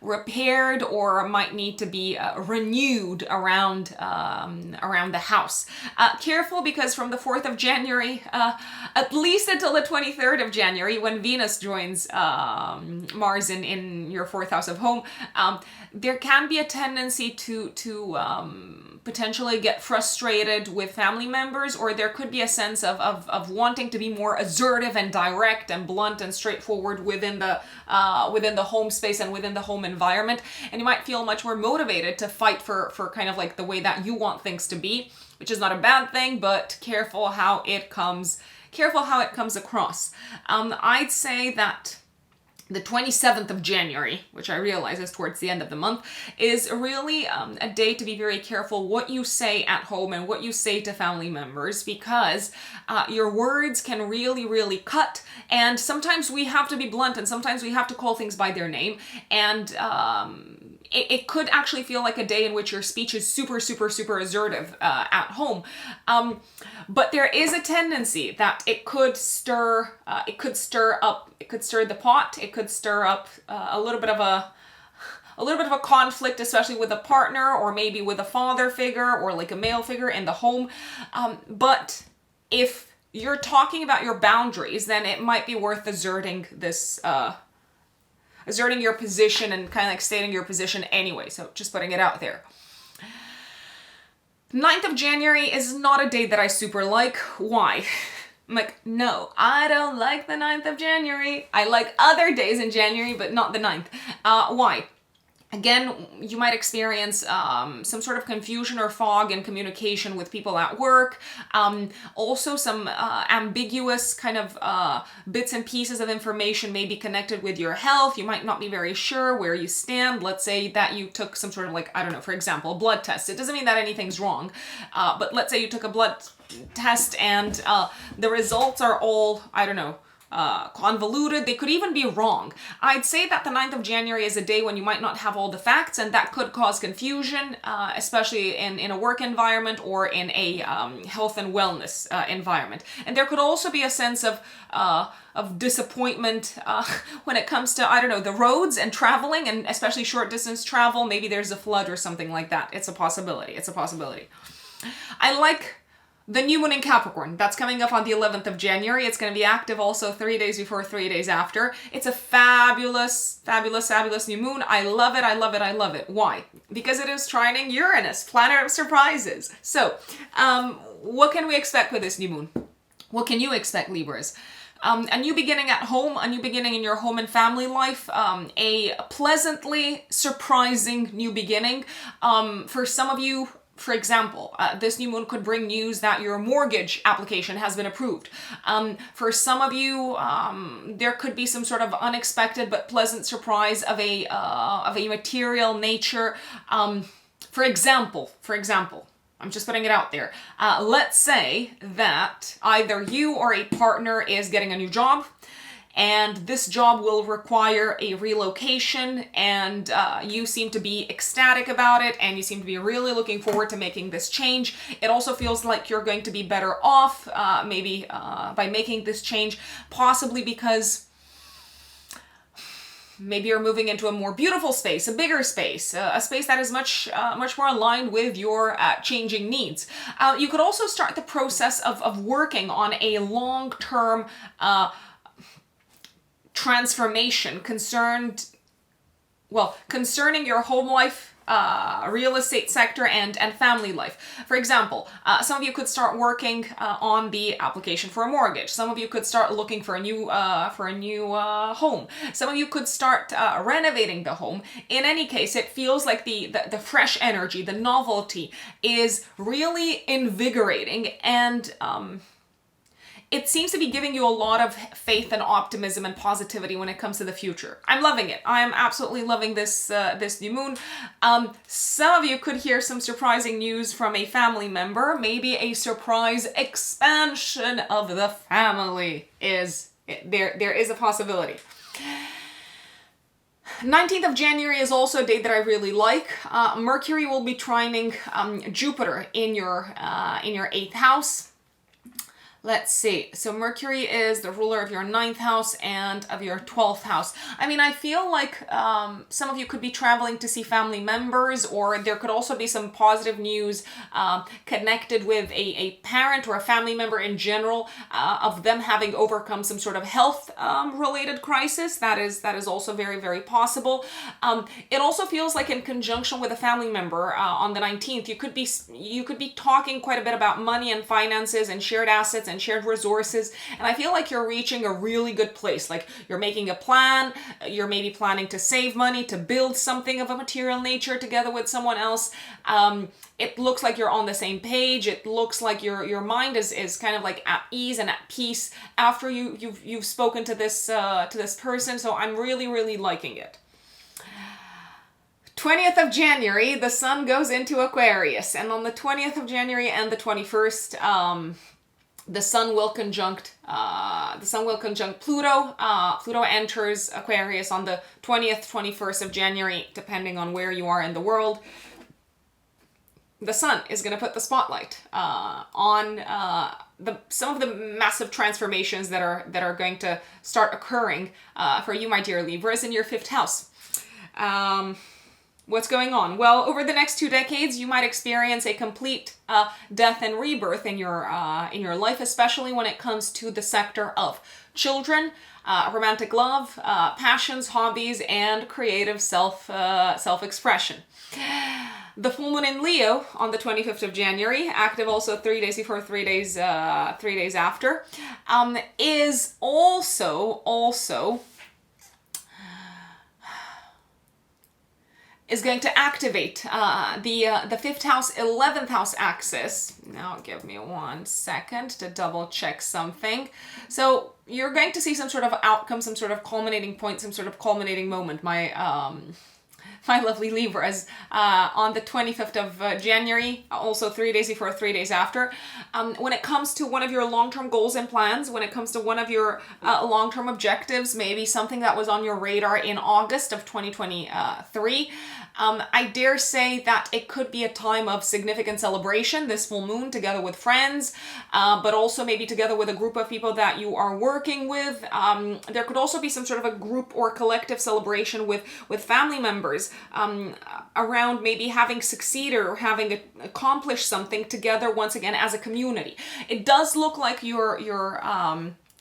repaired or might need to be renewed around the house. Careful, because from the 4th of January, at least until the 23rd of January, when Venus joins Mars in your 4th house of home, there can be a tendency to potentially get frustrated with family members, or there could be a sense of wanting to be more assertive and direct and blunt and straightforward within the home space and within the home environment, and you might feel much more motivated to fight for kind of like the way that you want things to be, which is not a bad thing, but careful how it comes across. I'd say that the 27th of January, which I realize is towards the end of the month, is really a day to be very careful what you say at home and what you say to family members, because your words can really, really cut, and sometimes we have to be blunt and sometimes we have to call things by their name, and it could actually feel like a day in which your speech is super, super, super assertive at home. But there is a tendency that it could stir the pot. It could stir up a little bit of a conflict, especially with a partner or maybe with a father figure or like a male figure in the home. But if you're talking about your boundaries, then it might be worth asserting your position and kind of like stating your position anyway. So just putting it out there. 9th of January is not a day that I super like. Why? I'm like, no, I don't like the 9th of January. I like other days in January, but not the 9th. Why? Again, you might experience some sort of confusion or fog in communication with people at work. Also, some ambiguous kind of bits and pieces of information may be connected with your health. You might not be very sure where you stand. Let's say that you took some sort of like, I don't know, for example, a blood test. It doesn't mean that anything's wrong, but let's say you took a blood test and the results are all, I don't know, convoluted. They could even be wrong. I'd say that the 9th of January is a day when you might not have all the facts, and that could cause confusion, especially in a work environment or in a health and wellness environment. And there could also be a sense of disappointment when it comes to, I don't know, the roads and traveling, and especially short distance travel. Maybe there's a flood or something like that. It's a possibility. I like the new moon in Capricorn. That's coming up on the 11th of January. It's going to be active also 3 days before, 3 days after. It's a fabulous, fabulous, fabulous new moon. I love it. I love it. I love it. Why? Because it is trining Uranus, planet of surprises. So, what can we expect with this new moon? What can you expect, Libras? A new beginning at home, a new beginning in your home and family life, a pleasantly surprising new beginning. For some of you, for example, this new moon could bring news that your mortgage application has been approved. For some of you, there could be some sort of unexpected but pleasant surprise of a material nature. For example, I'm just putting it out there. Let's say that either you or a partner is getting a new job, and this job will require a relocation, and you seem to be ecstatic about it, and you seem to be really looking forward to making this change. It also feels like you're going to be better off, maybe by making this change, possibly because maybe you're moving into a more beautiful space, a bigger space, a space that is much more aligned with your changing needs. You could also start the process of working on a long-term transformation concerning your home life, real estate sector, and family life. For example, some of you could start working on the application for a mortgage. Some of you could start looking for a new home. Some of you could start renovating the home. In any case, it feels like the fresh energy, the novelty is really invigorating, and it seems to be giving you a lot of faith and optimism and positivity when it comes to the future. I'm loving it. I am absolutely loving this new moon. Some of you could hear some surprising news from a family member. Maybe a surprise expansion of the family is there. There is a possibility. 19th of January is also a date that I really like. Mercury will be trining Jupiter in your 8th house. Let's see. So Mercury is the ruler of your 9th house and of your 12th house. I mean, I feel like some of you could be traveling to see family members, or there could also be some positive news connected with a parent or a family member in general, of them having overcome some sort of health related crisis. That is also very, very possible. It also feels like in conjunction with a family member on the 19th, you could be talking quite a bit about money and finances and shared assets and shared resources, and I feel like you're reaching a really good place. Like, you're making a plan, you're maybe planning to save money, to build something of a material nature together with someone else. It looks like you're on the same page. It looks like your mind is kind of like at ease and at peace after you've spoken to this person. So I'm really, really liking it. 20th of January, the sun goes into Aquarius, and on the 20th of January and the 21st, the sun will conjunct Pluto. Pluto enters Aquarius on the 20th, 21st of January, depending on where you are in the world. The sun is going to put the spotlight on some of the massive transformations that are going to start occurring for you, my dear Libras, in your 5th house. What's going on? Well, over the next 2 decades, you might experience a complete death and rebirth in your life, especially when it comes to the sector of children, romantic love, passions, hobbies, and creative self-expression. The full moon in Leo on the 25th of January, active also 3 days before, 3 days after, is also is going to activate the 5th house, 11th house axis. Now give me 1 second to double check something. So you're going to see some sort of outcome, some sort of culminating point, some sort of culminating moment, my lovely Libras, on the 25th of January, also 3 days before, 3 days after. When it comes to one of your long-term goals and plans, when it comes to one of your long-term objectives, maybe something that was on your radar in August of 2023, I dare say that it could be a time of significant celebration, this full moon, together with friends, but also maybe together with a group of people that you are working with. There could also be some sort of a group or collective celebration with family members around maybe having succeeded or having accomplished something together once again as a community. It does look like your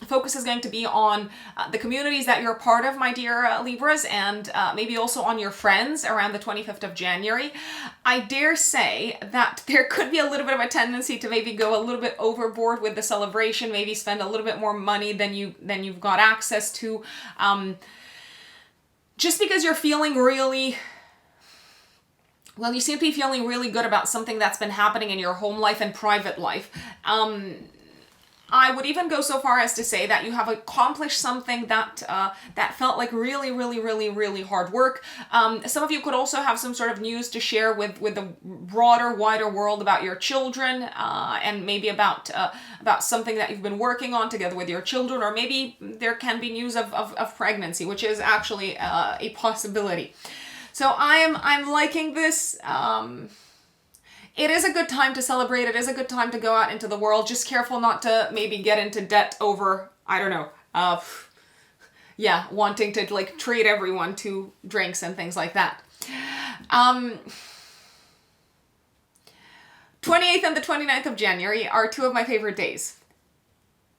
focus is going to be on the communities that you're part of, my dear Libras, and maybe also on your friends around the 25th of January. I dare say that there could be a little bit of a tendency to maybe go a little bit overboard with the celebration, maybe spend a little bit more money than you've got access to, just because you're feeling really... Well, you seem to be feeling really good about something that's been happening in your home life and private life. I would even go so far as to say that you have accomplished something that that felt like really, really, really, really hard work. Some of you could also have some sort of news to share with the broader, wider world about your children, and maybe about something that you've been working on together with your children, or maybe there can be news of pregnancy, which is actually a possibility. So I'm liking this. It is a good time to celebrate. It is a good time to go out into the world. Just careful not to maybe get into debt over, I don't know, yeah, wanting to like treat everyone to drinks and things like that. 28th and the 29th of January are two of my favorite days.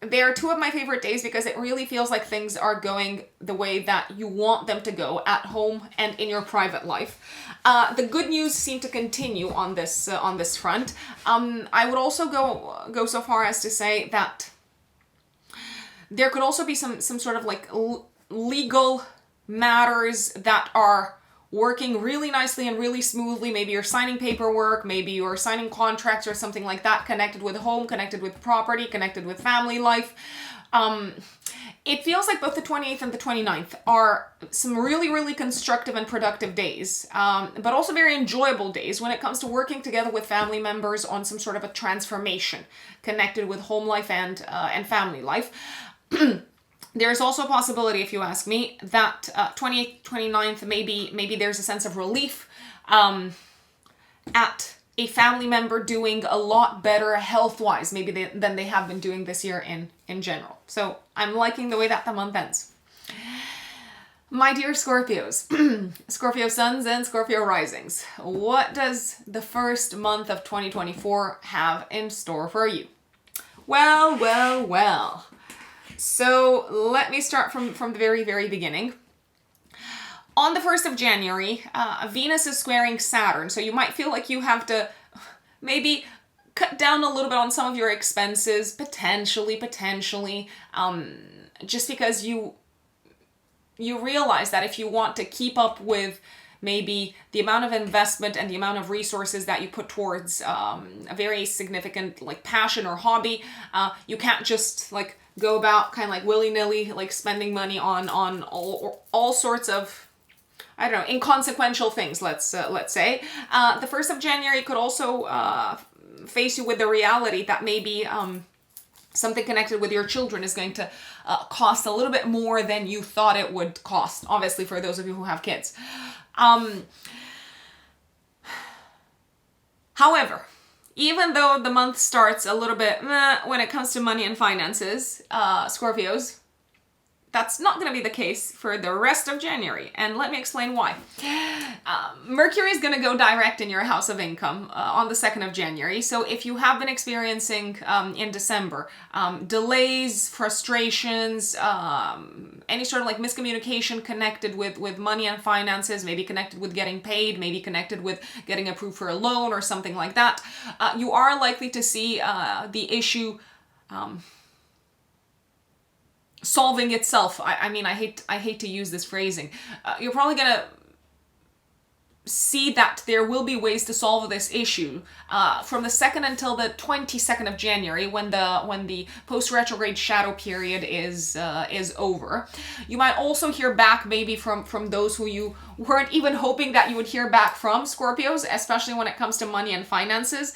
They are two of my favorite days because it really feels like things are going the way that you want them to go at home and in your private life. The good news seem to continue on this front. I would also go so far as to say that there could also be some sort of like legal matters that are working really nicely and really smoothly. Maybe you're signing paperwork, maybe you're signing contracts or something like that, connected with home, connected with property, connected with family life. It feels like both the 28th and the 29th are some really, really constructive and productive days, but also very enjoyable days when it comes to working together with family members on some sort of a transformation connected with home life and family life. There's also a possibility, if you ask me, that 28th, 29th, maybe there's a sense of relief at a family member doing a lot better health-wise, maybe than they have been doing this year in general. So I'm liking the way that the month ends. My dear Scorpios, Scorpio suns and Scorpio risings, what does the first month of 2024 have in store for you? Well. So let me start from the very, very beginning. On the 1st of January, Venus is squaring Saturn, so you might feel like you have to maybe cut down a little bit on some of your expenses, potentially, just because you realize that if you want to keep up with maybe the amount of investment and the amount of resources that you put towards a very significant like passion or hobby, you can't just like go about kind of like willy-nilly like spending money on all sorts of, I don't know, inconsequential things, let's say. The 1st of January could also face you with the reality that maybe something connected with your children is going to cost a little bit more than you thought it would cost, obviously for those of you who have kids. However, even though the month starts a little bit when it comes to money and finances, Scorpios, that's not going to be the case for the rest of January. And let me explain why. Mercury is going to go direct in your house of income on the 2nd of January. So if you have been experiencing in December delays, frustrations, any sort of like miscommunication connected with money and finances, maybe connected with getting paid, maybe connected with getting approved for a loan or something like that, you are likely to see the issue solving itself. I mean, I hate to use this phrasing. You're probably gonna see that there will be ways to solve this issue from the 2nd until the 22nd of January, when the post-retrograde shadow period is over. You might also hear back maybe from those who you weren't even hoping that you would hear back from, Scorpios, especially when it comes to money and finances.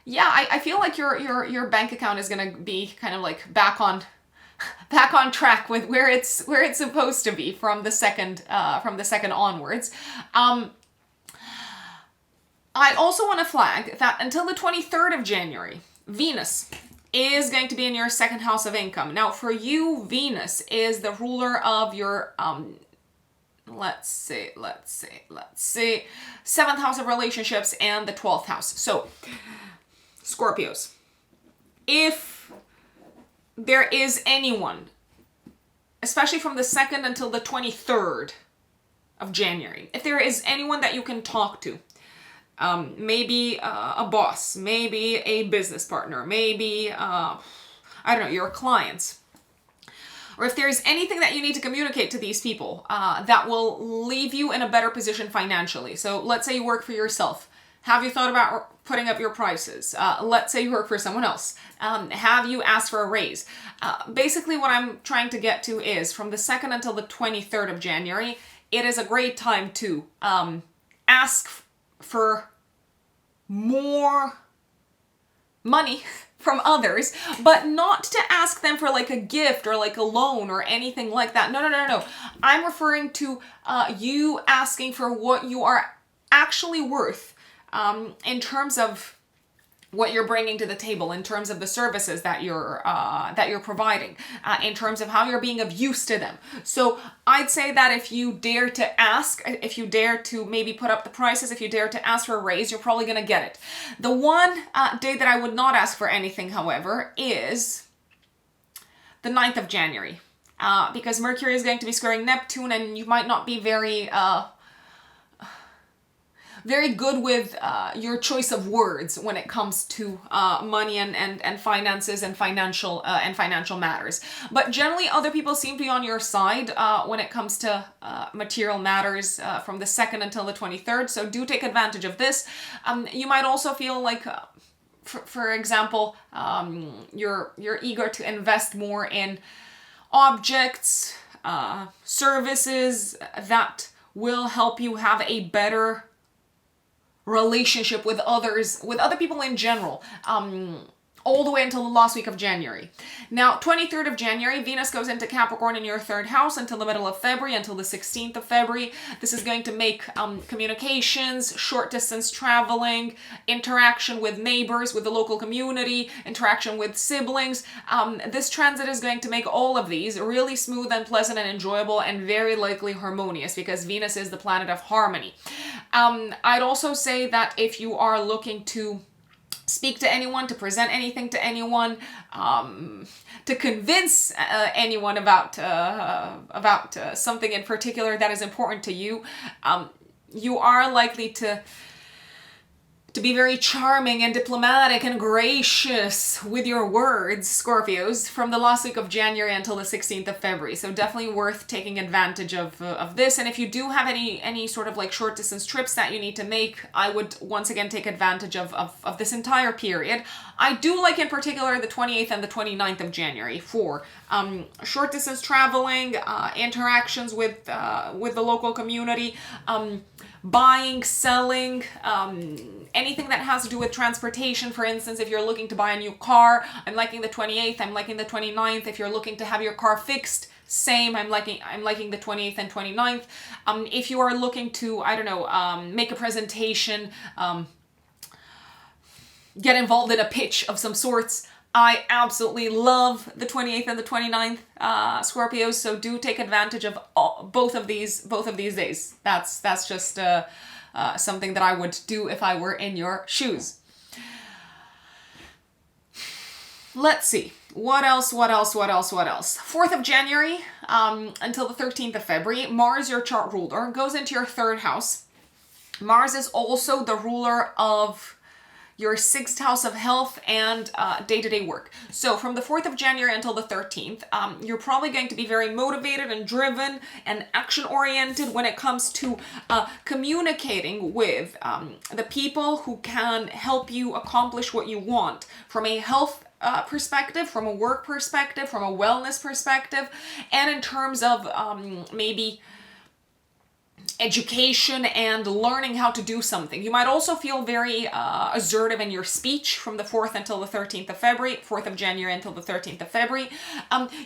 Yeah, I feel like your bank account is gonna be kind of like back on track with where it's supposed to be from the second onwards. I also want to flag that until the 23rd of January, Venus is going to be in your 2nd house of income. Now, for you, Venus is the ruler of your let's see, 7th house of relationships and the 12th house. So, Scorpios, if there is anyone, especially from the 2nd until the 23rd of January, if there is anyone that you can talk to, maybe a boss, maybe a business partner, maybe, I don't know, your clients, or if there's anything that you need to communicate to these people that will leave you in a better position financially. So let's say you work for yourself. Have you thought about putting up your prices? Let's say you work for someone else. Have you asked for a raise? Basically what I'm trying to get to is from the 2nd until the 23rd of January, it is a great time to ask for more money from others, but not to ask them for like a gift or like a loan or anything like that. No. I'm referring to you asking for what you are actually worth. In terms of what you're bringing to the table in terms of the services that you're providing, in terms of how you're being of use to them. So I'd say that if you dare to ask, if you dare to maybe put up the prices, if you dare to ask for a raise, you're probably going to get it. The one day that I would not ask for anything, however, is the 9th of January. Because Mercury is going to be squaring Neptune, and you might not be very good with your choice of words when it comes to money and finances and financial matters. But generally, other people seem to be on your side when it comes to material matters from the 2nd until the 23rd. So do take advantage of this. You might also feel like, for example, you're eager to invest more in objects, services that will help you have a better relationship with others, with other people in general, all the way until the last week of January. Now, 23rd of January, Venus goes into Capricorn in your 3rd house until the middle of February, until the 16th of February. This is going to make communications, short distance traveling, interaction with neighbors, with the local community, interaction with siblings. This transit is going to make all of these really smooth and pleasant and enjoyable and very likely harmonious, because Venus is the planet of harmony. I'd also say that if you are looking to speak to anyone, to present anything to anyone, to convince anyone about something in particular that is important to you, you are likely to be very charming and diplomatic and gracious with your words, Scorpios, from the last week of January until the 16th of February. So definitely worth taking advantage of this. And if you do have any sort of like short distance trips that you need to make, I would once again take advantage of this entire period. I do like in particular the 28th and the 29th of January for short distance traveling, interactions with the local community, buying, selling, anything that has to do with transportation. For instance, if you're looking to buy a new car, I'm liking the 28th, I'm liking the 29th. If you're looking to have your car fixed, same, I'm liking the 28th and 29th. If you are looking to, I don't know, make a presentation, get involved in a pitch of some sorts, I absolutely love the 28th and the 29th, Scorpios. So do take advantage of both of these days. That's just something that I would do if I were in your shoes. Let's see. What else? 4th of January until the 13th of February, Mars, your chart ruler, goes into your 3rd house. Mars is also the ruler of your 6th house of health and day-to-day work. So from the 4th of January until the 13th, you're probably going to be very motivated and driven and action-oriented when it comes to communicating with the people who can help you accomplish what you want from a health perspective, from a work perspective, from a wellness perspective, and in terms of maybe education and learning how to do something. You might also feel very assertive in your speech from the 4th until the 13th of February, 4th of January until the 13th of February.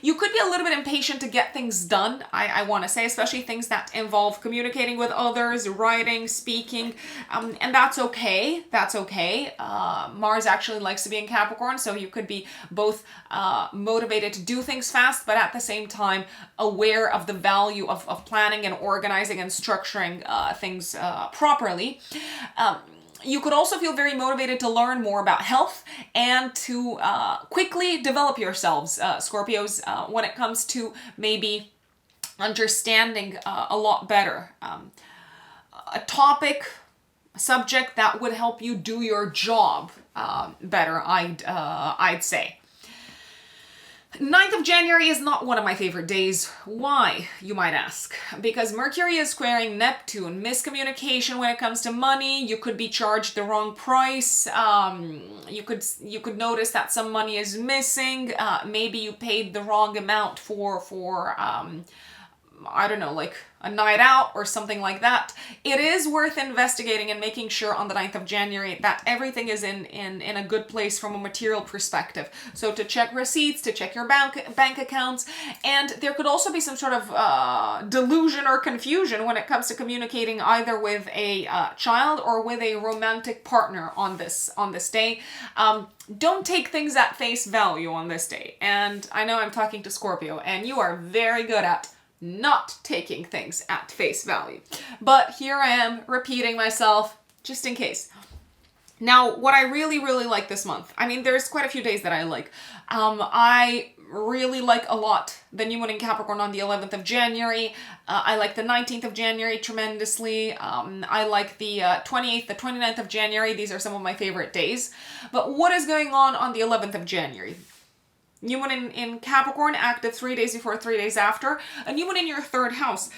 You could be a little bit impatient to get things done, I want to say, especially things that involve communicating with others, writing, speaking, and that's okay. That's okay. Mars actually likes to be in Capricorn, so you could be both motivated to do things fast, but at the same time aware of the value of planning and organizing and structuring things properly. You could also feel very motivated to learn more about health and to quickly develop yourselves, Scorpios, when it comes to maybe understanding a lot better a topic, a subject that would help you do your job better, I'd say. 9th of January is not one of my favorite days. Why, you might ask? Because Mercury is squaring Neptune. Miscommunication when it comes to money. You could be charged the wrong price. You could notice that some money is missing. Maybe you paid the wrong amount for I don't know, like a night out or something like that, it is worth investigating and making sure on the 9th of January that everything is in a good place from a material perspective. So to check receipts, to check your bank accounts, and there could also be some sort of delusion or confusion when it comes to communicating either with a child or with a romantic partner on this day. Don't take things at face value on this day. And I know I'm talking to Scorpio, and you are very good at not taking things at face value. But here I am repeating myself just in case. Now, what I really, really like this month, I mean, there's quite a few days that I like. I really like a lot the new moon in Capricorn on the 11th of January. I like the 19th of January tremendously. I like the 28th, the 29th of January. These are some of my favorite days. But what is going on the 11th of January? New moon in Capricorn, active 3 days before, 3 days after. A new moon in your third house.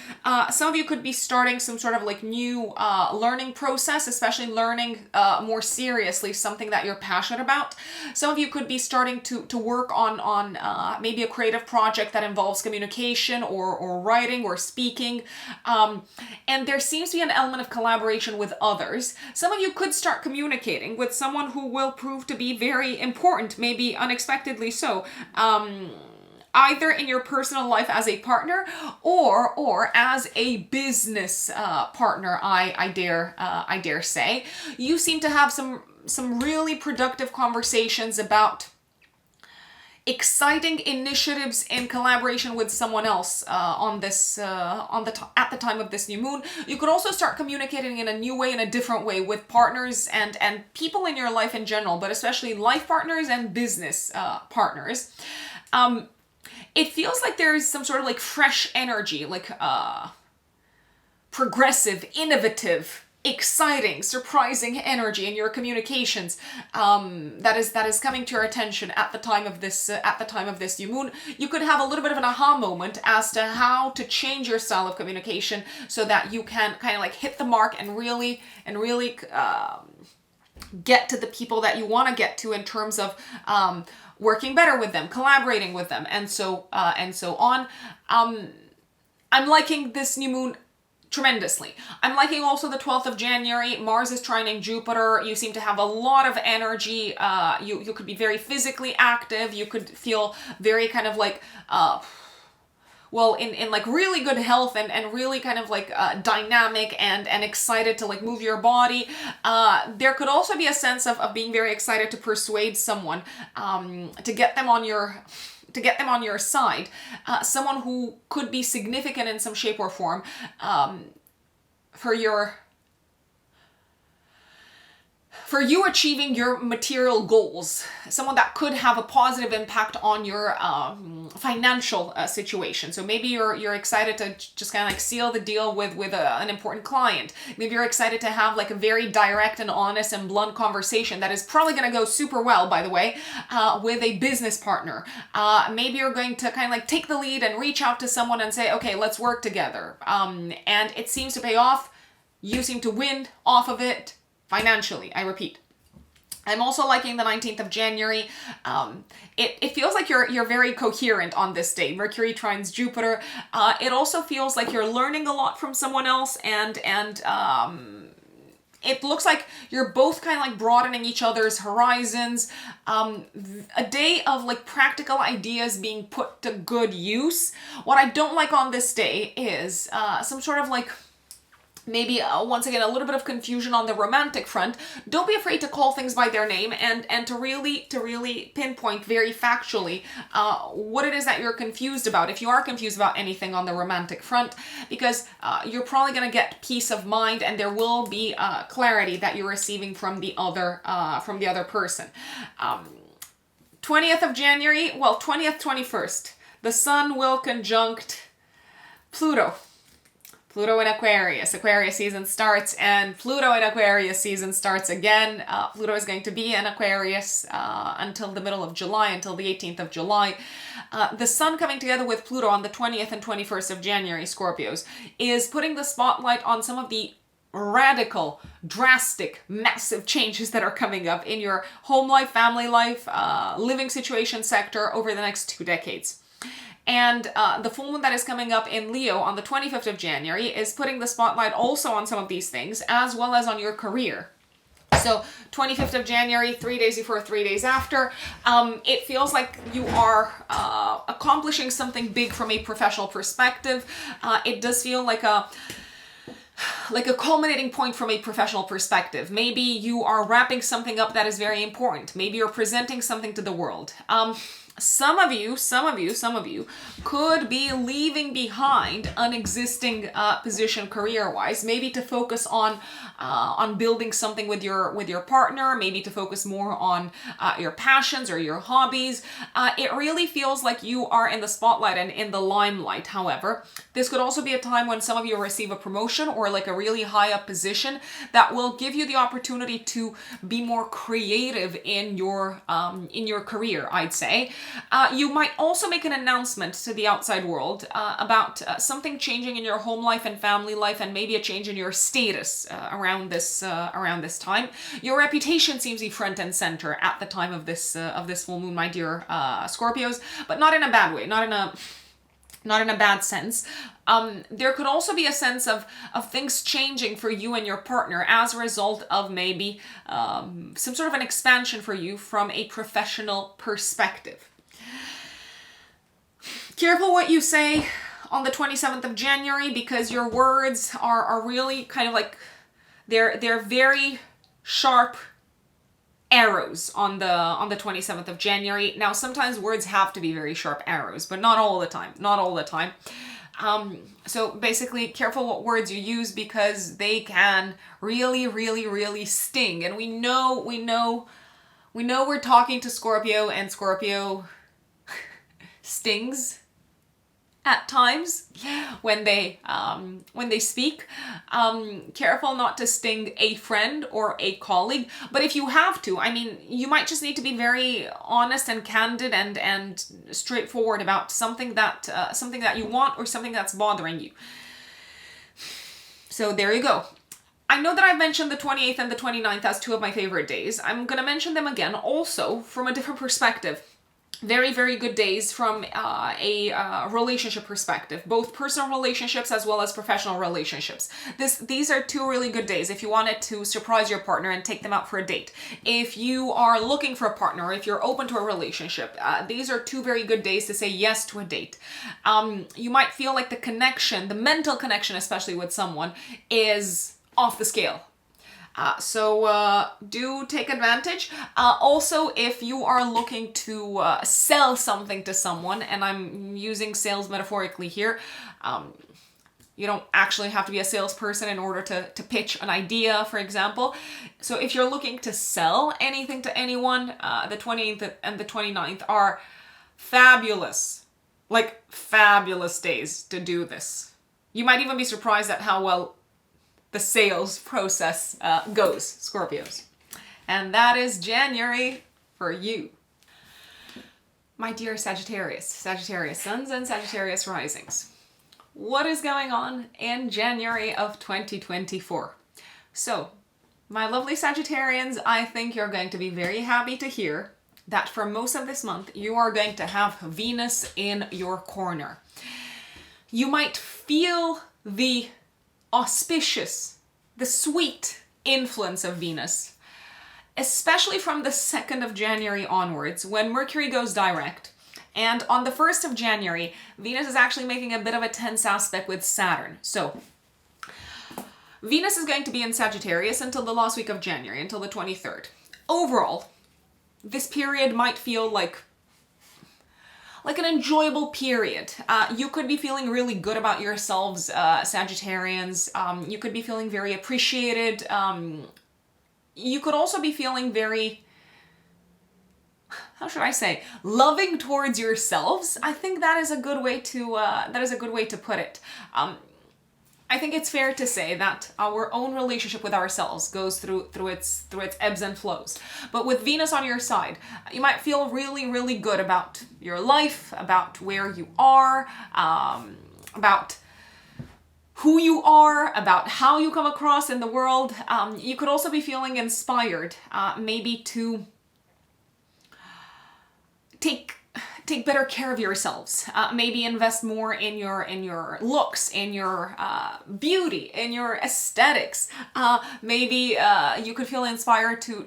Some of you could be starting some sort of like new learning process, especially learning more seriously something that you're passionate about. Some of you could be starting to work on maybe a creative project that involves communication or writing or speaking. And there seems to be an element of collaboration with others. Some of you could start communicating with someone who will prove to be very important, maybe unexpectedly so. Either in your personal life as a partner or as a business partner, I dare say. You seem to have some really productive conversations about exciting initiatives in collaboration with someone else at the time of this new moon. You could also start communicating in a new way, in a different way, with partners and people in your life in general, but especially life partners and business partners. It feels like there's some sort of like fresh energy, like progressive, innovative, exciting, surprising energy in your communications that is coming to your attention at the time of this new moon. You could have a little bit of an aha moment as to how to change your style of communication so that you can kind of like hit the mark and really get to the people that you want to get to in terms of working better with them, collaborating with them, and so on. I'm liking this new moon tremendously. I'm liking also the 12th of January. Mars is trining Jupiter. You seem to have a lot of energy. You could be very physically active. You could feel very kind of like, in like really good health and really kind of like dynamic and excited to like move your body. There could also be a sense of being very excited to persuade someone, to get them on your side, someone who could be significant in some shape or form for you achieving your material goals, someone that could have a positive impact on your financial situation. So maybe you're excited to just kind of like seal the deal with an important client. Maybe you're excited to have like a very direct and honest and blunt conversation that is probably going to go super well, by the way, with a business partner. Maybe you're going to kind of like take the lead and reach out to someone and say, okay, let's work together. And it seems to pay off. You seem to win off of it. Financially, I repeat. I'm also liking the 19th of January. It feels like you're very coherent on this day. Mercury trines Jupiter. It also feels like you're learning a lot from someone else, and it looks like you're both kind of like broadening each other's horizons. A day of like practical ideas being put to good use. What I don't like on this day is some sort of like maybe once again a little bit of confusion on the romantic front. Don't be afraid to call things by their name and to really pinpoint very factually what it is that you're confused about, if you are confused about anything on the romantic front, because you're probably going to get peace of mind and there will be clarity that you're receiving from the other person. 20th of January, 20th, 21st, the Sun will conjunct Pluto. Pluto in Aquarius. Aquarius season starts and Pluto in Aquarius season starts again. Pluto is going to be in Aquarius until the middle of July, until the 18th of July. The Sun coming together with Pluto on the 20th and 21st of January, Scorpios, is putting the spotlight on some of the radical, drastic, massive changes that are coming up in your home life, family life, living situation sector over the next 2 decades. And the full moon that is coming up in Leo on the 25th of January is putting the spotlight also on some of these things, as well as on your career. So 25th of January, 3 days before, 3 days after, it feels like you are accomplishing something big from a professional perspective. It does feel like a culminating point from a professional perspective. Maybe you are wrapping something up that is very important. Maybe you're presenting something to the world. Some of you could be leaving behind an existing position career-wise, maybe to focus on building something with your partner, maybe to focus more on your passions or your hobbies. It really feels like you are in the spotlight and in the limelight. However, this could also be a time when some of you receive a promotion or like a really high up position that will give you the opportunity to be more creative in your career, I'd say. You might also make an announcement to the outside world about something changing in your home life and family life, and maybe a change in your status around this time. Your reputation seems to be front and center at the time of this full moon, my dear Scorpios, but not in a bad way, not in a bad sense. There could also be a sense of things changing for you and your partner as a result of maybe some sort of an expansion for you from a professional perspective. Careful what you say on the 27th of January, because your words are really kind of like, they're very sharp arrows on the 27th of January. Now, sometimes words have to be very sharp arrows, but not all the time. So basically, careful what words you use, because they can really, really, really sting. And we know we're talking to Scorpio, and Scorpio stings at times when they speak. Careful not to sting a friend or a colleague, but if you have to, I mean, you might just need to be very honest and candid and straightforward about something that you want or something that's bothering you. So there you go. I know that I've mentioned the 28th and the 29th as two of my favorite days. I'm going to mention them again also from a different perspective. Very, very good days from a relationship perspective, both personal relationships as well as professional relationships. These are two really good days if you wanted to surprise your partner and take them out for a date. If you are looking for a partner, or if you're open to a relationship, these are two very good days to say yes to a date. You might feel like the connection, the mental connection especially with someone, is off the scale. So do take advantage. Also, if you are looking to sell something to someone, and I'm using sales metaphorically here, you don't actually have to be a salesperson in order to pitch an idea, for example. So if you're looking to sell anything to anyone, the 28th and the 29th are fabulous, like fabulous days to do this. You might even be surprised at how well the sales process goes, Scorpios. And that is January for you. My dear Sagittarius suns and Sagittarius risings. What is going on in January of 2024? So, my lovely Sagittarians, I think you're going to be very happy to hear that for most of this month, you are going to have Venus in your corner. You might feel the auspicious, the sweet influence of Venus, especially from the 2nd of January onwards, when Mercury goes direct. And on the 1st of January, Venus is actually making a bit of a tense aspect with Saturn. So, Venus is going to be in Sagittarius until the last week of January, until the 23rd. Overall, this period might feel like an enjoyable period. You could be feeling really good about yourselves, Sagittarians. You could be feeling very appreciated. You could also be feeling very, how should I say, loving towards yourselves. I think that is a good way to put it. I think it's fair to say that our own relationship with ourselves goes through its ebbs and flows. But with Venus on your side, you might feel really, really good about your life, about where you are, about who you are, about how you come across in the world. You could also be feeling inspired, maybe to take take better care of yourselves. Maybe invest more in your looks, in your beauty, in your aesthetics. Maybe you could feel inspired to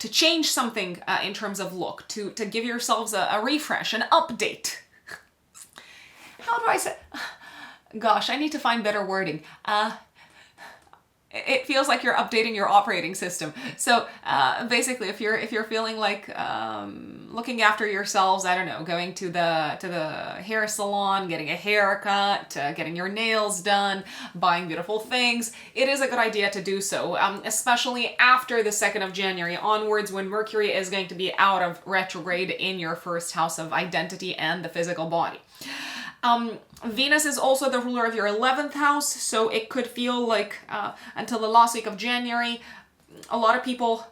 change something in terms of look, to give yourselves a refresh, an update. How do I say? Gosh, I need to find better wording. It feels like you're updating your operating system. So basically, if you're feeling like looking after yourselves, I don't know, going to the hair salon, getting a haircut, getting your nails done, buying beautiful things, it is a good idea to do so, especially after the 2nd of January onwards, when Mercury is going to be out of retrograde in your first house of identity and the physical body. Venus is also the ruler of your 11th house, so it could feel like until the last week of January, a lot of people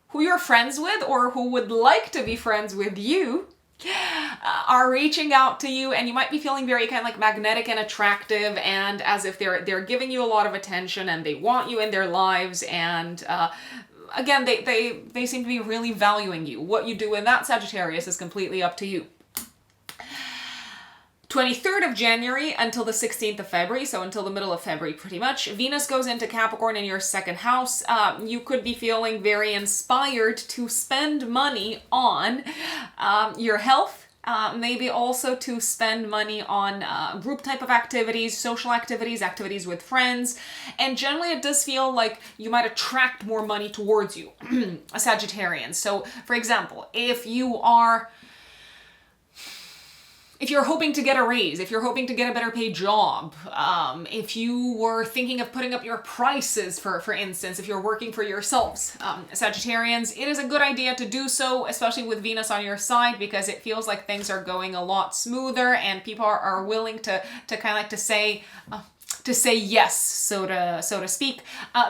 who you're friends with or who would like to be friends with you are reaching out to you, and you might be feeling very kind of like magnetic and attractive, and as if they're giving you a lot of attention and they want you in their lives, and again, they seem to be really valuing you. What you do with that, Sagittarius, is completely up to you. 23rd of January until the 16th of February, so until the middle of February pretty much, Venus goes into Capricorn in your 2nd house. You could be feeling very inspired to spend money on your health, maybe also to spend money on group type of activities, social activities, activities with friends, and generally it does feel like you might attract more money towards you, a Sagittarian. So, for example, if you're hoping to get a raise, if you're hoping to get a better paid job, if you were thinking of putting up your prices, for instance, if you're working for yourselves, Sagittarians, it is a good idea to do so, especially with Venus on your side, because it feels like things are going a lot smoother and people are willing to kind of like to say yes, so to speak.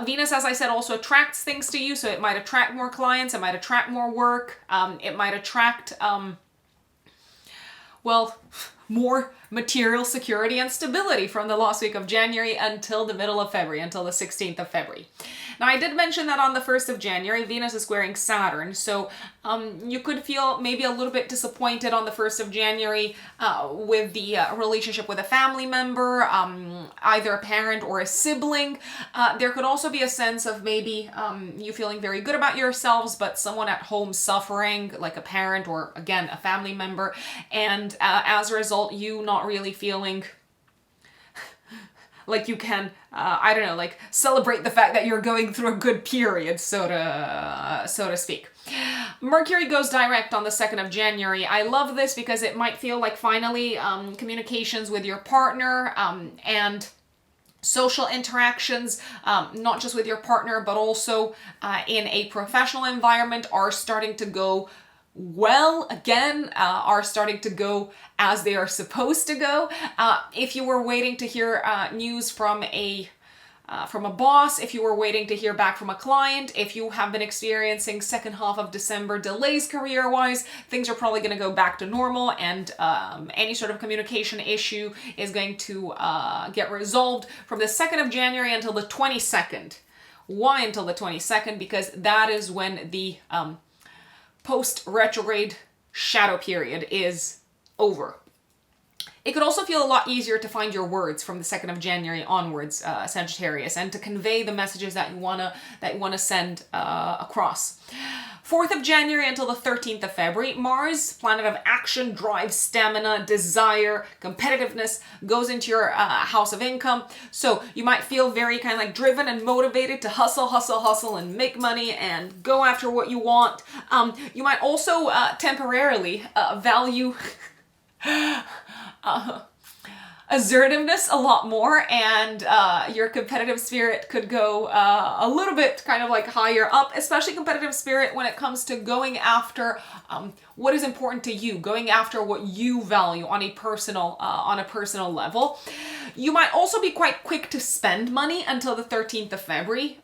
Venus, as I said, also attracts things to you, so it might attract more clients, it might attract more work, it might attract well, more material security and stability from the last week of January until the middle of February, until the 16th of February. Now, I did mention that on the 1st of January, Venus is squaring Saturn, so you could feel maybe a little bit disappointed on the 1st of January with the relationship with a family member, either a parent or a sibling. There could also be a sense of maybe you feeling very good about yourselves, but someone at home suffering, like a parent or, again, a family member, and as a result, you not really feeling like you can, I don't know, like celebrate the fact that you're going through a good period, so to speak. Mercury goes direct on the 2nd of January. I love this because it might feel like finally communications with your partner and social interactions, not just with your partner, but also in a professional environment, are starting to go well again, are starting to go as they are supposed to go. If you were waiting to hear news from a boss, if you were waiting to hear back from a client, if you have been experiencing second half of December delays career-wise, things are probably going to go back to normal, and any sort of communication issue is going to get resolved from the 2nd of January until the 22nd. Why until the 22nd? Because that is when the post-retrograde shadow period is over. It could also feel a lot easier to find your words from the 2nd of January onwards, Sagittarius, and to convey the messages that you wanna send across. 4th of January until the 13th of February, Mars, planet of action, drive, stamina, desire, competitiveness, goes into your house of income. So you might feel very kind of like driven and motivated to hustle, and make money and go after what you want. You might also temporarily value assertiveness a lot more, and your competitive spirit could go a little bit kind of like higher up, especially competitive spirit when it comes to going after what is important to you, going after what you value on a personal level. You might also be quite quick to spend money until the 13th of February.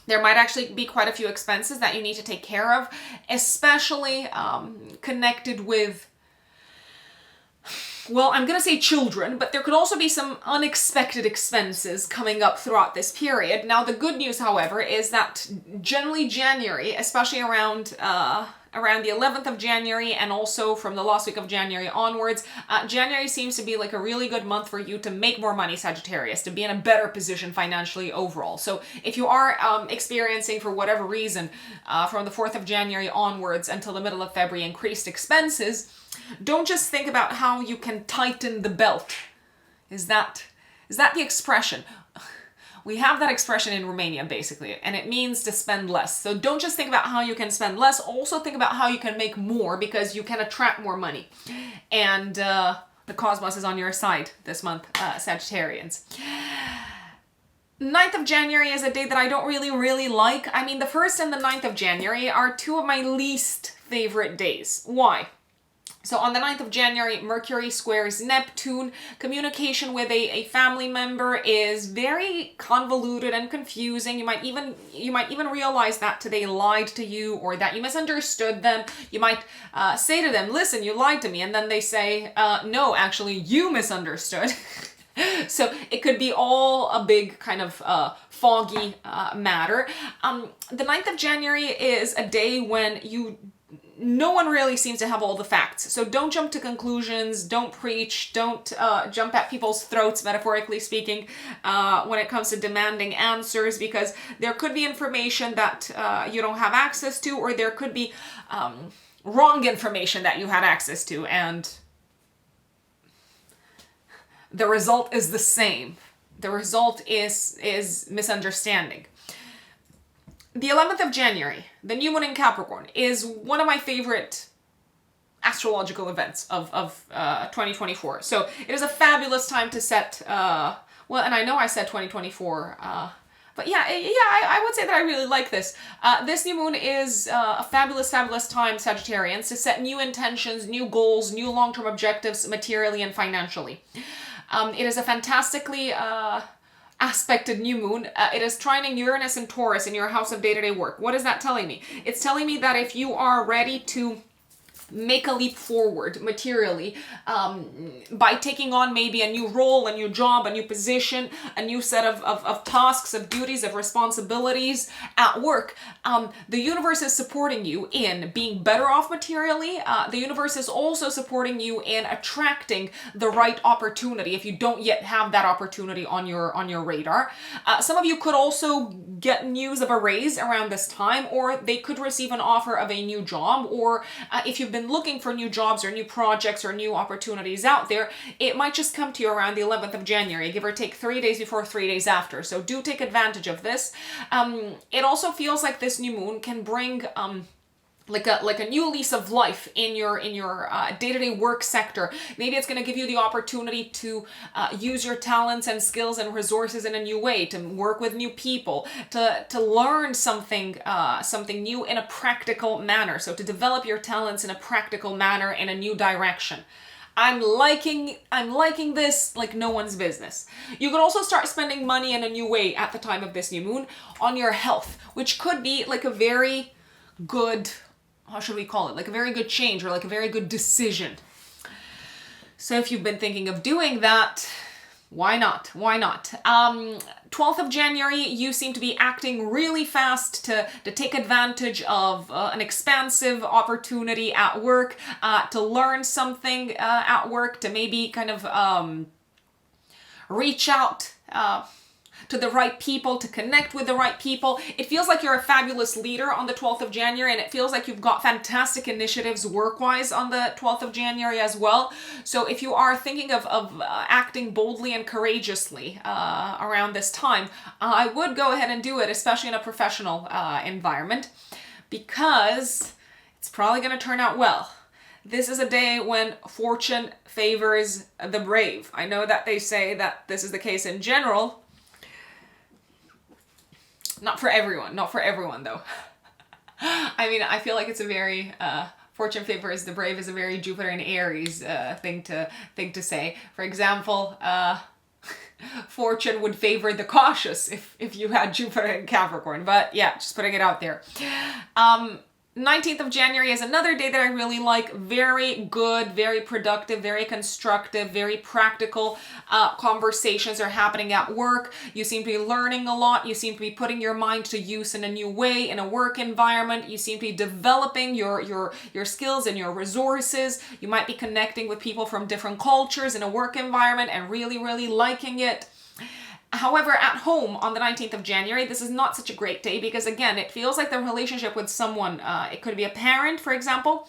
There might actually be quite a few expenses that you need to take care of, especially connected with well, I'm going to say children, but there could also be some unexpected expenses coming up throughout this period. Now, the good news, however, is that generally January, especially around the 11th of January and also from the last week of January onwards, January seems to be like a really good month for you to make more money, Sagittarius, to be in a better position financially overall. So if you are experiencing, for whatever reason, from the 4th of January onwards until the middle of February, increased expenses, don't just think about how you can tighten the belt. Is that the expression? We have that expression in Romania, basically, and it means to spend less. So don't just think about how you can spend less, also think about how you can make more, because you can attract more money. And the cosmos is on your side this month, Sagittarians. 9th of January is a day that I don't really like. I mean, the 1st and the 9th of January are two of my least favorite days. Why? So on the 9th of January, Mercury squares Neptune. Communication with a family member is very convoluted and confusing. You might even realize that they lied to you, or that you misunderstood them. You might say to them, listen, you lied to me. And then they say, no, actually, you misunderstood. So it could be all a big kind of foggy matter. The 9th of January is a day when no one really seems to have all the facts. So don't jump to conclusions, don't preach, don't jump at people's throats, metaphorically speaking, when it comes to demanding answers, because there could be information that you don't have access to, or there could be wrong information that you had access to, and the result is the same. The result is misunderstanding. The 11th of January, the new moon in Capricorn, is one of my favorite astrological events of 2024. So it is a fabulous time to set, well, and I know I said 2024, but yeah, I would say that I really like this. This new moon is a fabulous time, Sagittarians, to set new intentions, new goals, new long-term objectives, materially and financially. It is a fantastically aspected new moon. It is trining Uranus and Taurus in your house of day-to-day work. What is that telling me? It's telling me that if you are ready to make a leap forward materially by taking on maybe a new role, a new job, a new position, a new set of tasks, of duties, of responsibilities at work. The universe is supporting you in being better off materially. The universe is also supporting you in attracting the right opportunity if you don't yet have that opportunity on your radar. Some of you could also get news of a raise around this time, or they could receive an offer of a new job, or if you've been looking for new jobs or new projects or new opportunities out there, it might just come to you around the 11th of January, give or take 3 days before, 3 days after. So do take advantage of this. It also feels like this new moon can bring like a new lease of life in your day-to-day work sector. Maybe it's going to give you the opportunity to use your talents and skills and resources in a new way, to work with new people, to learn something new in a practical manner. So to develop your talents in a practical manner in a new direction. I'm liking this like no one's business. You can also start spending money in a new way at the time of this new moon on your health, which could be like a very good, how should we call it? Like a very good change, or like a very good decision. So if you've been thinking of doing that, why not? 12th of January, you seem to be acting really fast to take advantage of an expansive opportunity at work, to learn something at work, to maybe kind of reach out to the right people, to connect with the right people. It feels like you're a fabulous leader on the 12th of January, and it feels like you've got fantastic initiatives work-wise on the 12th of January as well. So if you are thinking of acting boldly and courageously around this time, I would go ahead and do it, especially in a professional environment, because it's probably going to turn out well. This is a day when fortune favors the brave. I know that they say that this is the case in general. Not for everyone though. I mean, I feel like it's a very, fortune favors the brave is a very Jupiter and Aries thing to say. For example, fortune would favor the cautious if you had Jupiter and Capricorn. But yeah, just putting it out there. 19th of January is another day that I really like. Very good, very productive, very constructive, very practical conversations are happening at work. You seem to be learning a lot. You seem to be putting your mind to use in a new way in a work environment. You seem to be developing your skills and your resources. You might be connecting with people from different cultures in a work environment and really, really liking it. However, at home on the 19th of January, this is not such a great day because, again, it feels like the relationship with someone, it could be a parent, for example.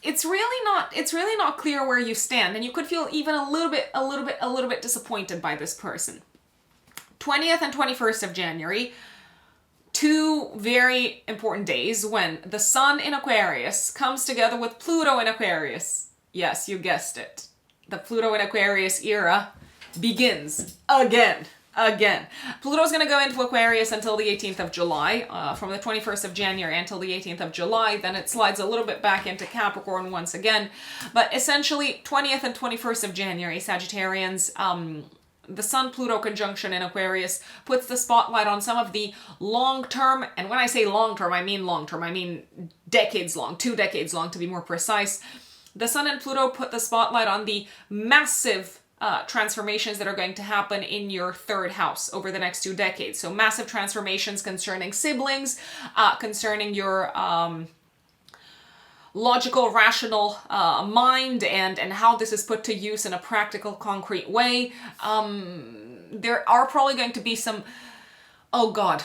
It's really not clear where you stand, and you could feel even a little bit disappointed by this person. 20th and 21st of January, two very important days when the Sun in Aquarius comes together with Pluto in Aquarius. Yes, you guessed it. The Pluto in Aquarius era begins again. Pluto's going to go into Aquarius until the 18th of July, from the 21st of January until the 18th of July. Then it slides a little bit back into Capricorn once again. But essentially, 20th and 21st of January, Sagittarians, the Sun-Pluto conjunction in Aquarius puts the spotlight on some of the long-term, and when I say long-term, I mean decades long, 2 decades long to be more precise. The Sun and Pluto put the spotlight on the massive transformations that are going to happen in your third house over the next 2 decades. So massive transformations concerning siblings, concerning your logical, rational mind, and how this is put to use in a practical, concrete way. There are probably going to be some, oh God,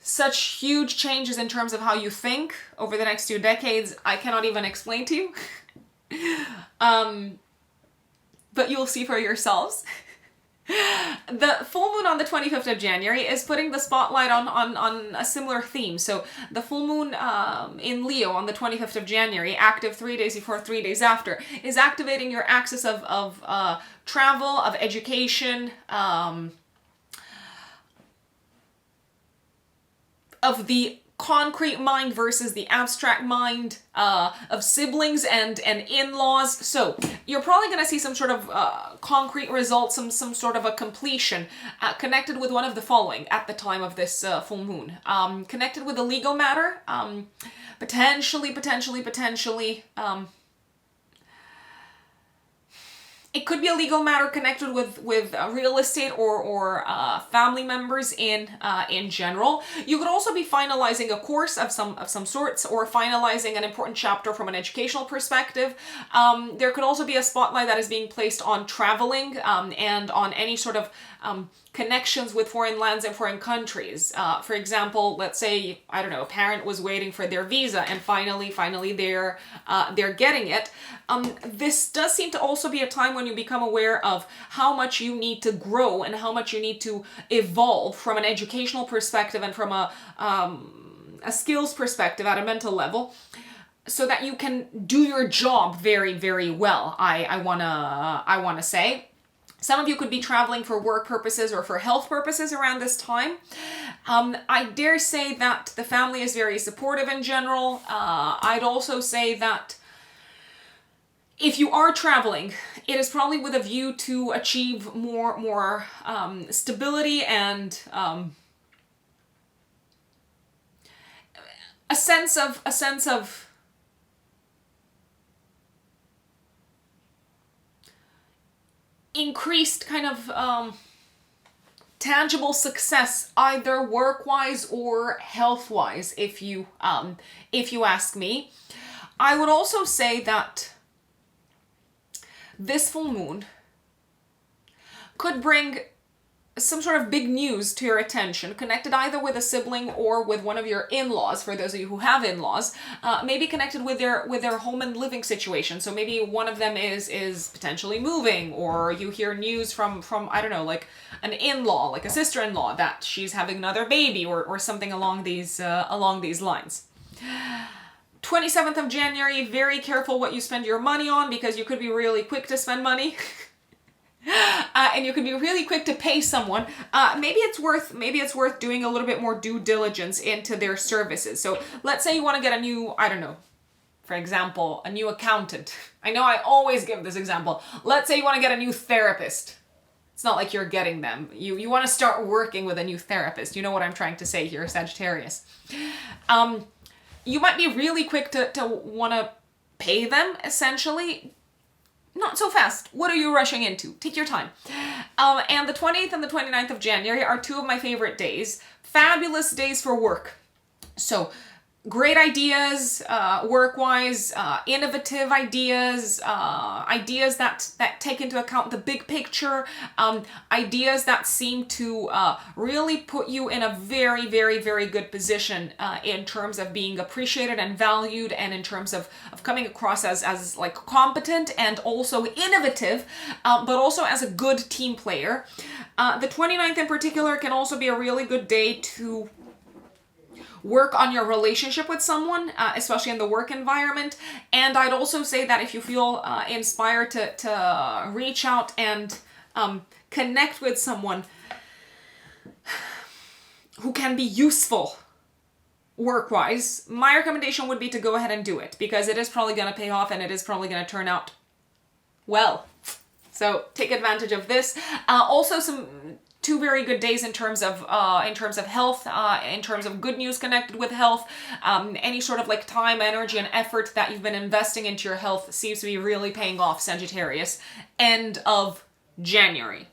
such huge changes in terms of how you think over the next 2 decades. I cannot even explain to you. But you'll see for yourselves. The full moon on the 25th of January is putting the spotlight on a similar theme. So the full moon in Leo on the 25th of January, active 3 days before, 3 days after, is activating your axis of travel, of education, of the concrete mind versus the abstract mind, of siblings and in-laws. So you're probably going to see some sort of concrete results, some sort of a completion connected with one of the following at the time of this full moon. Connected with a legal matter, potentially. It could be a legal matter connected with real estate or family members in general. You could also be finalizing a course of some sorts or finalizing an important chapter from an educational perspective. There could also be a spotlight that is being placed on traveling and on any sort of connections with foreign lands and foreign countries. For example, let's say, I don't know, a parent was waiting for their visa and finally they're getting it. This does seem to also be a time when you become aware of how much you need to grow and how much you need to evolve from an educational perspective and from a skills perspective at a mental level, so that you can do your job very, very well. I wanna say. Some of you could be traveling for work purposes or for health purposes around this time. I dare say that the family is very supportive in general. I'd also say that if you are traveling, it is probably with a view to achieve more stability and a sense of increased kind of tangible success, either work-wise or health-wise, if you ask me. I would also say that this full moon could bring some sort of big news to your attention, connected either with a sibling or with one of your in-laws, for those of you who have in-laws, maybe connected with their home and living situation. So maybe one of them is potentially moving, or you hear news from I don't know, like an in-law, like a sister-in-law, that she's having another baby or something along these lines. 27th of January, very careful what you spend your money on, because you could be really quick to spend money. And you could be really quick to pay someone. Maybe it's worth doing a little bit more due diligence into their services. So let's say you want to get a new, I don't know, for example, a new accountant. I know I always give this example. Let's say you want to get a new therapist. It's not like you're getting them. You want to start working with a new therapist. You know what I'm trying to say here, Sagittarius. You might be really quick to want to pay them, essentially. Not so fast. What are you rushing into? Take your time. And the 28th and the 29th of January are two of my favorite days. Fabulous days for work. So, great ideas, work-wise, innovative ideas, ideas that take into account the big picture, ideas that seem to really put you in a very, very, very good position in terms of being appreciated and valued, and in terms of coming across as like competent and also innovative, but also as a good team player. The 29th in particular can also be a really good day to work on your relationship with someone, especially in the work environment. And I'd also say that if you feel inspired to reach out and connect with someone who can be useful work-wise, my recommendation would be to go ahead and do it, because it is probably going to pay off and it is probably going to turn out well. So take advantage of this. Also two very good days in terms of health, in terms of good news connected with health. Any sort of like time, energy, and effort that you've been investing into your health seems to be really paying off, Sagittarius. End of January.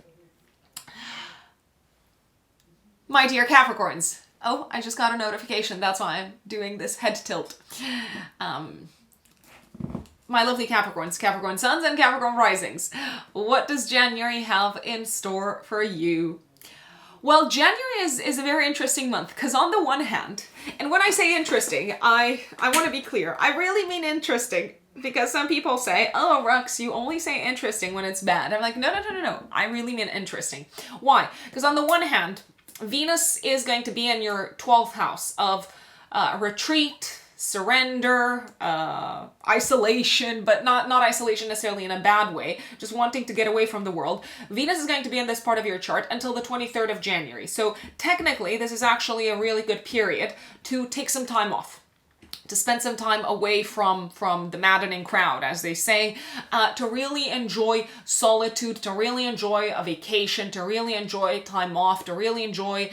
My dear Capricorns. Oh, I just got a notification. That's why I'm doing this head tilt. My lovely Capricorns, Capricorn suns and Capricorn risings. What does January have in store for you? Well, January is a very interesting month, because on the one hand, and when I say interesting, I want to be clear, I really mean interesting, because some people say, oh, Rux, you only say interesting when it's bad. I'm like, no, I really mean interesting. Why? Because on the one hand, Venus is going to be in your 12th house of retreat, surrender, isolation, but not isolation necessarily in a bad way, just wanting to get away from the world. Venus is going to be in this part of your chart until the 23rd of January. So technically, this is actually a really good period to take some time off, to spend some time away from the maddening crowd, as they say, to really enjoy solitude, to really enjoy a vacation, to really enjoy time off, to really enjoy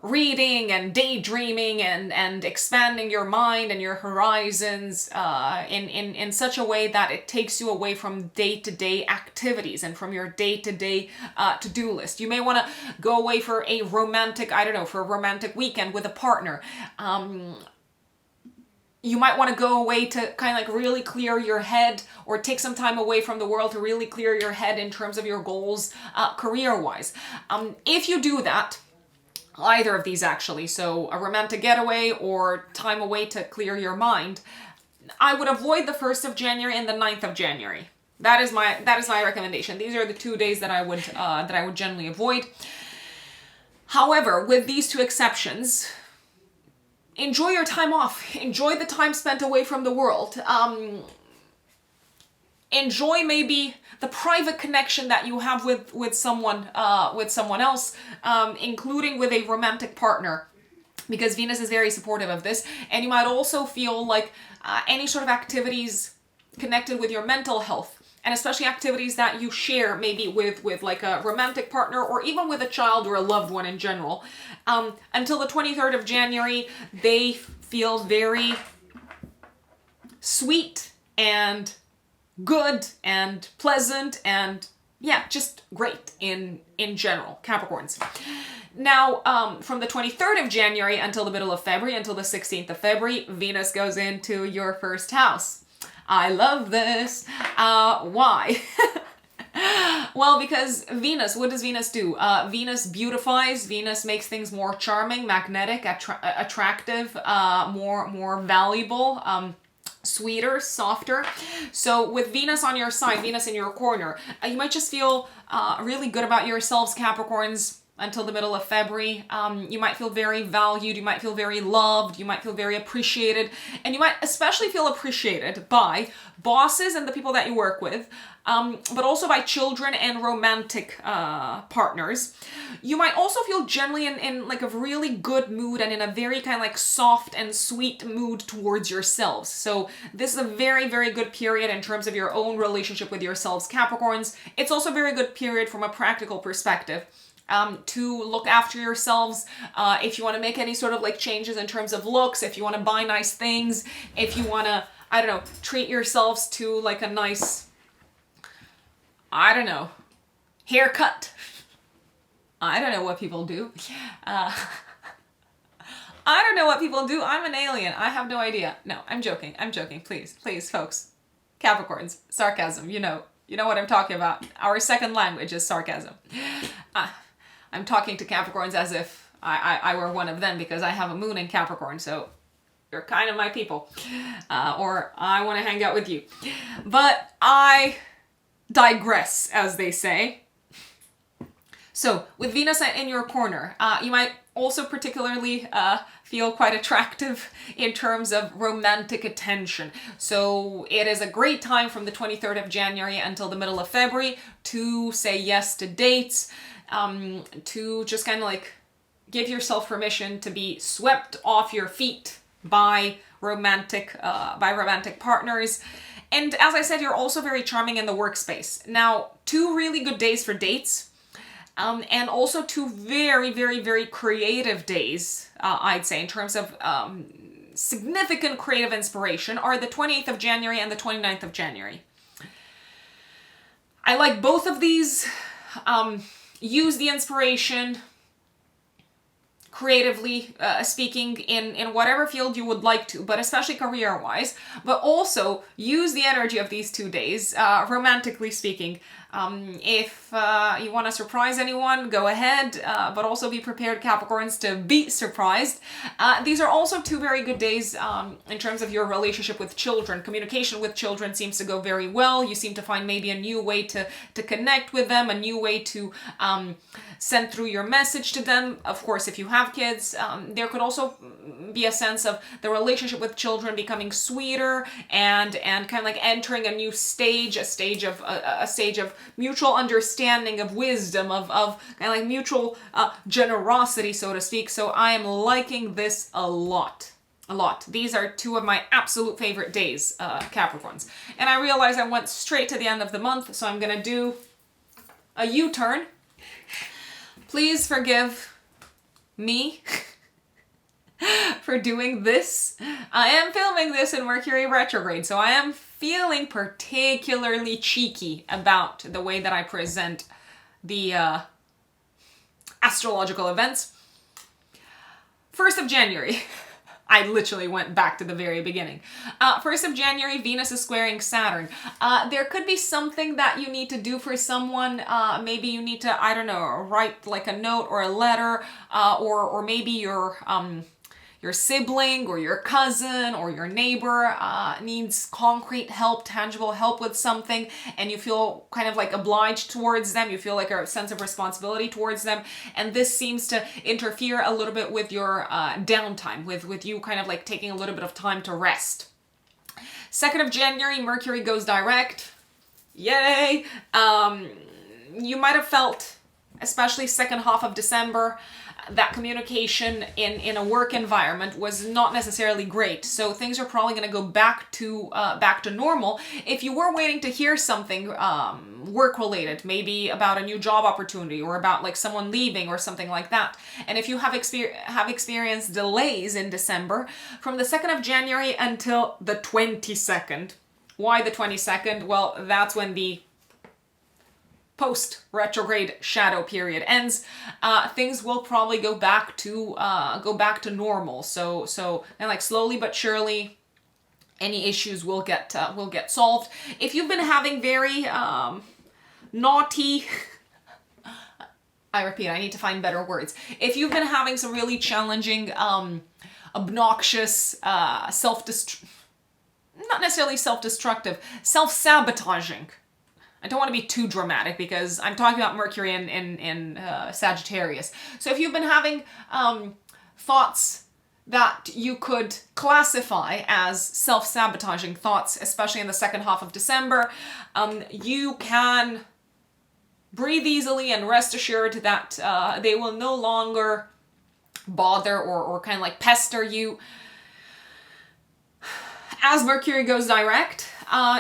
reading and daydreaming and expanding your mind and your horizons in such a way that it takes you away from day-to-day activities and from your day-to-day to-do list. You may want to go away for a romantic, for a romantic weekend with a partner. You might want to go away to kind of like really clear your head, or take some time away from the world to really clear your head in terms of your goals career-wise. If you do that, either of these actually, so a romantic getaway or time away to clear your mind, I would avoid the 1st of January and the 9th of January. That is my recommendation. These are the 2 days that I would generally avoid. However, with these two exceptions, enjoy your time off. Enjoy the time spent away from the world. Enjoy maybe the private connection that you have with someone else, including with a romantic partner, because Venus is very supportive of this. And you might also feel like any sort of activities connected with your mental health, and especially activities that you share maybe with like a romantic partner, or even with a child or a loved one in general. Until the 23rd of January, they feel very sweet and good and pleasant and just great in general, Capricorns. Now, from the 23rd of January until the middle of February, until the 16th of February, Venus goes into your first house. I love this. Why? Well, because Venus, what does Venus do? Venus beautifies, Venus makes things more charming, magnetic, attractive, more valuable, sweeter, softer. So with Venus on your side, Venus in your corner, you might just feel really good about yourselves, Capricorns. until the middle of February. You might feel very valued, you might feel very loved, you might feel very appreciated, and you might especially feel appreciated by bosses and the people that you work with, but also by children and romantic partners. You might also feel generally in like a really good mood and in a very kind of like soft and sweet mood towards yourselves. So this is a very, very good period in terms of your own relationship with yourselves, Capricorns. It's also a very good period from a practical perspective. To look after yourselves, if you want to make any sort of like changes in terms of looks, if you want to buy nice things, if you want to, I don't know, treat yourselves to like a nice, I don't know, haircut. I don't know what people do. I don't know what people do. I'm an alien. I have no idea. No, I'm joking. I'm joking. Please, please, folks. Capricorns, sarcasm, you know what I'm talking about. Our second language is sarcasm. I'm talking to Capricorns as if I were one of them because I have a moon in Capricorn, so you're kind of my people. Or I want to hang out with you. But I digress, as they say. So, with Venus in your corner, you might also particularly feel quite attractive in terms of romantic attention. So it is a great time from the 23rd of January until the middle of February to say yes to dates, to just kind of like give yourself permission to be swept off your feet by romantic partners. And as I said, you're also very charming in the workspace. Now, 2 really good days for dates. And also 2 very, very, very creative days, I'd say, in terms of significant creative inspiration, are the 28th of January and the 29th of January. I like both of these. Use the inspiration creatively speaking in whatever field you would like to, but especially career-wise. But also use the energy of these 2 days, romantically speaking. If you want to surprise anyone, go ahead, but also be prepared, Capricorns, to be surprised. These are also 2 very good days in terms of your relationship with children. Communication with children seems to go very well. You seem to find maybe a new way to connect with them, a new way to send through your message to them. Of course, if you have kids, there could also be a sense of the relationship with children becoming sweeter and kind of like entering a new stage, a stage of mutual understanding, of wisdom, of kind of like mutual generosity, so to speak. So I am liking this a lot. These are 2 of my absolute favorite days, Capricorns. And I realize I went straight to the end of the month, so I'm gonna do a U-turn. Please forgive me for doing this. I am filming this in Mercury retrograde, so I am feeling particularly cheeky about the way that I present the astrological events. 1st of January. I literally went back to the very beginning. 1st of January, Venus is squaring Saturn. There could be something that you need to do for someone. Maybe you need to, I don't know, write like a note or a letter, or maybe your sibling or your cousin or your neighbor needs concrete help, tangible help with something, and you feel kind of like obliged towards them. You feel like a sense of responsibility towards them, and this seems to interfere a little bit with your downtime, with you kind of like taking a little bit of time to rest. 2nd of January, Mercury goes direct. Yay! You might have felt, especially second half of December, that communication in a work environment was not necessarily great. So things are probably going to go back to normal. If you were waiting to hear something work related, maybe about a new job opportunity or about like someone leaving or something like that, and if you have experienced delays in December, from the 2nd of January until the 22nd. Why the 22nd? Well, that's when the post-retrograde shadow period ends. Things will probably go back to normal. So and like slowly but surely, any issues will get solved. If you've been having very naughty, I repeat, I need to find better words. If you've been having some really challenging, obnoxious, not necessarily self-destructive, self-sabotaging I don't want to be too dramatic because I'm talking about Mercury in Sagittarius. So if you've been having thoughts that you could classify as self-sabotaging thoughts, especially in the second half of December, you can breathe easily and rest assured that they will no longer bother or kind of like pester you. As Mercury goes direct,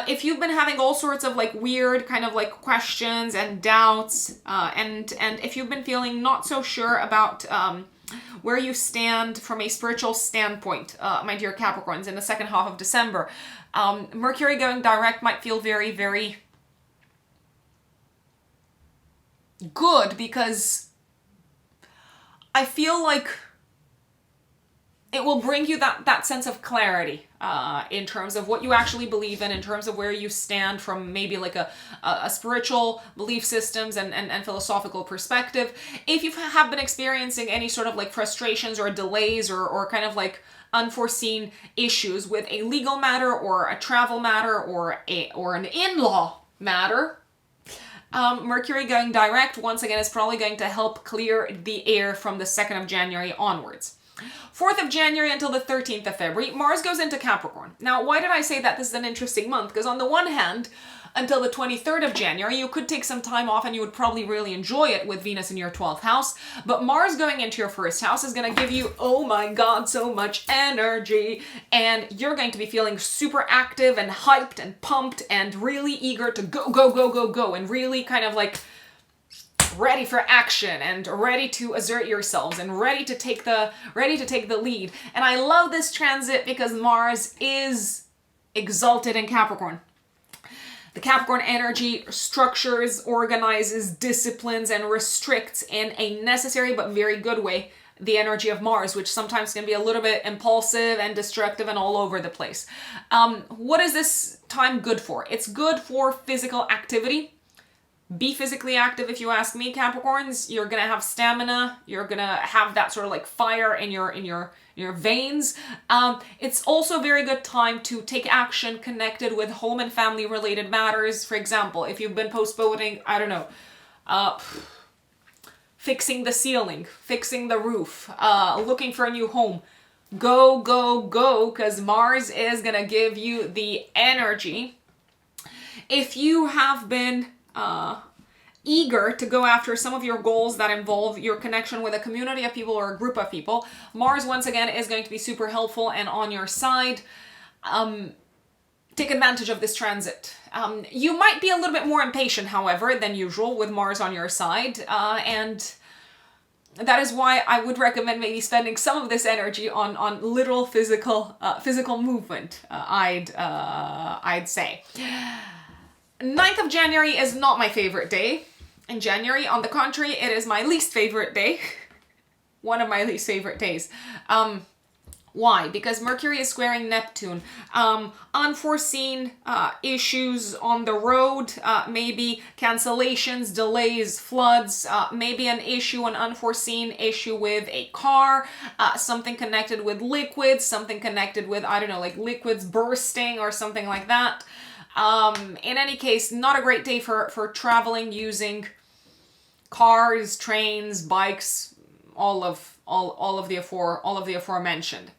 if you've been having all sorts of like weird kind of like questions and doubts, and if you've been feeling not so sure about where you stand from a spiritual standpoint, my dear Capricorns, in the second half of December, Mercury going direct might feel very, very good, because I feel like it will bring you that sense of clarity in terms of what you actually believe in terms of where you stand from maybe like a spiritual belief systems and philosophical perspective. If you have been experiencing any sort of like frustrations or delays or kind of like unforeseen issues with a legal matter or a travel matter or an in-law matter, Mercury going direct once again is probably going to help clear the air from the 2nd of January onwards. 4th of January until the 13th of February, Mars goes into Capricorn. Now, why did I say that this is an interesting month? Because on the one hand, until the 23rd of January, you could take some time off and you would probably really enjoy it with Venus in your 12th house. But Mars going into your 1st house is going to give you, oh my God, so much energy. And you're going to be feeling super active and hyped and pumped and really eager to go, go, go, go, go. And really kind of like ready for action and ready to assert yourselves and ready to take the lead. And I love this transit because Mars is exalted in Capricorn. The Capricorn energy structures, organizes, disciplines, and restricts in a necessary but very good way the energy of Mars, which sometimes can be a little bit impulsive and destructive and all over the place. What is this time good for? It's good for physical activity. Be physically active if you ask me, Capricorns. You're gonna have stamina. You're gonna have that sort of like fire in your veins. It's also a very good time to take action connected with home and family related matters. For example, if you've been postponing, I don't know, fixing the ceiling, fixing the roof, looking for a new home, go, go, go, because Mars is gonna give you the energy. If you have been eager to go after some of your goals that involve your connection with a community of people or a group of people, Mars once again is going to be super helpful and on your side. Take advantage of this transit. You might be a little bit more impatient, however, than usual with Mars on your side, and that is why I would recommend maybe spending some of this energy on literal physical movement. I'd say. 9th of January is not my favorite day in January. On the contrary, it is my least favorite day. One of my least favorite days. Why? Because Mercury is squaring Neptune. Unforeseen issues on the road, maybe cancellations, delays, floods, maybe an unforeseen issue with a car, something connected with liquids, something connected with, I don't know, like liquids bursting or something like that. In any case, not a great day for traveling using cars, trains, bikes, all of the aforementioned.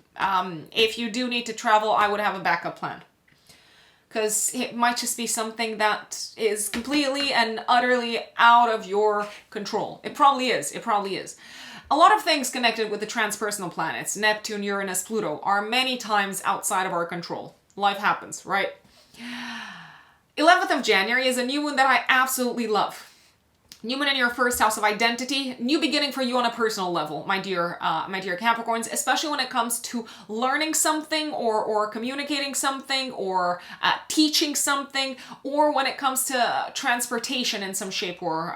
If you do need to travel, I would have a backup plan, because it might just be something that is completely and utterly out of your control. It probably is. A lot of things connected with the transpersonal planets, Neptune, Uranus, Pluto, are many times outside of our control. Life happens, right? 11th of January is a new moon that I absolutely love. New moon in your 1st house of identity, new beginning for you on a personal level, my dear Capricorns, especially when it comes to learning something or communicating something or teaching something, or when it comes to transportation in some shape or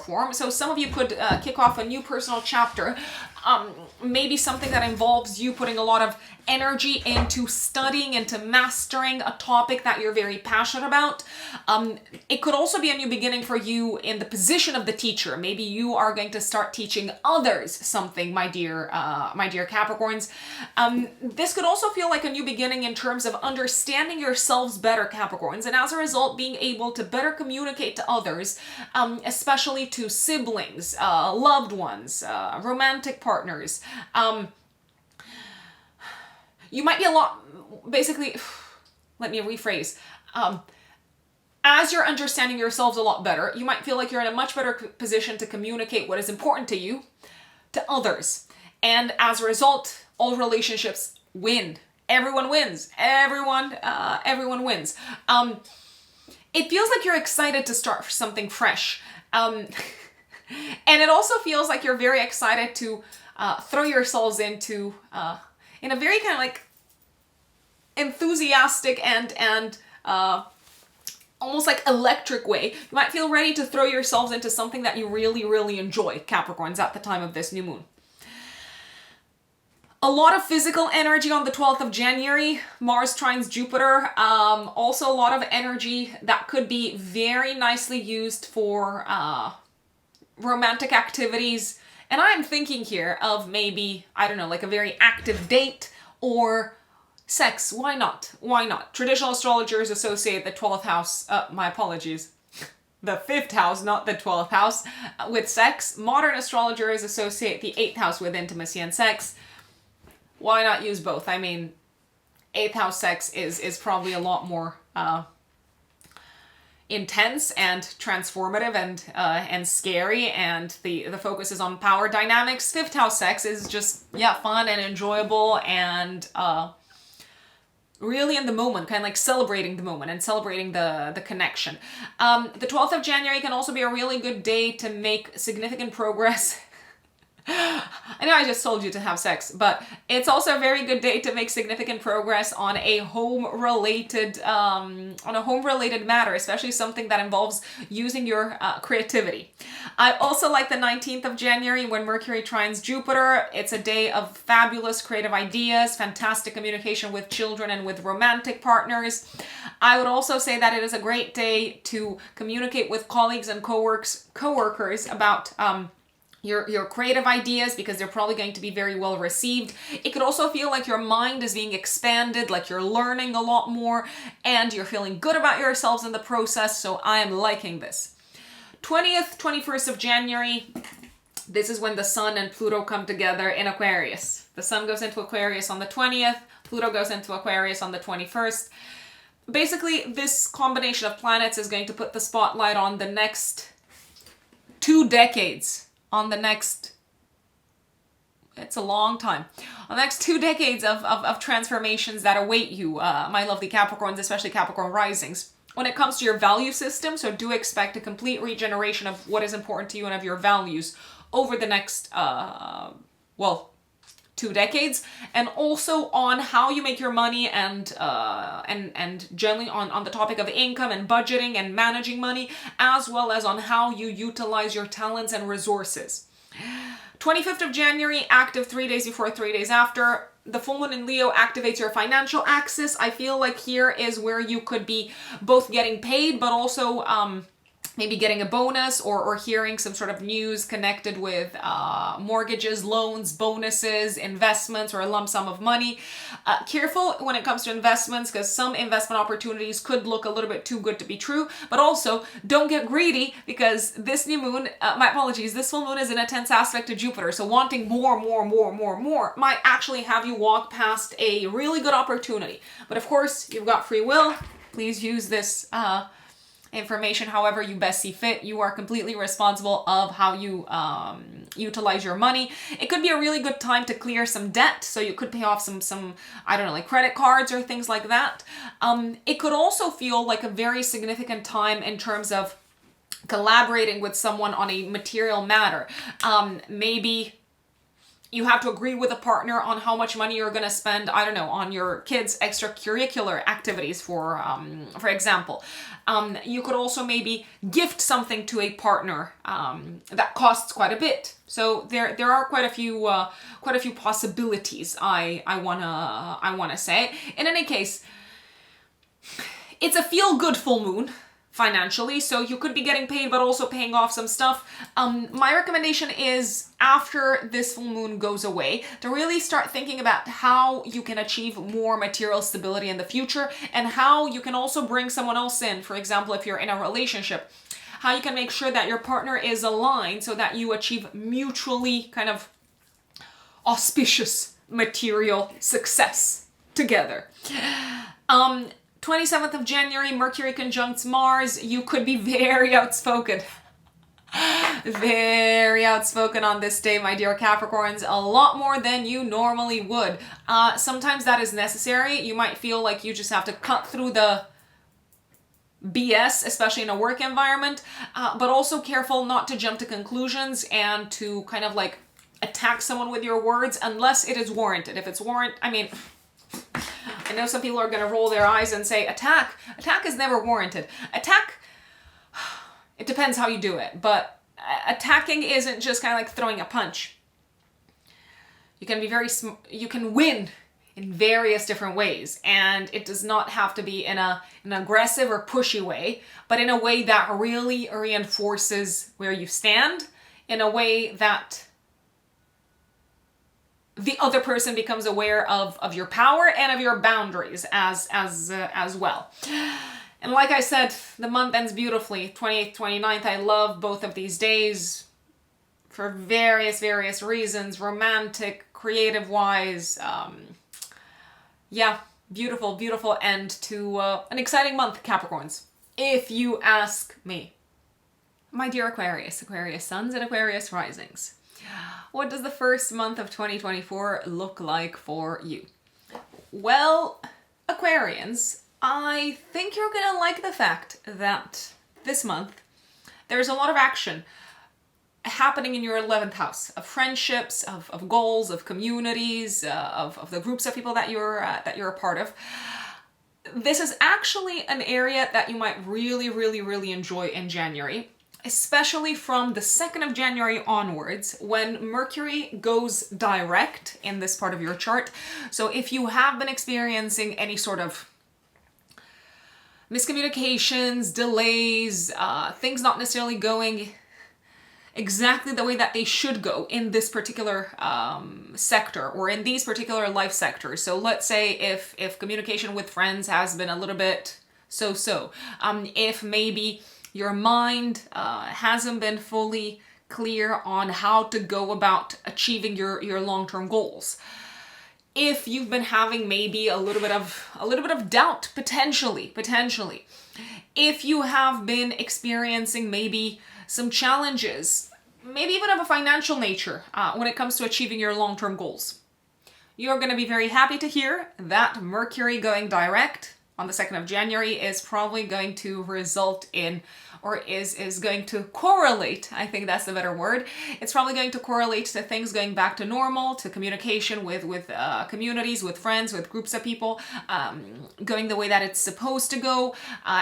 form. So some of you could kick off a new personal chapter. maybe something that involves you putting a lot of energy into studying, into mastering a topic that you're very passionate about. It could also be a new beginning for you in the position of the teacher. Maybe you are going to start teaching others something, my dear Capricorns. This could also feel like a new beginning in terms of understanding yourselves better, Capricorns, and as a result, being able to better communicate to others, especially to siblings, loved ones, romantic partners. You might be a lot, basically, let me rephrase. As you're understanding yourselves a lot better, you might feel like you're in a much better position to communicate what is important to you to others. And as a result, all relationships win. Everyone wins. Everyone wins. It feels like you're excited to start something fresh. And it also feels like you're very excited to throw yourselves into, in a very kind of like enthusiastic and almost like electric way. You might feel ready to throw yourselves into something that you really, really enjoy, Capricorns, at the time of this new moon. A lot of physical energy on the 12th of January, Mars trines Jupiter. Also a lot of energy that could be very nicely used for romantic activities. And I'm thinking here of maybe, I don't know, like a very active date or sex. Why not? Why not? Traditional astrologers associate the 12th house, my apologies, the 5th house, not the 12th house, with sex. Modern astrologers associate the 8th house with intimacy and sex. Why not use both? I mean, 8th house sex is probably a lot more intense and transformative and scary, and the focus is on power dynamics. 5th house sex is just, yeah, fun and enjoyable and really in the moment, kind of like celebrating the moment and celebrating the connection. The 12th of January can also be a really good day to make significant progress. I know I just told you to have sex, but it's also a very good day to make significant progress on a home-related matter, especially something that involves using your creativity. I also like the 19th of January when Mercury trines Jupiter. It's a day of fabulous creative ideas, fantastic communication with children and with romantic partners. I would also say that it is a great day to communicate with colleagues and coworkers about your creative ideas, because they're probably going to be very well received. It could also feel like your mind is being expanded, like you're learning a lot more and you're feeling good about yourselves in the process. So I am liking this. 20th, 21st of January, this is when the Sun and Pluto come together in Aquarius. The Sun goes into Aquarius on the 20th, Pluto goes into Aquarius on the 21st. Basically, this combination of planets is going to put the spotlight on the next 2 decades. On the next, it's a long time, on the next 2 decades of transformations that await you, my lovely Capricorns, especially Capricorn risings. When it comes to your value system, so do expect a complete regeneration of what is important to you and of your values over the next, 2 decades, and also on how you make your money and generally on the topic of income and budgeting and managing money, as well as on how you utilize your talents and resources. 25th of January, active 3 days before, 3 days after. The full moon in Leo activates your financial axis. I feel like here is where you could be both getting paid, but also maybe getting a bonus or hearing some sort of news connected with mortgages, loans, bonuses, investments, or a lump sum of money. Careful when it comes to investments, because some investment opportunities could look a little bit too good to be true, but also don't get greedy, because this new moon, this full moon is in a tense aspect to Jupiter, so wanting more might actually have you walk past a really good opportunity. But of course, you've got free will. Please use this information however you best see fit. You are completely responsible of how you utilize your money. It could be a really good time to clear some debt, so you could pay off some I don't know, like credit cards or things like that. It could also feel like a very significant time in terms of collaborating with someone on a material matter. Maybe You have to agree with a partner on how much money you're going to spend, I don't know, on your kids' extracurricular activities, for example. You could also maybe gift something to a partner that costs quite a bit. So there are quite a few possibilities. I wanna say. In any case, it's a feel-good full moon financially, so you could be getting paid but also paying off some stuff. My recommendation is, after this full moon goes away, to really start thinking about how you can achieve more material stability in the future, and how you can also bring someone else in. For example, if you're in a relationship, how you can make sure that your partner is aligned so that you achieve mutually kind of auspicious material success together. 27th of January, Mercury conjuncts Mars. You could be very outspoken. Very outspoken on this day, my dear Capricorns. A lot more than you normally would. Sometimes that is necessary. You might feel like you just have to cut through the BS, especially in a work environment, but also careful not to jump to conclusions and to kind of like attack someone with your words unless it is warranted. If it's I mean, I know some people are going to roll their eyes and say attack is never warranted. It depends how you do it, but attacking isn't just kind of like throwing a punch. You can be you can win in various different ways, and it does not have to be in an aggressive or pushy way, but in a way that really reinforces where you stand, in a way that the other person becomes aware of your power and of your boundaries as well. And like I said, the month ends beautifully. 28th, 29th, I love both of these days for various reasons, romantic, creative-wise. Yeah, beautiful end to an exciting month, Capricorns, if you ask me. My dear Aquarius suns and Aquarius risings. What does the first month of 2024 look like for you? Well, Aquarians, I think you're gonna like the fact that this month there's a lot of action happening in your 11th house, of friendships, of goals, of communities, of the groups of people that you're a part of. This is actually an area that you might really enjoy in January, especially from the 2nd of January onwards, when Mercury goes direct in this part of your chart. So if you have been experiencing any sort of miscommunications, delays, things not necessarily going exactly the way that they should go in this particular sector or in these particular life sectors. So let's say if communication with friends has been a little bit so-so, if maybe your mind hasn't been fully clear on how to go about achieving your long-term goals. If you've been having maybe a little bit of doubt, potentially. If you have been experiencing maybe some challenges, maybe even of a financial nature, when it comes to achieving your long-term goals. You're going to be very happy to hear that Mercury going direct on the 2nd of January is probably going to result in, or is going to correlate, I think that's the better word. It's probably going to correlate to things going back to normal, to communication with communities, with friends, with groups of people, going the way that it's supposed to go.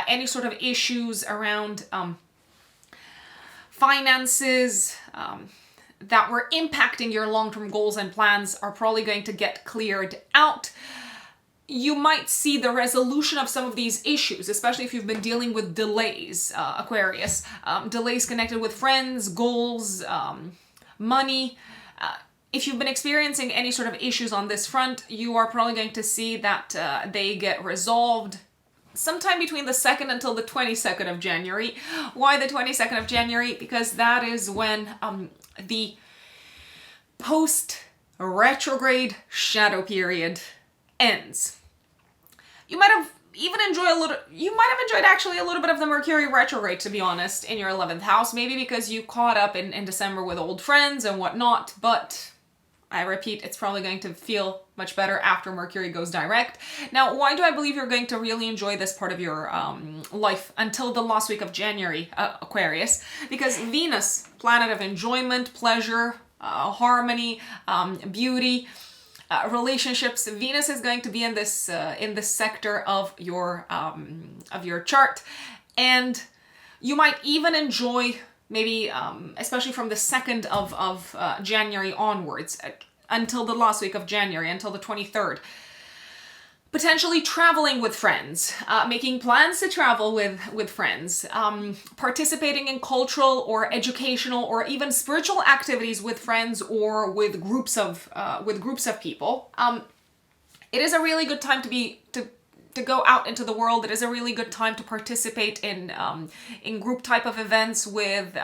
Any sort of issues around finances that were impacting your long-term goals and plans are probably going to get cleared out. You might see the resolution of some of these issues, especially if you've been dealing with delays, Aquarius. Delays connected with friends, goals, money. If you've been experiencing any sort of issues on this front, you are probably going to see that they get resolved sometime between the 2nd until the 22nd of January. Why the 22nd of January? Because that is when the post-retrograde shadow period ends. You might have enjoyed actually a little bit of the Mercury retrograde, to be honest, in your 11th house, maybe because you caught up in December with old friends and whatnot, but I repeat, it's probably going to feel much better after Mercury goes direct. Now, why do I believe you're going to really enjoy this part of your life until the last week of January, Aquarius? Because Venus, planet of enjoyment, pleasure, harmony, beauty, relationships. Venus is going to be in this sector of your chart, and you might even enjoy maybe, especially from the 2nd of January onwards, until the last week of January, until the 23rd. Potentially traveling with friends, making plans to travel with friends, participating in cultural or educational or even spiritual activities with friends or with groups of people. It is a really good time to go out into the world. It is a really good time to participate in group type of events with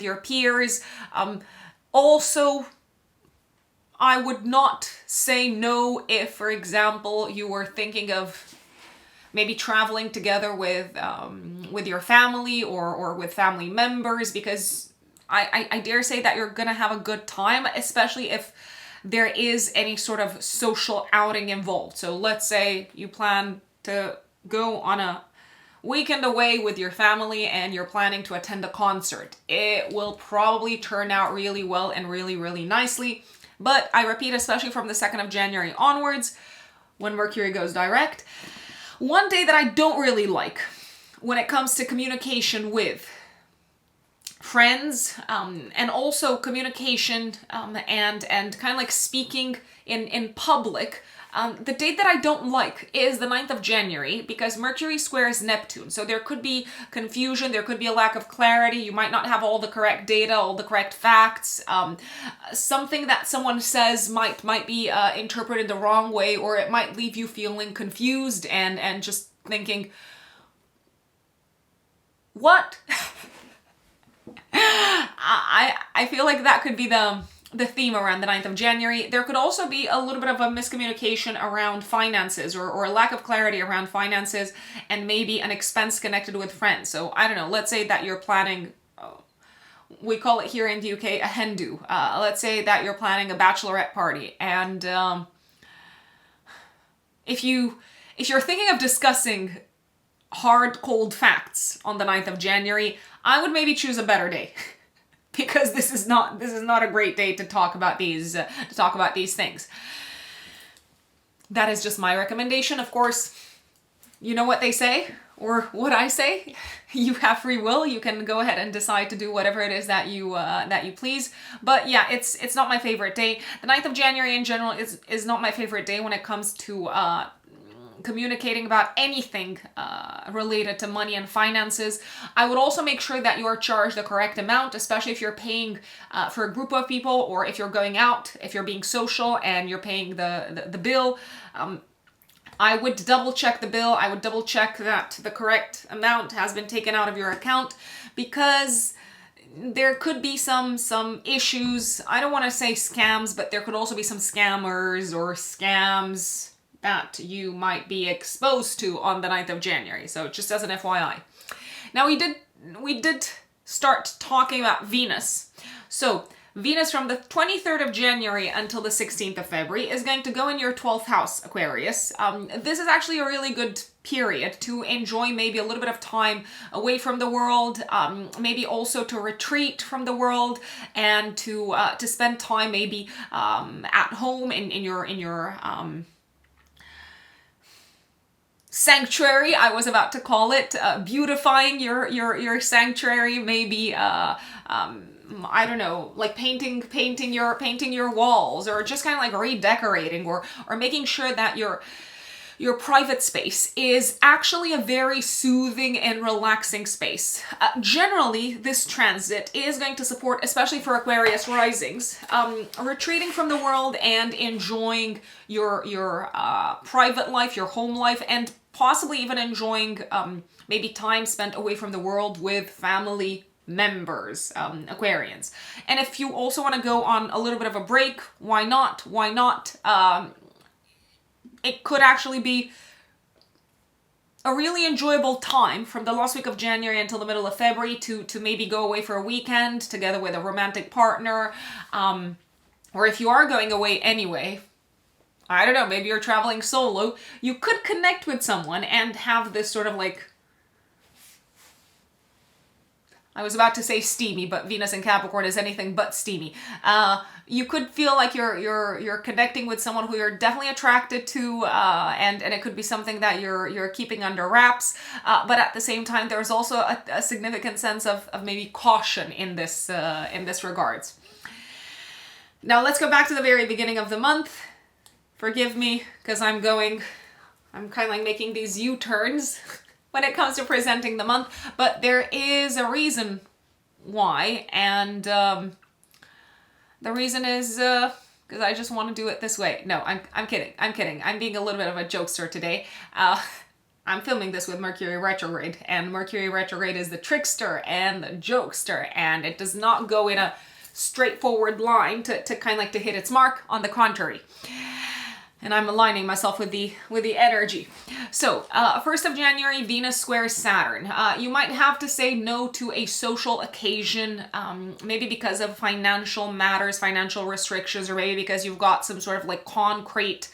your peers. Also, I would not say no if, for example, you were thinking of maybe traveling together with your family or with family members, because I dare say that you're gonna have a good time, especially if there is any sort of social outing involved. So let's say you plan to go on a weekend away with your family and you're planning to attend a concert. It will probably turn out really well and really, really nicely. But I repeat, especially from the 2nd of January onwards, when Mercury goes direct, one day that I don't really like when it comes to communication with friends, and also communication and kind of like speaking in public. The date that I don't like is the 9th of January, because Mercury squares Neptune. So there could be confusion, there could be a lack of clarity, you might not have all the correct data, all the correct facts. Something that someone says might be interpreted the wrong way, or it might leave you feeling confused and just thinking, what? I feel like that could be the theme around the 9th of January. There could also be a little bit of a miscommunication around finances, or a lack of clarity around finances, and maybe an expense connected with friends. So I don't know, let's say that you're planning, we call it here in the UK a hen do. Let's say that you're planning a bachelorette party, and if you're thinking of discussing hard, cold facts on the 9th of January, I would maybe choose a better day. Because this is not a great day to talk about these things. That is just my recommendation. Of course, you know what they say, or what I say. You have free will. You can go ahead and decide to do whatever it is that you please. But yeah, it's not my favorite day. The 9th of January in general is not my favorite day when it comes to communicating about anything related to money and finances. I would also make sure that you are charged the correct amount, especially if you're paying for a group of people, or if you're going out, if you're being social and you're paying the bill. I would double check the bill. I would double check that the correct amount has been taken out of your account, because there could be some issues. I don't want to say scams, but there could also be some scammers or scams that you might be exposed to on the 9th of January. So just as an FYI. Now we did start talking about Venus. So Venus from the 23rd of January until the 16th of February is going to go in your 12th house, Aquarius. This is actually a really good period to enjoy maybe a little bit of time away from the world, maybe also to retreat from the world, and to spend time maybe at home in your sanctuary, I was about to call it, beautifying your sanctuary, maybe I don't know, like painting your walls, or just kind of like redecorating, or making sure that your private space is actually a very soothing and relaxing space. Generally, this transit is going to support, especially for Aquarius risings, retreating from the world and enjoying your private life, your home life, and possibly even enjoying maybe time spent away from the world with family members, Aquarians. And if you also want to go on a little bit of a break, why not? It could actually be a really enjoyable time from the last week of January until the middle of February to maybe go away for a weekend together with a romantic partner. Or if you are going away anyway, I don't know, maybe you're traveling solo, you could connect with someone and have this sort of like I was about to say steamy, but Venus in Capricorn is anything but steamy. You could feel like you're connecting with someone who you're definitely attracted to, and it could be something that you're keeping under wraps. But at the same time, there's also a significant sense of maybe caution in this regards. Now let's go back to the very beginning of the month. Forgive me, because I'm kind of like making these U-turns when it comes to presenting the month, but there is a reason why, and the reason is because I just want to do it this way. No, I'm kidding. I'm being a little bit of a jokester today. I'm filming this with Mercury retrograde, and Mercury retrograde is the trickster and the jokester, and it does not go in a straightforward line to kind of like to hit its mark. On the contrary. And I'm aligning myself with the energy. So, 1st of January, Venus squares Saturn. You might have to say no to a social occasion, maybe because of financial matters, financial restrictions, or maybe because you've got some sort of like concrete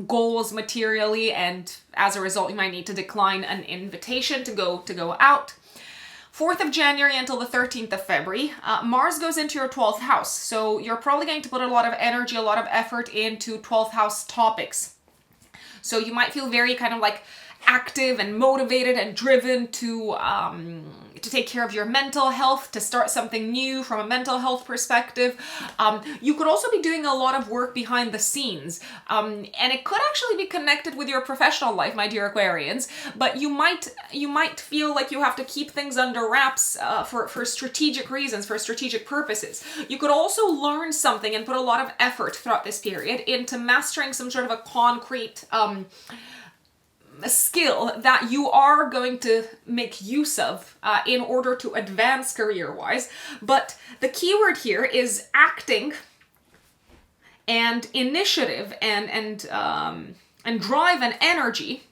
goals materially, and as a result, you might need to decline an invitation to go out. 4th of January until the 13th of February, Mars goes into your 12th house. So you're probably going to put a lot of energy, a lot of effort into 12th house topics. So you might feel very kind of like active and motivated and driven to take care of your mental health, to start something new from a mental health perspective. You could also be doing a lot of work behind the scenes, and it could actually be connected with your professional life, my dear Aquarians, but you might feel like you have to keep things under wraps for strategic reasons, for strategic purposes. You could also learn something and put a lot of effort throughout this period into mastering some sort of a concrete a skill that you are going to make use of in order to advance career-wise. But the key word here is acting and initiative and drive and energy,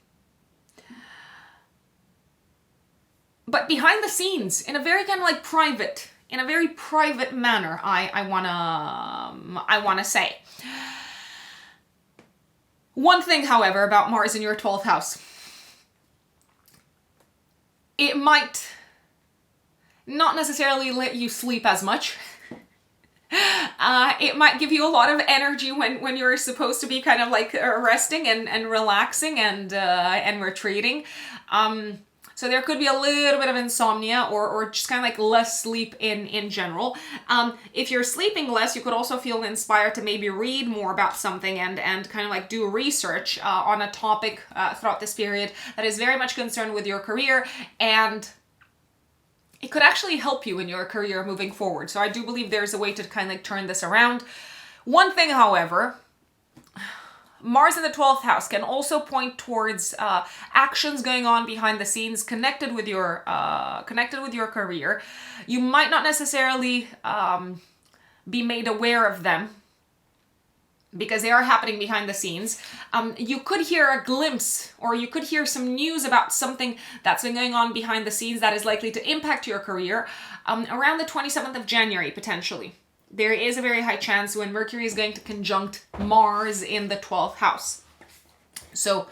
but behind the scenes in a very kind of like private, in a very private manner. I wanna say. One thing, however, about Mars in your 12th house, it might not necessarily let you sleep as much. It might give you a lot of energy when you're supposed to be kind of like resting and relaxing and retreating. So there could be a little bit of insomnia or just kind of like less sleep in general. If you're sleeping less, you could also feel inspired to maybe read more about something and kind of like do research on a topic throughout this period that is very much concerned with your career, and it could actually help you in your career moving forward. So I do believe there's a way to kind of like turn this around. One thing, however, Mars in the 12th house can also point towards actions going on behind the scenes connected with your career. You might not necessarily be made aware of them because they are happening behind the scenes. You could hear a glimpse, or you could hear some news about something that's been going on behind the scenes that is likely to impact your career around the 27th of January, potentially. There is a very high chance when Mercury is going to conjunct Mars in the 12th house. So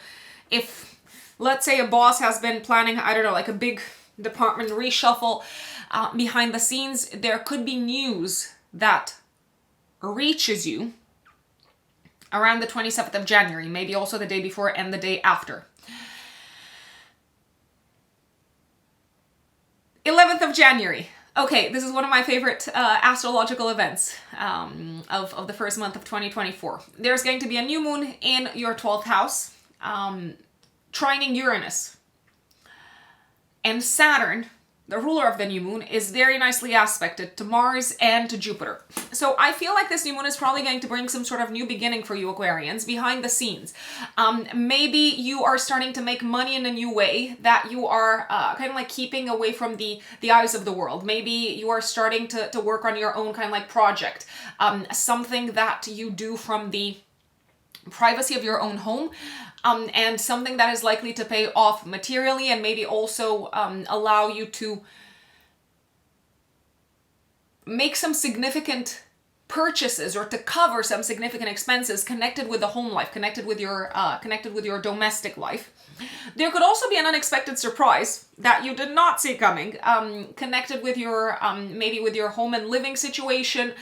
if, let's say, a boss has been planning, I don't know, like a big department reshuffle behind the scenes, there could be news that reaches you around the 27th of January, maybe also the day before and the day after. 11th of January. Okay, this is one of my favorite astrological events of the first month of 2024. There's going to be a new moon in your 12th house, trining Uranus. And Saturn, the ruler of the new moon, is very nicely aspected to Mars and to Jupiter. So I feel like this new moon is probably going to bring some sort of new beginning for you Aquarians behind the scenes. Maybe you are starting to make money in a new way that you are kind of like keeping away from the eyes of the world. Maybe you are starting to work on your own kind of like project, something that you do from the privacy of your own home. And something that is likely to pay off materially and maybe also allow you to make some significant purchases or to cover some significant expenses connected with the home life, connected with your domestic life. There could also be an unexpected surprise that you did not see coming, connected with your maybe with your home and living situation.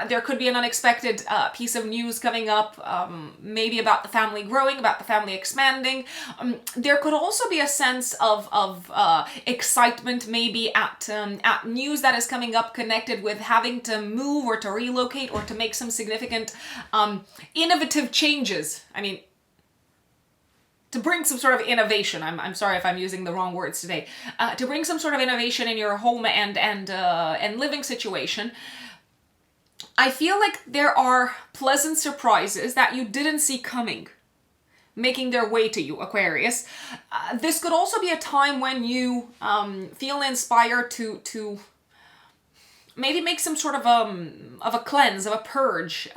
There could be an unexpected piece of news coming up, maybe about the family growing, about the family expanding. There could also be a sense of excitement, maybe at news that is coming up connected with having to move or to relocate or to make some significant innovative changes. I mean, to bring some sort of innovation. I'm sorry if I'm using the wrong words today. To bring some sort of innovation in your home and living situation. I feel like there are pleasant surprises that you didn't see coming, making their way to you, Aquarius. This could also be a time when you feel inspired to maybe make some sort of a cleanse, of a purge,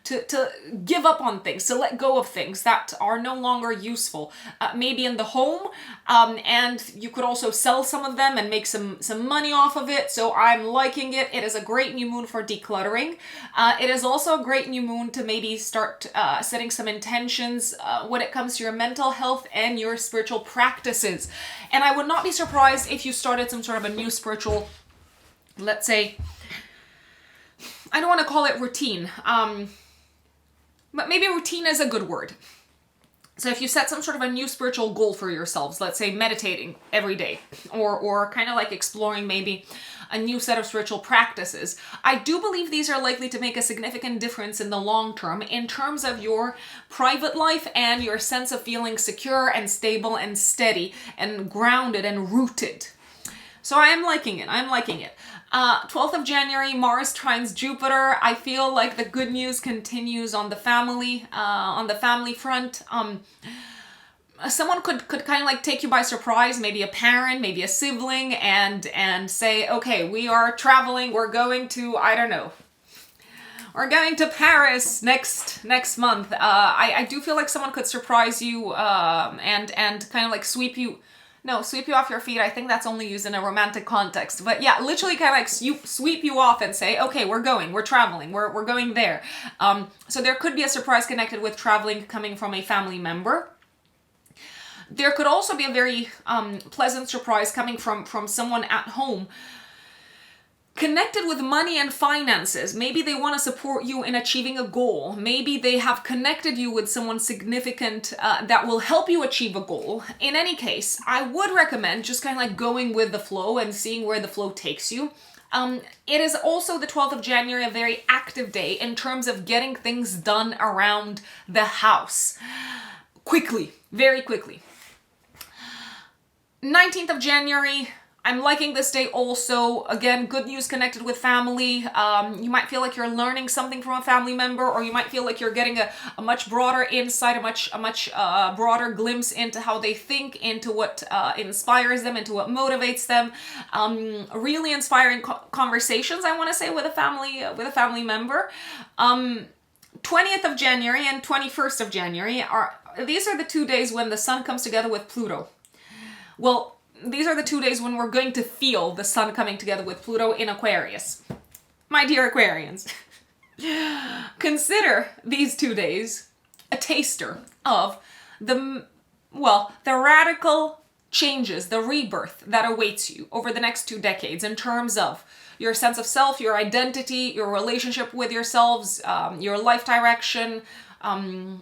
to give up on things, to let go of things that are no longer useful. Maybe in the home, and you could also sell some of them and make some money off of it. So I'm liking it. It is a great new moon for decluttering. It is also a great new moon to maybe start setting some intentions when it comes to your mental health and your spiritual practices. And I would not be surprised if you started some sort of a new spiritual, let's say, I don't want to call it routine, but maybe routine is a good word. So if you set some sort of a new spiritual goal for yourselves, let's say meditating every day, or kind of like exploring maybe a new set of spiritual practices, I do believe these are likely to make a significant difference in the long term in terms of your private life and your sense of feeling secure and stable and steady and grounded and rooted. So I am liking it. I'm liking it. 12th of January, Mars trines Jupiter. I feel like the good news continues on the family front. Someone could kind of like take you by surprise, maybe a parent, maybe a sibling, and say, okay, we are traveling. We're going to, I don't know, we're going to Paris next month. I do feel like someone could surprise you and kind of like sweep you off your feet. I think that's only used in a romantic context. But yeah, literally kind of like sweep you off and say, okay, we're traveling, we're going there. So there could be a surprise connected with traveling coming from a family member. There could also be a very pleasant surprise coming from someone at home connected with money and finances. Maybe they want to support you in achieving a goal. Maybe they have connected you with someone significant that will help you achieve a goal. In any case, I would recommend just kind of like going with the flow and seeing where the flow takes you. It is also the 12th of January, a very active day in terms of getting things done around the house. Quickly, very quickly. 19th of January, I'm liking this day also. Again, good news connected with family. You might feel like you're learning something from a family member, or you might feel like you're getting a much broader insight, a much broader glimpse into how they think, into what inspires them, into what motivates them. Really inspiring conversations, I want to say, with a family member. 20th of January and 21st of January these are the 2 days when the sun comes together with Pluto. Well, these are the 2 days when we're going to feel the sun coming together with Pluto in Aquarius. My dear Aquarians, consider these 2 days a taster of the radical changes, the rebirth that awaits you over the next 2 decades in terms of your sense of self, your identity, your relationship with yourselves, your life direction,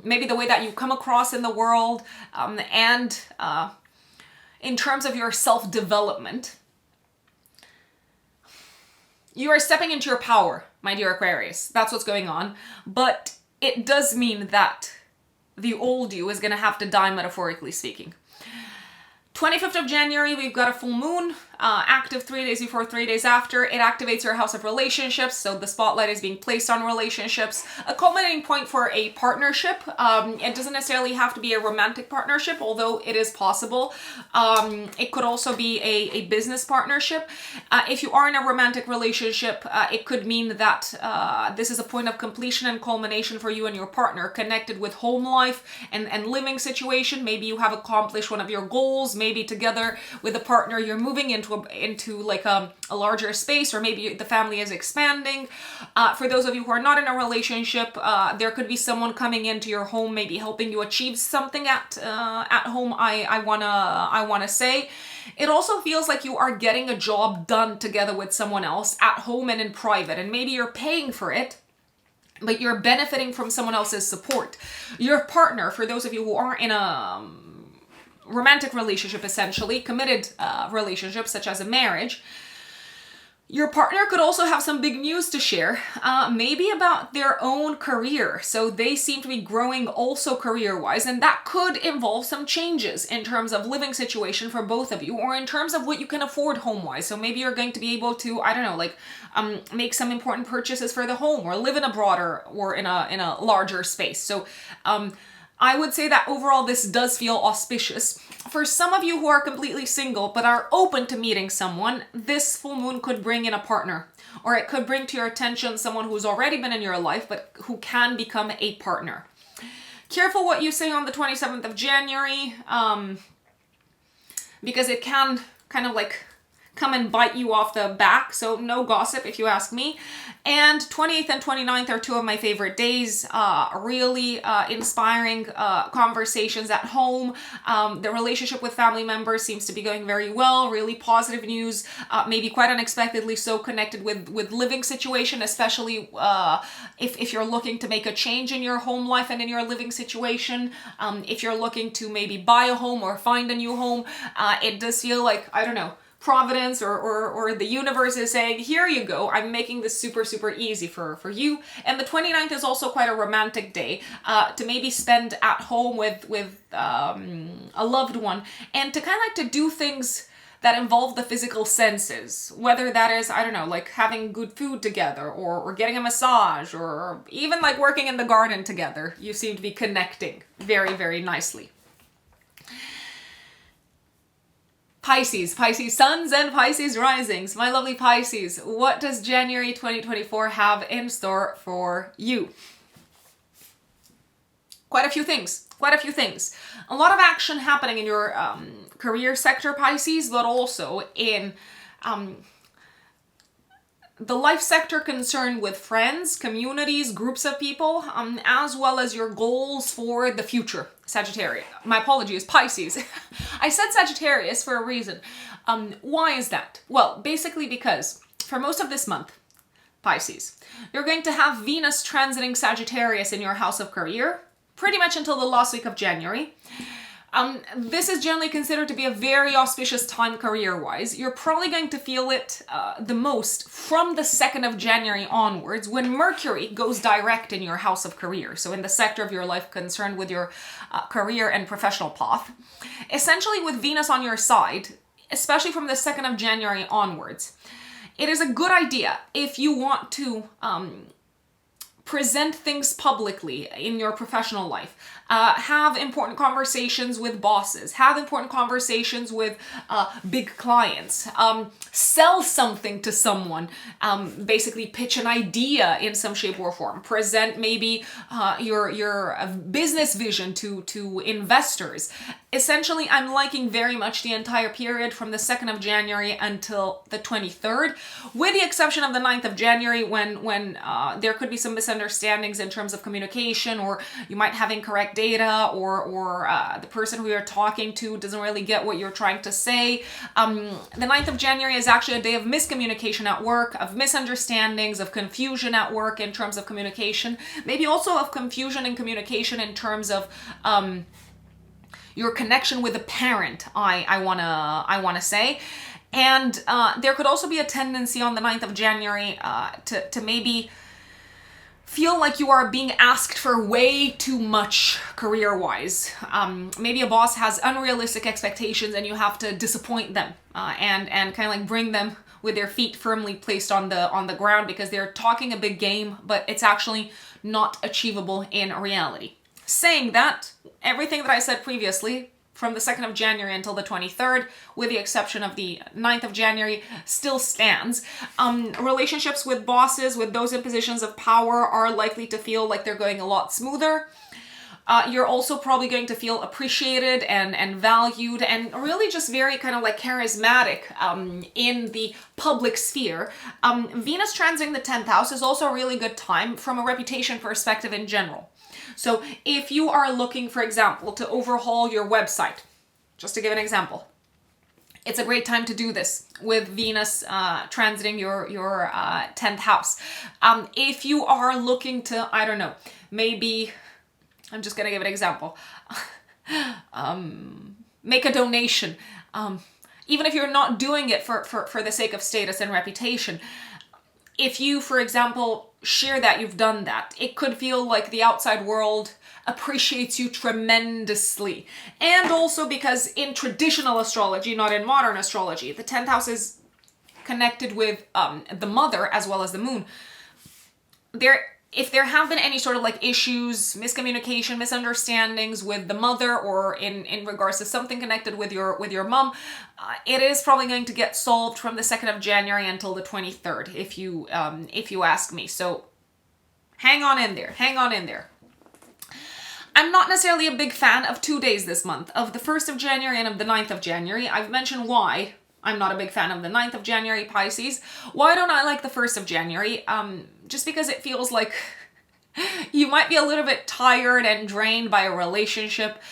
maybe the way that you come across in the world, and in terms of your self-development. You are stepping into your power, my dear Aquarius. That's what's going on. But it does mean that the old you is going to have to die, metaphorically speaking. 25th of January, we've got a full moon, active 3 days before, 3 days after. It activates your house of relationships, so the spotlight is being placed on relationships. A culminating point for a partnership. It doesn't necessarily have to be a romantic partnership, although it is possible. It could also be a business partnership. If you are in a romantic relationship, it could mean that this is a point of completion and culmination for you and your partner, connected with home life and living situation. Maybe you have accomplished one of your goals. Maybe together with a partner, you're moving into into like a larger space, or maybe the family is expanding. For those of you who are not in a relationship, there could be someone coming into your home, maybe helping you achieve something at home. I wanna say. It also feels like you are getting a job done together with someone else at home and in private, and maybe you're paying for it, but you're benefiting from someone else's support. Your partner, for those of you who aren't in a romantic relationship, essentially, committed relationship, such as a marriage, your partner could also have some big news to share, maybe about their own career. So they seem to be growing also career-wise, and that could involve some changes in terms of living situation for both of you, or in terms of what you can afford home-wise. So maybe you're going to be able to, I don't know, like make some important purchases for the home, or live in a broader or in a larger space. So I would say that overall this does feel auspicious. For some of you who are completely single but are open to meeting someone, this full moon could bring in a partner, or it could bring to your attention someone who's already been in your life but who can become a partner. Careful what you say on the 27th of January, because it can kind of like come and bite you off the back, so no gossip if you ask me. And 28th and 29th are two of my favorite days. Really inspiring conversations at home. The relationship with family members seems to be going very well. Really positive news, maybe quite unexpectedly so connected with living situation, especially if you're looking to make a change in your home life and in your living situation. If you're looking to maybe buy a home or find a new home, it does feel like, I don't know, Providence or the universe is saying, here you go, I'm making this super easy for you. And the 29th is also quite a romantic day to maybe spend at home with a loved one, and to kind of like to do things that involve the physical senses, whether that is, I don't know, like having good food together, or getting a massage, or even like working in the garden together. You seem to be connecting very nicely. Pisces suns and Pisces risings. My lovely Pisces, what does January 2024 have in store for you? Quite a few things. A lot of action happening in your career sector, Pisces, but also in the life sector concerned with friends, communities, groups of people, as well as your goals for the future. Sagittarius. My apologies, Pisces. I said Sagittarius for a reason. Why is that? Well, basically because for most of this month, Pisces, you're going to have Venus transiting Sagittarius in your house of career, pretty much until the last week of January. This is generally considered to be a very auspicious time career-wise. You're probably going to feel it the most from the 2nd of January onwards, when Mercury goes direct in your house of career, so in the sector of your life concerned with your career and professional path. Essentially, with Venus on your side, especially from the 2nd of January onwards, it is a good idea if you want to present things publicly in your professional life. Have important conversations with bosses, have important conversations with big clients, sell something to someone, basically pitch an idea in some shape or form, present maybe your business vision to investors. Essentially, I'm liking very much the entire period from the 2nd of January until the 23rd, with the exception of the 9th of January when there could be some misunderstandings in terms of communication, or you might have incorrect data, or the person who you're talking to doesn't really get what you're trying to say. The 9th of January is actually a day of miscommunication at work, of misunderstandings, of confusion at work in terms of communication, maybe also of confusion in communication in terms of your connection with a parent, I wanna say. And there could also be a tendency on the 9th of January to maybe feel like you are being asked for way too much career-wise. Maybe a boss has unrealistic expectations and you have to disappoint them and kind of like bring them with their feet firmly placed on the ground, because they're talking a big game, but it's actually not achievable in reality. Saying that, everything that I said previously, from the 2nd of January until the 23rd, with the exception of the 9th of January, still stands. Relationships with bosses, with those in positions of power, are likely to feel like they're going a lot smoother. You're also probably going to feel appreciated and valued and really just very kind of like charismatic in the public sphere. Venus transiting the 10th house is also a really good time from a reputation perspective in general. So if you are looking, for example, to overhaul your website, just to give an example, it's a great time to do this with Venus transiting your 10th house. If you are looking to, I don't know, maybe, I'm just going to give an example, make a donation. Even if you're not doing it for the sake of status and reputation, if you, for example, share that you've done that, it could feel like the outside world appreciates you tremendously. And also because in traditional astrology, not in modern astrology, the 10th house is connected with the mother as well as the moon. If there have been any sort of like issues, miscommunication, misunderstandings with the mother, or in regards to something connected with your mom, it is probably going to get solved from the 2nd of January until the 23rd, if you ask me. So hang on in there, hang on in there. I'm not necessarily a big fan of 2 days this month, of the 1st of January and of the 9th of January. I've mentioned why I'm not a big fan of the 9th of January, Pisces. Why don't I like the 1st of January? Just because it feels like you might be a little bit tired and drained by a relationship.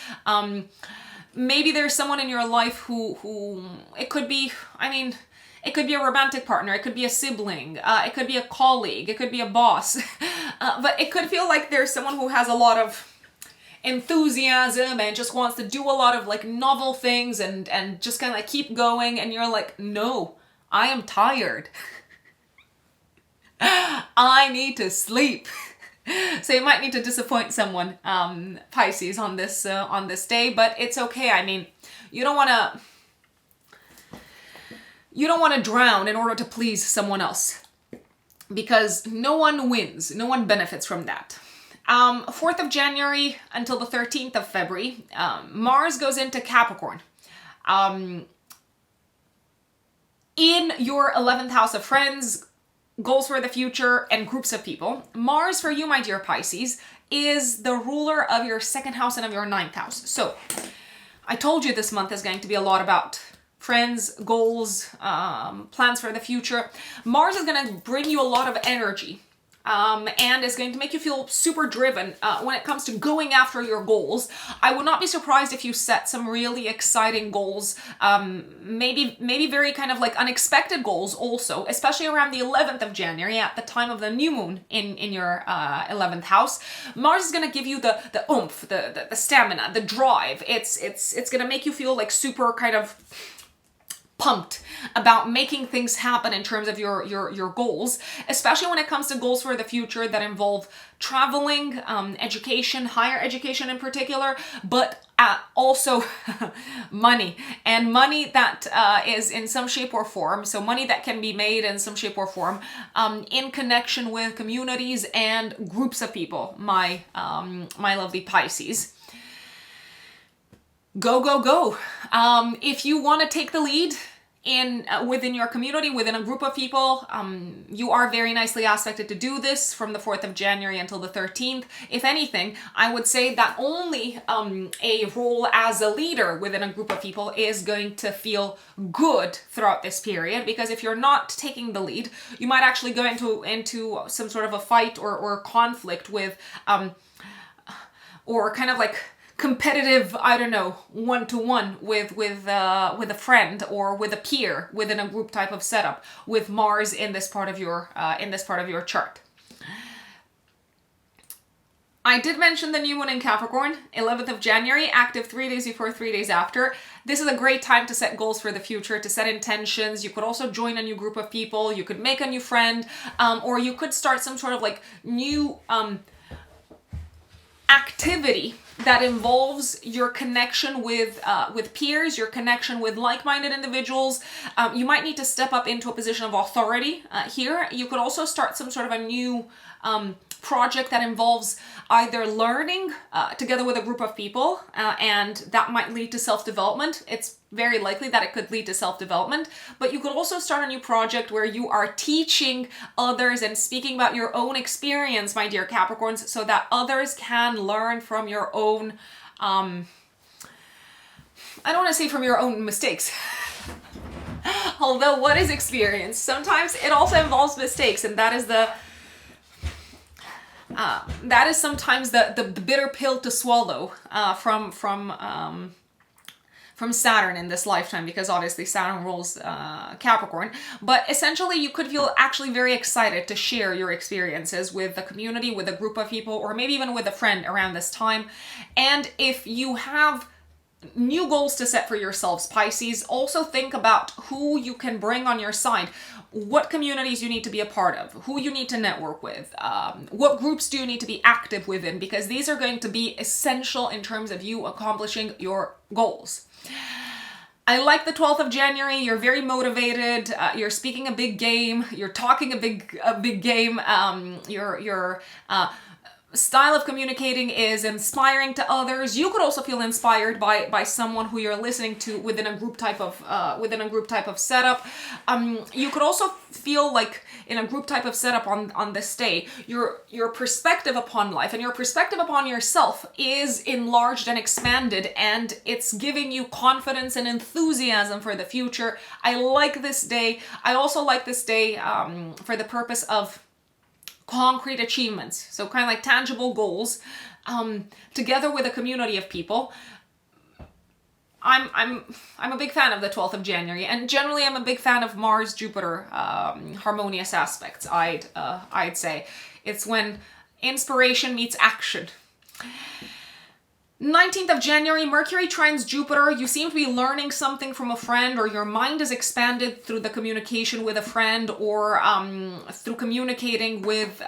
Maybe there's someone in your life who it could be, it could be a romantic partner, it could be a sibling, it could be a colleague, it could be a boss. But it could feel like there's someone who has a lot of enthusiasm and just wants to do a lot of like novel things and just kind of like keep going, and you're like, no, I am tired. I need to sleep. So you might need to disappoint someone, Pisces, on this day, but it's okay. I mean, you don't want to drown in order to please someone else, because no one wins, no one benefits from that. 4th of January until the 13th of February, Mars goes into Capricorn. In your 11th house of friends, goals for the future, and groups of people, Mars, for you, my dear Pisces, is the ruler of your 2nd house and of your 9th house. So I told you this month is going to be a lot about friends, goals, plans for the future. Mars is going to bring you a lot of energy. And is going to make you feel super driven when it comes to going after your goals. I would not be surprised if you set some really exciting goals, maybe very kind of like unexpected goals also, especially around the 11th of January at the time of the new moon in your 11th house. Mars is going to give you the oomph, the stamina, the drive. It's going to make you feel like super kind of pumped about making things happen in terms of your goals, especially when it comes to goals for the future that involve traveling, education, higher education in particular, but also money, and money that is in some shape or form, so money that can be made in some shape or form in connection with communities and groups of people, my lovely Pisces. Go, go, go. If you want to take the lead within your community, within a group of people, you are very nicely aspected to do this from the 4th of January until the 13th. If anything, I would say that only a role as a leader within a group of people is going to feel good throughout this period, because if you're not taking the lead, you might actually go into some sort of a fight or conflict with, or kind of like competitive, I don't know, one-to-one with a friend or with a peer within a group type of setup with Mars in this part of your chart. I did mention the new moon in Capricorn, 11th of January, active 3 days before, 3 days after. This is a great time to set goals for the future, to set intentions. You could also join a new group of people. You could make a new friend, or you could start some sort of like new activity that involves your connection with peers, your connection with like-minded individuals. You might need to step up into a position of authority here. You could also start some sort of a new project that involves either learning together with a group of people, and that might lead to self-development. It's very likely that it could lead to self-development, but you could also start a new project where you are teaching others and speaking about your own experience, my dear Capricorns, so that others can learn from your own, I don't want to say from your own mistakes. Although what is experience? Sometimes it also involves mistakes, and that is sometimes the bitter pill to swallow from Saturn in this lifetime, because obviously Saturn rules Capricorn. But essentially you could feel actually very excited to share your experiences with the community, with a group of people, or maybe even with a friend around this time. And if you have new goals to set for yourselves, Pisces, also think about who you can bring on your side, what communities you need to be a part of, who you need to network with, what groups do you need to be active within, because these are going to be essential in terms of you accomplishing your goals. I like the 12th of January. You're very motivated. You're speaking a big game. You're talking a big game. Your style of communicating is inspiring to others. You could also feel inspired by someone who you're listening to within a group type of setup. You could also feel like in a group type of setup on this day, your perspective upon life and your perspective upon yourself is enlarged and expanded, and it's giving you confidence and enthusiasm for the future. I like this day. I also like this day for the purpose of concrete achievements, so kind of like tangible goals, together with a community of people. I'm a big fan of the 12th of January, and generally I'm a big fan of Mars-Jupiter harmonious aspects. I'd say it's when inspiration meets action. 19th of January, Mercury trines Jupiter. You seem to be learning something from a friend, or your mind is expanded through the communication with a friend, or through communicating with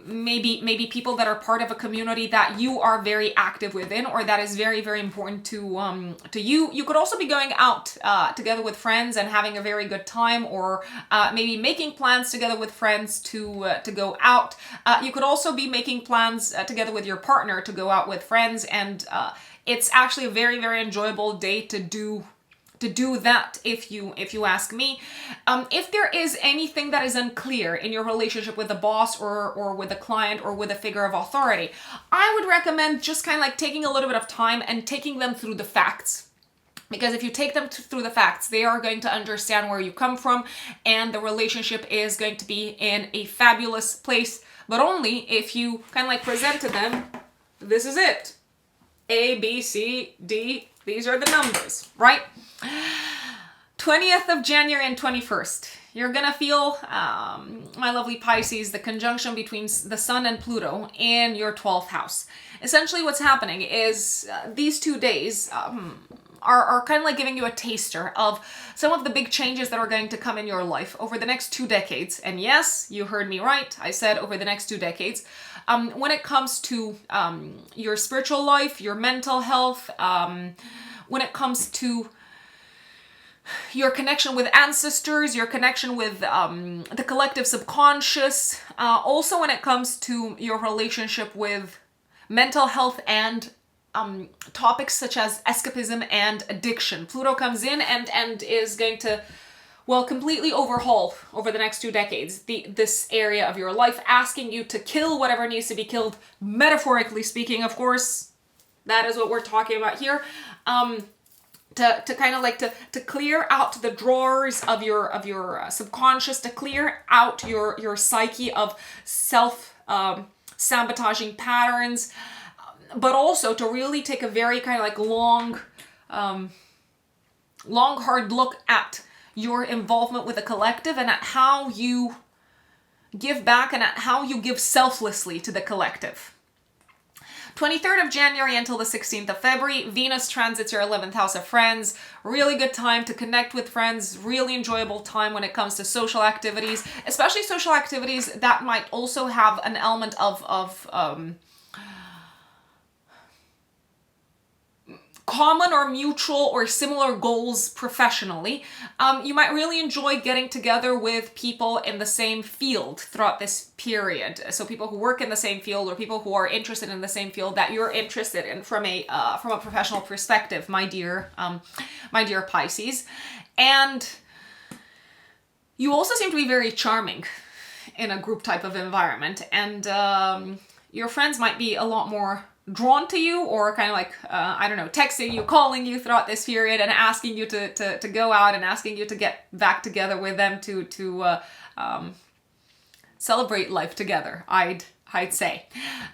maybe people that are part of a community that you are very active within, or that is very, very important to you. You could also be going out together with friends and having a very good time, or maybe making plans together with friends to go out. You could also be making plans together with your partner to go out with friends, and it's actually a very, very enjoyable day to do that, if you ask me. If there is anything that is unclear in your relationship with the boss, or with a client, or with a figure of authority, I would recommend just kind of like taking a little bit of time and taking them through the facts. Because if you take them through the facts, they are going to understand where you come from, and the relationship is going to be in a fabulous place, but only if you kind of like present to them, this is it. A, B, C, D, these are the numbers, right? 20th of January and 21st. You're gonna feel, my lovely Pisces, the conjunction between the Sun and Pluto in your 12th house. Essentially what's happening is these 2 days are kind of like giving you a taster of some of the big changes that are going to come in your life over the next 2 decades. And yes, you heard me right. I said over the next 2 decades. When it comes to your spiritual life, your mental health, when it comes to your connection with ancestors, your connection with the collective subconscious, also when it comes to your relationship with mental health and topics such as escapism and addiction. Pluto comes in and is going to, well, completely overhaul over the next 2 decades this area of your life, asking you to kill whatever needs to be killed, metaphorically speaking, of course. That is what we're talking about here. To kind of like to clear out the drawers of your subconscious, to clear out your psyche of self sabotaging patterns, but also to really take a very kind of like long hard look at your involvement with the collective, and at how you give back, and at how you give selflessly to the collective. 23rd of January until the 16th of February, Venus transits your 11th house of friends. Really good time to connect with friends, really enjoyable time when it comes to social activities, especially social activities that might also have an element of common or mutual or similar goals professionally. You might really enjoy getting together with people in the same field throughout this period. So people who work in the same field or people who are interested in the same field that you're interested in from a professional perspective, my dear Pisces. And you also seem to be very charming in a group type of environment, and your friends might be a lot more drawn to you, or kind of like, I don't know, texting you, calling you throughout this period and asking you to go out and asking you to get back together with them to celebrate life together, I'd say.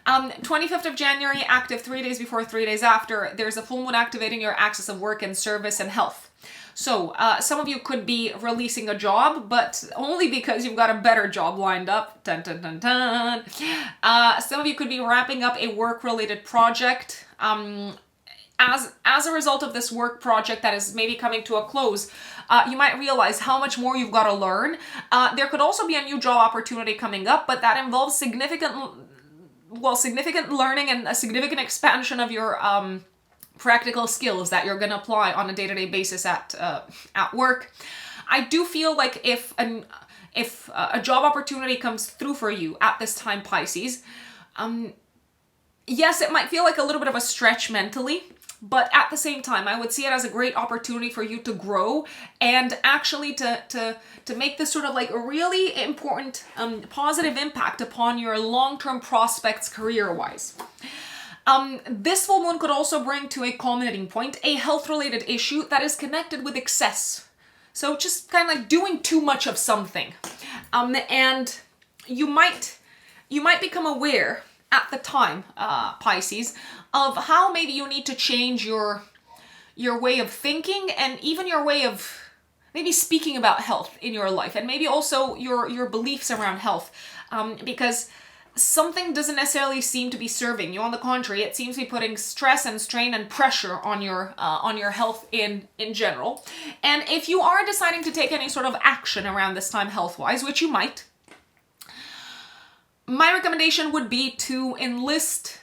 25th of January, active 3 days before, 3 days after, there's a full moon activating your axis of work and service and health. So some of you could be releasing a job, but only because you've got a better job lined up. Dun, dun, dun, dun. Some of you could be wrapping up a work-related project. As a result of this work project that is maybe coming to a close, you might realize how much more you've got to learn. There could also be a new job opportunity coming up, but that involves significant learning and a significant expansion of your practical skills that you're going to apply on a day-to-day basis at work. I do feel like if a job opportunity comes through for you at this time, Pisces, yes, it might feel like a little bit of a stretch mentally, but at the same time, I would see it as a great opportunity for you to grow and actually to make this sort of like a really important positive impact upon your long-term prospects career-wise. This full moon could also bring to a culminating point a health-related issue that is connected with excess. So just kind of like doing too much of something. And you might become aware at the time, Pisces, of how maybe you need to change your way of thinking and even your way of maybe speaking about health in your life, and maybe also your beliefs around health, because something doesn't necessarily seem to be serving you. On the contrary, it seems to be putting stress and strain and pressure on your health in general. And if you are deciding to take any sort of action around this time health-wise, which you might, my recommendation would be to enlist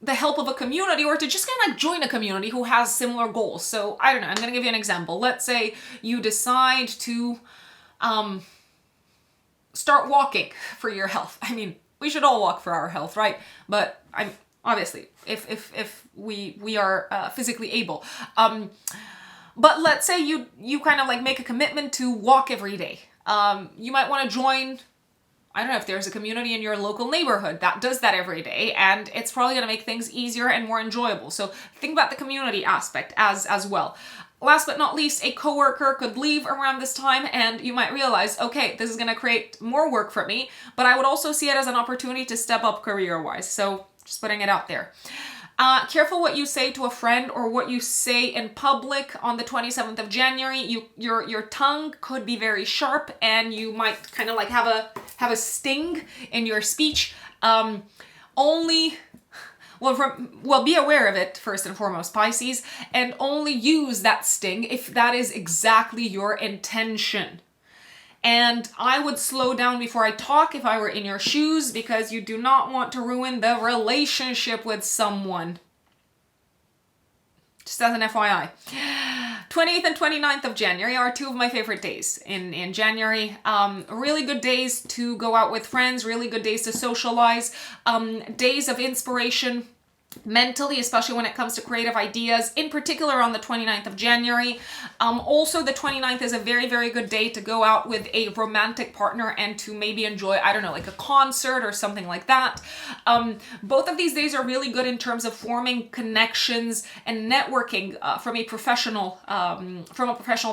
the help of a community, or to just kind of join a community who has similar goals. So I don't know, I'm going to give you an example. Let's say you decide to start walking for your health. I mean, we should all walk for our health, right? But I'm obviously if we are physically able. But let's say you kind of like make a commitment to walk every day. You might want to join, I don't know, if there's a community in your local neighborhood that does that every day, and it's probably going to make things easier and more enjoyable. So think about the community aspect as well. Last but not least, a coworker could leave around this time, and you might realize, okay, this is going to create more work for me, but I would also see it as an opportunity to step up career-wise. So just putting it out there. Careful what you say to a friend or what you say in public on the 27th of January. Your tongue could be very sharp, and you might kind of like have a sting in your speech. Be aware of it first and foremost, Pisces, and only use that sting if that is exactly your intention. And I would slow down before I talk if I were in your shoes, because you do not want to ruin the relationship with someone. Just as an FYI. 28th and 29th of January are two of my favorite days in January. Really good days to go out with friends, really good days to socialize, days of inspiration mentally, especially when it comes to creative ideas, in particular on the 29th of January. Also, the 29th is a very, very good day to go out with a romantic partner and to maybe enjoy, I don't know, like a concert or something like that. Both of these days are really good in terms of forming connections and networking from a professional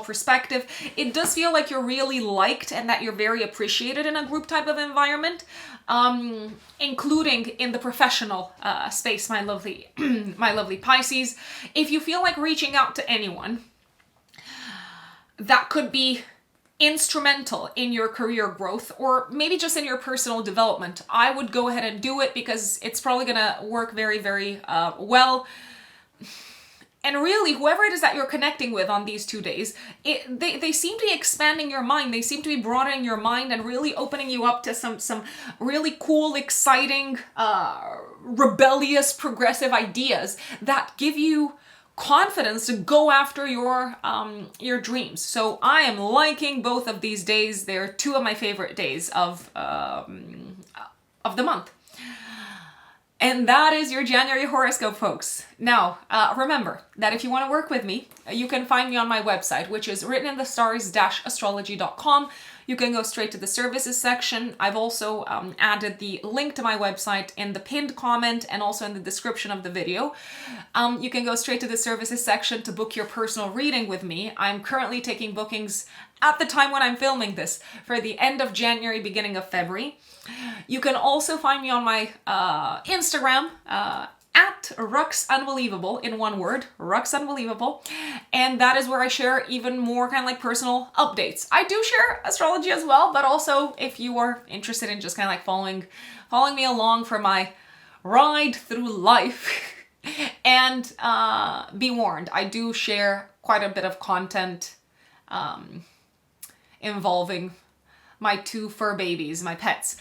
perspective. It does feel like you're really liked and that you're very appreciated in a group type of environment, including in the professional space, my lovely Pisces. If you feel like reaching out to anyone that could be instrumental in your career growth, or maybe just in your personal development, I would go ahead and do it, because it's probably gonna work very, very well. And really, whoever it is that you're connecting with on these 2 days, they seem to be expanding your mind. They seem to be broadening your mind and really opening you up to some really cool, exciting, rebellious, progressive ideas that give you confidence to go after your dreams. So I am liking both of these days. They're two of my favorite days of the month. And that is your January horoscope, folks. Now, remember that if you want to work with me, you can find me on my website, which is writteninthestars-astrology.com. You can go straight to the services section. I've also added the link to my website in the pinned comment and also in the description of the video. You can go straight to the services section to book your personal reading with me. I'm currently taking bookings at the time when I'm filming this for the end of January, beginning of February. You can also find me on my Instagram, at ruxunbelievable, in one word, ruxunbelievable, and that is where I share even more kind of like personal updates. I do share astrology as well, but also if you are interested in just kind of like following me along for my ride through life, and be warned, I do share quite a bit of content involving my two fur babies, my pets.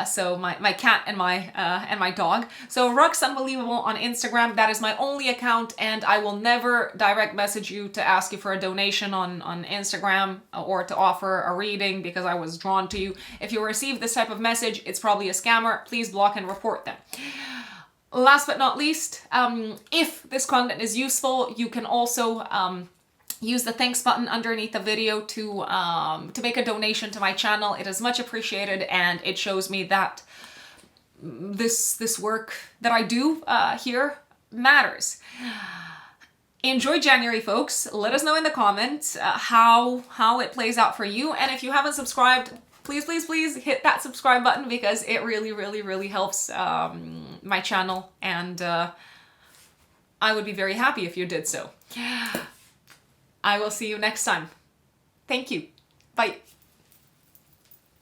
So my cat and my dog. So Rux Unbelievable on Instagram, that is my only account, and I will never direct message you to ask you for a donation on Instagram or to offer a reading because I was drawn to you. If you receive this type of message, it's probably a scammer. Please block and report them. Last but not least, if this content is useful, you can also use the thanks button underneath the video to make a donation to my channel. It is much appreciated, and it shows me that this work that I do here matters. Enjoy January, folks. Let us know in the comments how it plays out for you, and if you haven't subscribed, please hit that subscribe button because it really helps my channel, and I would be very happy if you did so. I will see you next time. Thank you. Bye.